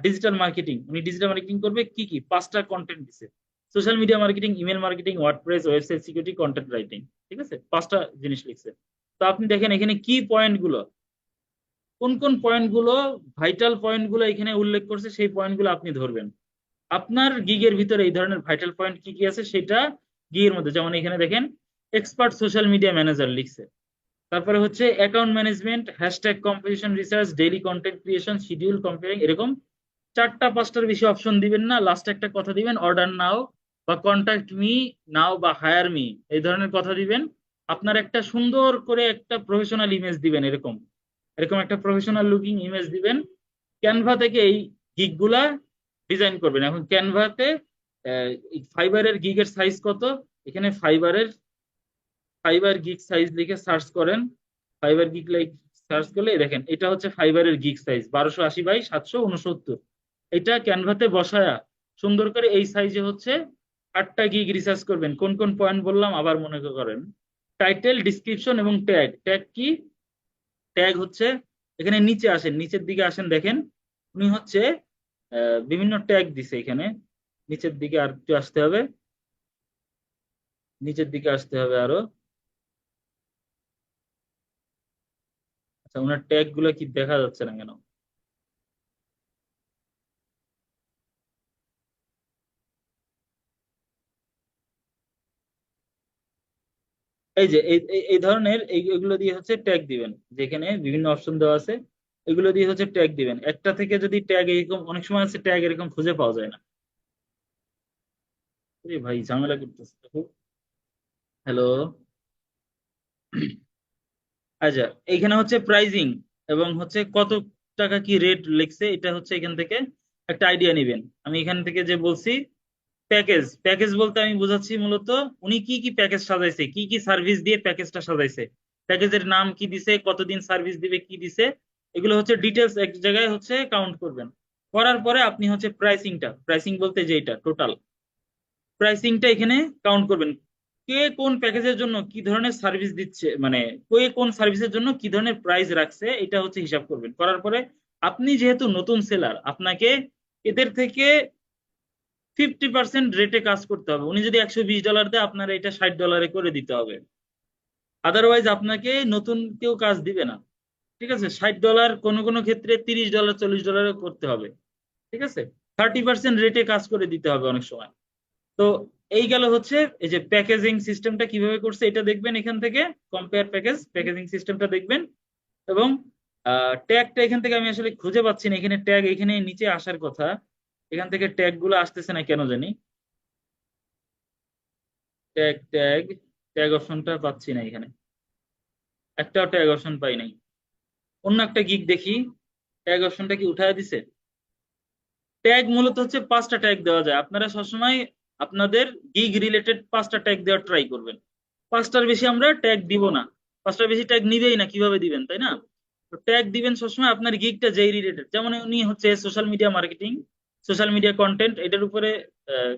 digital marketing, উনি ডিজিটাল মার্কেটিং করবে কি কি 5টা কন্টেন্ট দিছে, social media marketing, email marketing, WordPress, website security, content writing, ঠিক আছে, 5টা জিনিস লিখছে। তো আপনি দেখেন এখানে কি পয়েন্ট গুলো, কোন কোন পয়েন্ট গুলো ভাইটাল পয়েন্ট গুলো এখানে উল্লেখ করছে, সেই পয়েন্ট গুলো আপনি ধরবেন। আপনার গিগের ভিতরে এই ধরনের ভাইটাল পয়েন্ট কি কি আছে সেটা গিগের মধ্যে, যেমন এখানে দেখেন এক্সপার্ট সোশ্যাল মিডিয়া ম্যানেজার লিখছে, তারপরে হচ্ছে account management, hashtag composition research, daily content creation, schedule comparing, এরকম 4টা 5টার বেশি অপশন দিবেন না। লাস্টে একটা কথা দিবেন অর্ডার নাও বা কন্ট্যাক্ট মি নাও বা হায়ার মি, এই ধরনের কথা দিবেন। আপনার একটা সুন্দর করে একটা প্রফেশনাল ইমেজ দিবেন, এরকম এরকম একটা প্রফেশনাল লুকিং ইমেজ দিবেন। ক্যানভা থেকে এই গিগ গুলা ডিজাইন করবেন। এখন ক্যানভাতে ফাইবারের গিগের সাইজ কত, এখানে ফাইবার গিগ সাইজ লিখে সার্চ করেন। ফাইবার গিগ লাইক সার্চ করলে দেখেন এটা হচ্ছে ফাইবারের গিগ সাইজ 1280 বাই 769। এটা ক্যানভাতে বসায়া সুন্দর করে এই সাইজে হচ্ছে 8টা গিগ রিসার্চ করবেন। কোন কোন পয়েন্ট বললাম আবার মনে করেন। টাইটেল, ডিসক্রিপশন এবং ট্যাগ। ট্যাগ কি? ট্যাগ হচ্ছে, এখানে নিচে আসেন, নিচের দিকে আসেন, দেখেন উনি হচ্ছে বিভিন্ন ট্যাগ দিছে এখানে। নিচের দিকে আর একটু আসতে হবে, নিচের দিকে আসতে হবে আরো। আচ্ছা, ওনার ট্যাগ গুলো কি দেখা যাচ্ছে না কেন? এই যে এই ধরনের এগুলো দিয়ে হচ্ছে ট্যাগ দিবেন, যেখানে বিভিন্ন অপশন দেওয়া আছে, এগুলো দিয়ে হচ্ছে ট্যাগ দিবেন। একটা থেকে যদি ট্যাগ এরকম, অনেক সময় আছে ট্যাগ এরকম খুঁজে পাওয়া যায় না। এই ভাই ঝামেলা করতেছে খুব। হ্যালো। আচ্ছা, এইখানে হচ্ছে প্রাইজিং এবং হচ্ছে কত টাকা কি রেট লিখছে, এটা হচ্ছে এখান থেকে একটা আইডিয়া নেবেন। আমি এখান থেকে যে বলছি প্যাকেজ, প্যাকেজ বলতে আমি বোঝাচ্ছি মূলত উনি কি কি প্যাকেজ সাজাইছে, কি কি সার্ভিস দিয়ে প্যাকেজটা সাজাইছে, প্যাকেজের নাম কি দিছে, কতদিন সার্ভিস দিবে, কি দিছে, এগুলো হচ্ছে ডিটেলস এক জায়গায় হচ্ছে কাউন্ট করবেন। করার পরে আপনি হচ্ছে প্রাইসিংটা, প্রাইসিং বলতে যেটা টোটাল প্রাইসিংটা এখানে কাউন্ট করবেন। কে কোন প্যাকেজের জন্য কি ধরনের সার্ভিস দিচ্ছে, মানে কে কোন সার্ভিসের জন্য কি ধরনের প্রাইস রাখছে, এটা হচ্ছে হিসাব করবেন। করার পরে আপনি যেহেতু নতুন সেলার, আপনাকে এদের থেকে 50% রেটে কাজ করতে হবে। উনি যদি $120 দেয়, আপনার এটা $60 করে দিতে হবে। আদারওয়াইজ আপনাকে নতুন কেউ কাজ দিবে না। ঠিক আছে, $60, কোনো কোনো ক্ষেত্রে $30, $40 করতে হবে। ঠিক আছে, 30% রেটে কাজ করে দিতে হবে অনেক সময়। তো এই গেল হচ্ছে এই যে প্যাকেজিং সিস্টেমটা কিভাবে করছে, এটা দেখবেন এখান থেকে। কম্পেয়ার প্যাকেজ, প্যাকেজিং সিস্টেমটা দেখবেন। এবং ট্যাগটা এখান থেকে আমি আসলে খুঁজে পাচ্ছি না, এখানে ট্যাগ এখানে নিচে আসার কথা, এখান থেকে ট্যাগ গুলো আসতেছে না কেন জানি। ট্যাগ ট্যাগ ট্যাগ অপশনটা পাচ্ছি না এখানে, একটাও ট্যাগ অপশন পাই নাই। অন্য একটা গিগ দেখি, ট্যাগ অপশনটা কি উঠায় দিছে? ট্যাগ মূলত হচ্ছে 5টা ট্যাগ দেওয়া যায়। আপনারা সবসময় আপনাদের গিগ রিলেটেড 5টা ট্যাগ দেওয়ার ট্রাই করবেন। 5টার বেশি আমরা ট্যাগ দিব না, 5টার বেশি ট্যাগ নিবেই না, কিভাবে দিবেন তাই না? তো ট্যাগ দিবেন সবসময় আপনার গিগটা যেই রিলেটেড। যেমন উনি হচ্ছে social media marketing, social media content, এটার উপরে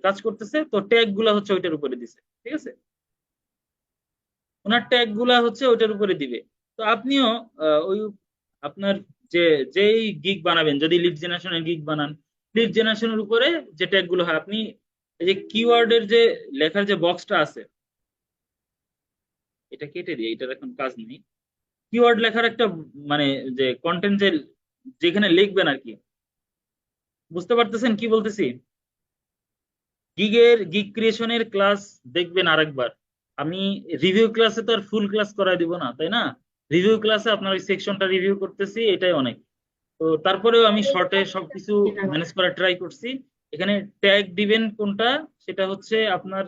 কাজ করতেছে, তো ট্যাগ গুলা হচ্ছে ওইটার উপরে দিছে। ঠিক আছে, ওনার ট্যাগ গুলা হচ্ছে ওইটার উপরে দিবে। তো আপনিও ওই আপনার যে যেই গিগ বানাবেন, যদি লিড জেনারেশনের গিগ বানান, লিড জেনারেশনের উপরে যে ট্যাগ গুলো হয়, আপনি এই যে কিওয়ার্ডের যে লেখার যে বক্সটা আছে, এটা কেটে দিয়ে, এটার এখন কাজ নেই। কিওয়ার্ড লেখার একটা মানে যে কন্টেন্ট যে যেখানে লিখবেন আর কি, বুঝতে পারতেছেন কি বলতেছি? গিগ ক্রিয়েশনের ক্লাস দেখবেন আরেকবার। আমি রিভিউ ক্লাসে তো আর ফুল ক্লাস করাই দিব না, তাই না? রিভিউ ক্লাসে আপনার ওই সেকশনটা রিভিউ করতেছি, এটাই অনেক। তো তারপরেও আমি শর্টে সবকিছু ম্যানেজ করার ট্রাই করছি। এখানে ট্যাগ দিবেন কোনটা, সেটা হচ্ছে আপনার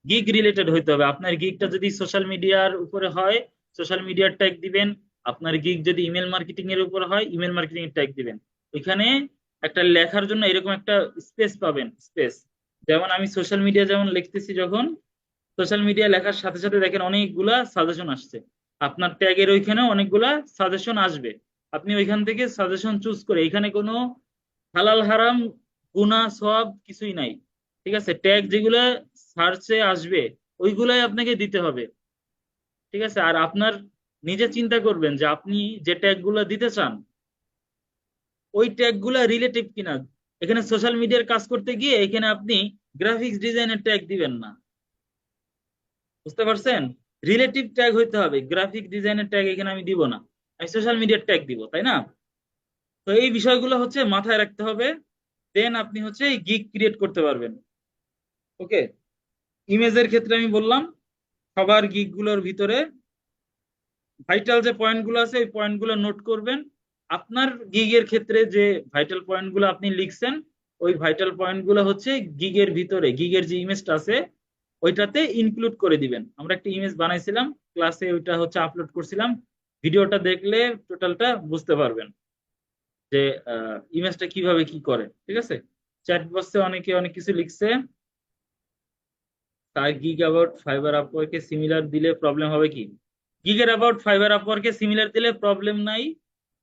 গিগ রিলেটেড হইতে হবে। আপনার গিগটা যদি সোশ্যাল মিডিয়ার উপরে হয়, সোশ্যাল মিডিয়ার ট্যাগ দিবেন। আপনার গিগ যদি ইমেল মার্কেটিং এর উপর হয়, ইমেল মার্কেটিং এর ট্যাগ দিবেন। এখানে একটা লেখার জন্য এরকম একটা স্পেস পাবেন, স্পেস। যেমন আমি সোশ্যাল মিডিয়া যেমন লিখতেছি, যখন সোশ্যাল মিডিয়া লেখার সাথে সাথে দেখেন অনেকগুলা সাজেশন আসছে, আপনার ট্যাগের ওইখানে অনেকগুলা সাজেশন আসবে। আপনি ওইখান থেকে সাজেশন চুজ করে, এখানে কোনো হালাল হারাম গুনাহ সওয়াব কিছুই নাই। ঠিক আছে, ট্যাগ যেগুলা সার্চে আসবে ওইগুলাই আপনাকে দিতে হবে। ঠিক আছে, আর আপনার নিজে চিন্তা করবেন যে আপনি যে ট্যাগ গুলা দিতে চান, ওই ট্যাগ গুলা রিলেটিভ কিনা। এখানে সোশ্যাল মিডিয়ার কাজ করতে গিয়ে এখানে আপনি গ্রাফিক্স ডিজাইনের ট্যাগ দিবেন না। বুঝতে পারছেন? রিলেটিভ ট্যাগ হইতে হবে, গ্রাফিক ডিজাইনের ট্যাগ এখানে আমি দিব না, আমি সোশ্যাল মিডিয়ার ট্যাগ দিব, তাই না? তো এই বিষয়গুলো হচ্ছে মাথায় রাখতে হবে, দেন আপনি হচ্ছে এই গিগ ক্রিয়েট করতে পারবেন। ওকে, ইমেজের ক্ষেত্রে আমি বললাম সবার গিগ গুলোর ভিতরে ভাইটাল যে পয়েন্ট গুলো আছে, ওই পয়েন্ট গুলো নোট করবেন। আপনার গিগের ক্ষেত্রে যে ভাইটাল পয়েন্ট গুলো আপনি লিখছেন, ওই ভাইটাল পয়েন্ট গুলো হচ্ছে গিগের ভিতরে, গিগের যে ইমেজটা আছে ওইটাতে ইনক্লুড করে দিবেন। আমরা একটা ইমেজ বানাইছিলাম ক্লাসে, ওইটা হচ্ছে আপলোড করছিলাম, ভিডিওটা দেখলে টোটালটা বুঝতে পারবেন যে ইমেজটা কিভাবে কি করে। ঠিক আছে, চ্যাট বক্সে অনেকে অনেক কিছু লিখছে। তার গিগ অ্যাবাউট ফাইবার আপওয়ার্কে সিমিলার দিলে প্রবলেম হবে কি? গিগের অ্যাবাউট ফাইবার আপওয়ার্কে সিমিলার দিলে প্রবলেম নাই,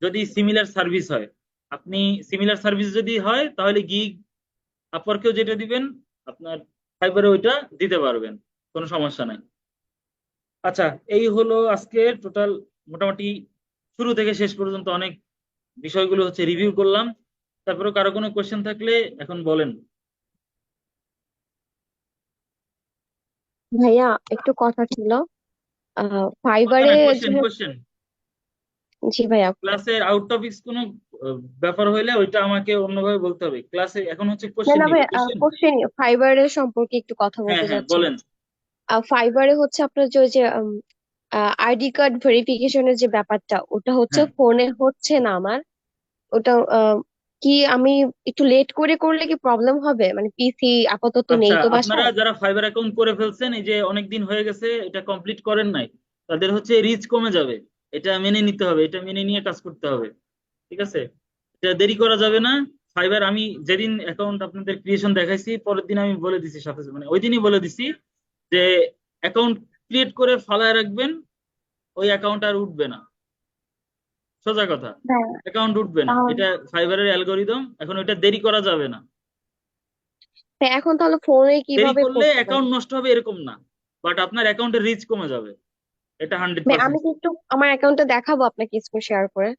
যদি সিমিলার সার্ভিস হয়। আপনি সিমিলার সার্ভিস যদি হয়, তাহলে গিগ আপওয়ার্কেও যেটা দিবেন, আপনার ফাইবারে ওইটা দিতে পারবেন, কোনো সমস্যা নাই। আচ্ছা, এই হলো আজকে টোটাল মোটামুটি শুরু থেকে শেষ পর্যন্ত অনেক বিষয়গুলো হচ্ছে রিভিউ করলাম। তারপরে কারো কোনো কোয়েশ্চেন থাকলে এখন বলেন। ভাইয়া একটু কথা ছিল কথা ফাইবারে না, যে কোয়েশ্চেন কোয়েশ্চেন। জি ভাইয়া। ক্লাসের আউট টপিক্স কোনো ব্যাপার হইলে ওইটা আমাকে অন্যভাবে বলতে হবে। ক্লাসে এখন হচ্ছে না কোয়েশ্চেন না নিব, ভাইয়া কোয়েশ্চেন। কোশ্চেন ফাইবারের সম্পর্কে একটু কথা হ্যাঁ বলতে হ্যাঁ, চাচ্ছিলাম। বলেন। ফাইবারে হচ্ছে আপনার যে ওই যে আইডি কার্ড ভেরিফিকেশনের যে ব্যাপারটা ওটা হচ্ছে হ্যাঁ, ফোনে হচ্ছে না আমার। ওটা কি আমি একটু লেট করে করলে কি প্রবলেম হবে? মানে পিসি আপাতত আচ্ছা, নেই তো আপনারা বাসায়। যারা ফাইবার অ্যাকাউন্ট করে ফেলছেন, এই যে অনেক দিন হয়ে গেছে এটা কমপ্লিট করেন নাই, তাদের হচ্ছে রিচ কমে যাবে। এটা মেনে নিতে হবে, এটা মেনে নিয়ে কাজ করতে হবে। ঠিক আছে, এটা দেরি করা যাবে না। ফাইবার আমি যেদিন অ্যাকাউন্ট আপনাদের ক্রিয়েশন দেখাইছি, পরের দিন আমি বলে দিছি সাথে সাথে, মানে ওই দিনই বলে দিছি যে অ্যাকাউন্ট ক্রিয়েট করে ফালায় রাখবেন, ওই অ্যাকাউন্ট আর উঠবে না। সোজা কথা, হ্যাঁ। অ্যাকাউন্ট উঠবে না, তাহলে এটা ফাইবারের অ্যালগোরিদম। এখন ওইটা দেরি করা যাবে না। এখন তাহলে ফোনে দেরি কিভাবে করলে করতে পারি? অ্যাকাউন্ট নষ্ট হবে এরকম না, বাট আপনার অ্যাকাউন্টের রিচ কমে যাবে, এটা হান্ড্রেড ভাই আমি পার্সেন্ট। কি একটু আমার অ্যাকাউন্টে দেখাবো আপনাকে স্ক্রিন শেয়ার করে?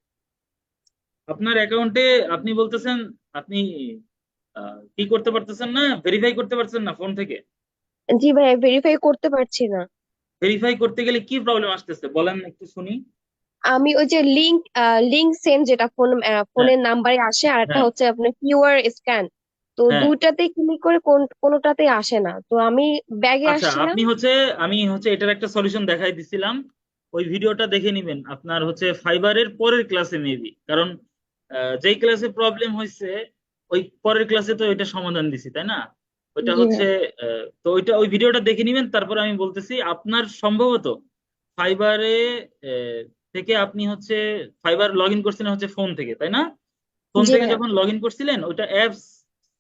আপনার অ্যাকাউন্টে আপনি বলতেছেন আপনি কি করতে পারতেছেন না, ভেরিফাই করতে পারছেন না ফোন থেকে। জি ভাই, ভেরিফাই করতে পারছি না। ভেরিফাই করতে গেলে কি প্রবলেম আসতেছে বলেন একটু শুনি। আমি ওই যে লিংক সেন্ড যেটা হ্যাঁ ফোনের নাম্বারে আসে, আর একটা হ্যাঁ হচ্ছে আপনার কিউআর স্ক্যান। তো হ্যাঁ। দুইটাতে ক্লিক করে কোনোটাতে আসে না, তো আমি ব্যাগে আচ্ছা, আসছে না। আমি হচ্ছে এটার একটা সলিউশন দেখাই দিছিলাম, ওই ভিডিওটা দেখে নিবেন আপনার হচ্ছে ফাইবারের পরের ক্লাসে মেবি, কারণ যেই ক্লাসে প্রবলেম হয়েছে ওই পরের ক্লাসে তো এটা সমাধান দিছি, তাই না? ওইটা জি হচ্ছে ভাই। তো ওই ভিডিওটা দেখে নিবেন, তারপরে আমি বলতেছি আপনার সম্ভবত ফাইবারে থেকে আপনি হচ্ছে ফাইবার লগ ইন করছিলেন হচ্ছে ফোন থেকে, তাই না? ফোন জি থেকে ভাইয়া। যখন লগ ইন করছিলেন ওইটা অ্যাপস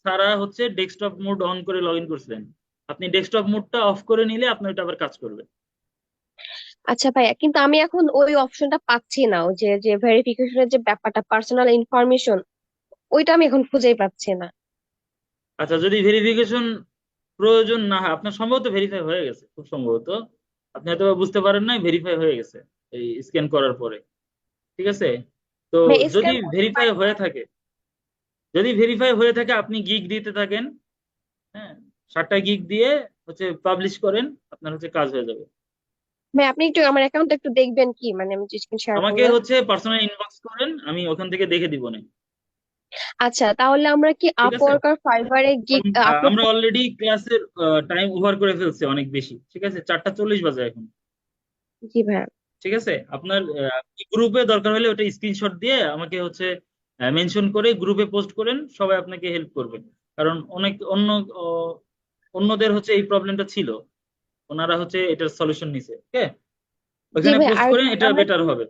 ছাড়া হচ্ছে ডেস্কটপ মোড অন করে লগ ইন করছিলেন। আপনি ডেস্কটপ মোডটা অফ করে নিলে আপনার এটা আবার কাজ করবে। আচ্ছা ভাইয়া, কিন্তু আমি এখন ওই অপশনটা পাচ্ছি না, ওই যে যে ভেরিফিকেশনের যে ব্যাপারটা, পার্সোনাল ইনফরমেশন, ওইটা আমি এখন খুঁজেই পাচ্ছি না। আচ্ছা, যদি ভেরিফিকেশন প্রয়োজন না হয়, আপনার সম্ভবত ভেরিফাই হয়ে গেছে, খুব সম্ভবত আপনি হয়তো বা বুঝতে পারেন নাই, ভেরিফাই হয়ে গেছে এই স্ক্যান করার পরে। ঠিক আছে, তো ভাই যদি স্ক্যান করতে ভেরিফাই পারি না। হয়ে থাকে, আপনি গিগ দিতে থাকেন। হ্যাঁ, 7টা গিগ দিয়ে হচ্ছে পাবলিশ করেন, আপনার হচ্ছে কাজ হয়ে যাবে। ভাই আপনি একটু আমার অ্যাকাউন্টটা একটু দেখবেন কি, মানে আমি স্ক্রিন শেয়ার আমাকে করলে। হচ্ছে পার্সোনাল ইনবক্স করেন, আমি ওখান থেকে দেখে দিব না। আচ্ছা, তাহলে আমরা কি ঠিক আছে, আপওয়ার্ক আর ফাইবারে গিগ কারণ আপলোড? আমরা অলরেডি ক্লাসের টাইম ওভার করে ফেলছি অনেক বেশি। ঠিক আছে, 4টা 40 বাজে এখন। জি ভাইয়া। ঠিক আছে, আপনার গ্রুপে দরকার হলে ওটা স্ক্রিনশট দিয়ে আমাকে হচ্ছে মেনশন করে গ্রুপে পোস্ট করেন, সবাই আপনাকে হেল্প করবে। কারণ অনেক অন্যদের হচ্ছে এই প্রবলেমটা ছিল, ওনারা হচ্ছে এটার সলিউশন নিছে। ওকে, জি ওখানে ভাই, পোস্ট আর করেন, এটা আমরা বেটার কি হবে।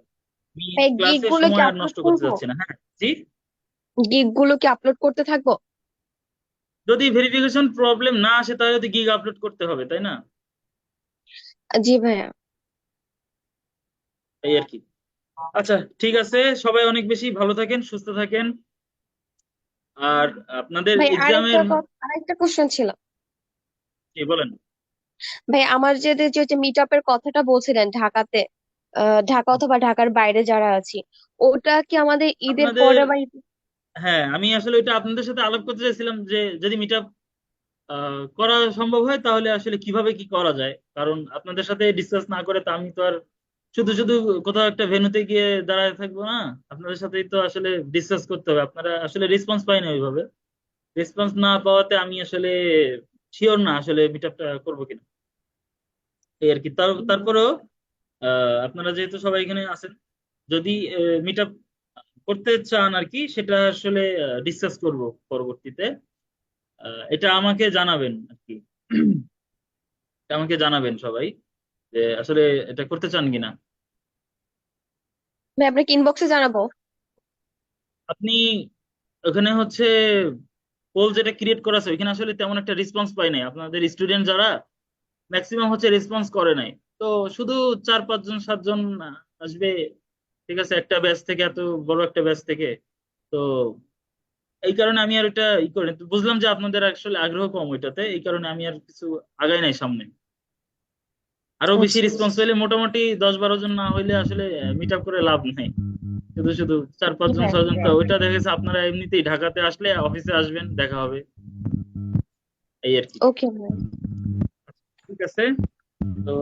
আমি গিগ ক্লাসের গুলো কি সময় আর আপলোড নষ্ট করতে করবো? চাচ্ছি না। হ্যাঁ, জি। গিগ গুলো কি আপলোড করতে থাকবো? যদি ভেরিফিকেশন প্রবলেম না আসে তাহলে তো গিগ আপলোড করতে হবে, তাই না? জি ভাইয়া। এই আর কি। আচ্ছা, ঠিক আছে, সবাই অনেক বেশি ভালো থাকেন, সুস্থ থাকেন। আর আপনাদের ভাই এক্সামের আরেকটা কোশ্চেন ছিল। কি বলেন। ভাই আমার যে মিট আপের কথাটা বলছিলেন ঢাকাতে, ঢাকা অথবা ঢাকার বাইরে যারা আছি, ওটা কি আমাদের ঈদের আপনাদের, পরে বা হ্যাঁ, আমি আসলে এটা আপনাদের সাথে আলাপ করতে চাইছিলাম যে যদি মিট আপ করা সম্ভব হয় তাহলে আসলে কিভাবে কি করা যায়, কারণ আপনাদের সাথে ডিসকাস না করে তো আমি তো আর শুধু শুধু কোথাও একটা ভেন্যুতে গিয়ে দাঁড়ায় থাকবো না। আপনাদের সাথেই তো আসলে ডিসকাস করতে হবে। আপনারা আসলে রেসপন্স পাই না ওইভাবে, রেসপন্স না পাওয়াতে আমি আসলে শিওর না আসলে মিট আপটা করবো কিনা। এই আর কি। তারপরেও আপনারা যেহেতু সবাই এখানে আছেন, যদি মিট আপ করতে চান আর কি, সেটা আসলে ডিসকাস করব পরবর্তীতে। এটা আমাকে জানাবেন আর কি। এটা আমাকে জানাবেন সবাই যে আসলে এটা করতে চান কিনা। ভাই আপনাকে ইনবক্সে জানাবো? আপনি ওখানে হচ্ছে পোল যেটা ক্রিয়েট করা আছে ওইখানে আসলে তেমন একটা রেসপন্স পাই নাই, আপনাদের স্টুডেন্ট যারা ম্যাক্সিমাম হচ্ছে রেসপন্স করে নাই। তো শুধু 4 5 জন 7 জন আসবে। ঠিক আছে, একটা ব্যাচ থেকে, এত বড় একটা ব্যাচ থেকে। তো এই কারণে আমি আর এটা করে তো বুঝলাম যে আপনাদের আসলে আগ্রহ কম ওইটাতে, এই কারণে আমি আর কিছু আগাই নাই সামনে। আরো বেশি আচ্ছা রেসপন্স হইলে, মোটামুটি 10-12 জন না হইলে আসলে মিট আপ করে লাভ নাই। শুধু শুধু 4-5 জন হ্যাঁ 6 জন, তো হ্যাঁ ওইটা দেখেছে আপনারা এমনিতেই ঢাকাতে আসলে অফিসে আসবেন, দেখা হবে, এই আর কি। ওকে ভাই। ঠিক আছে। তো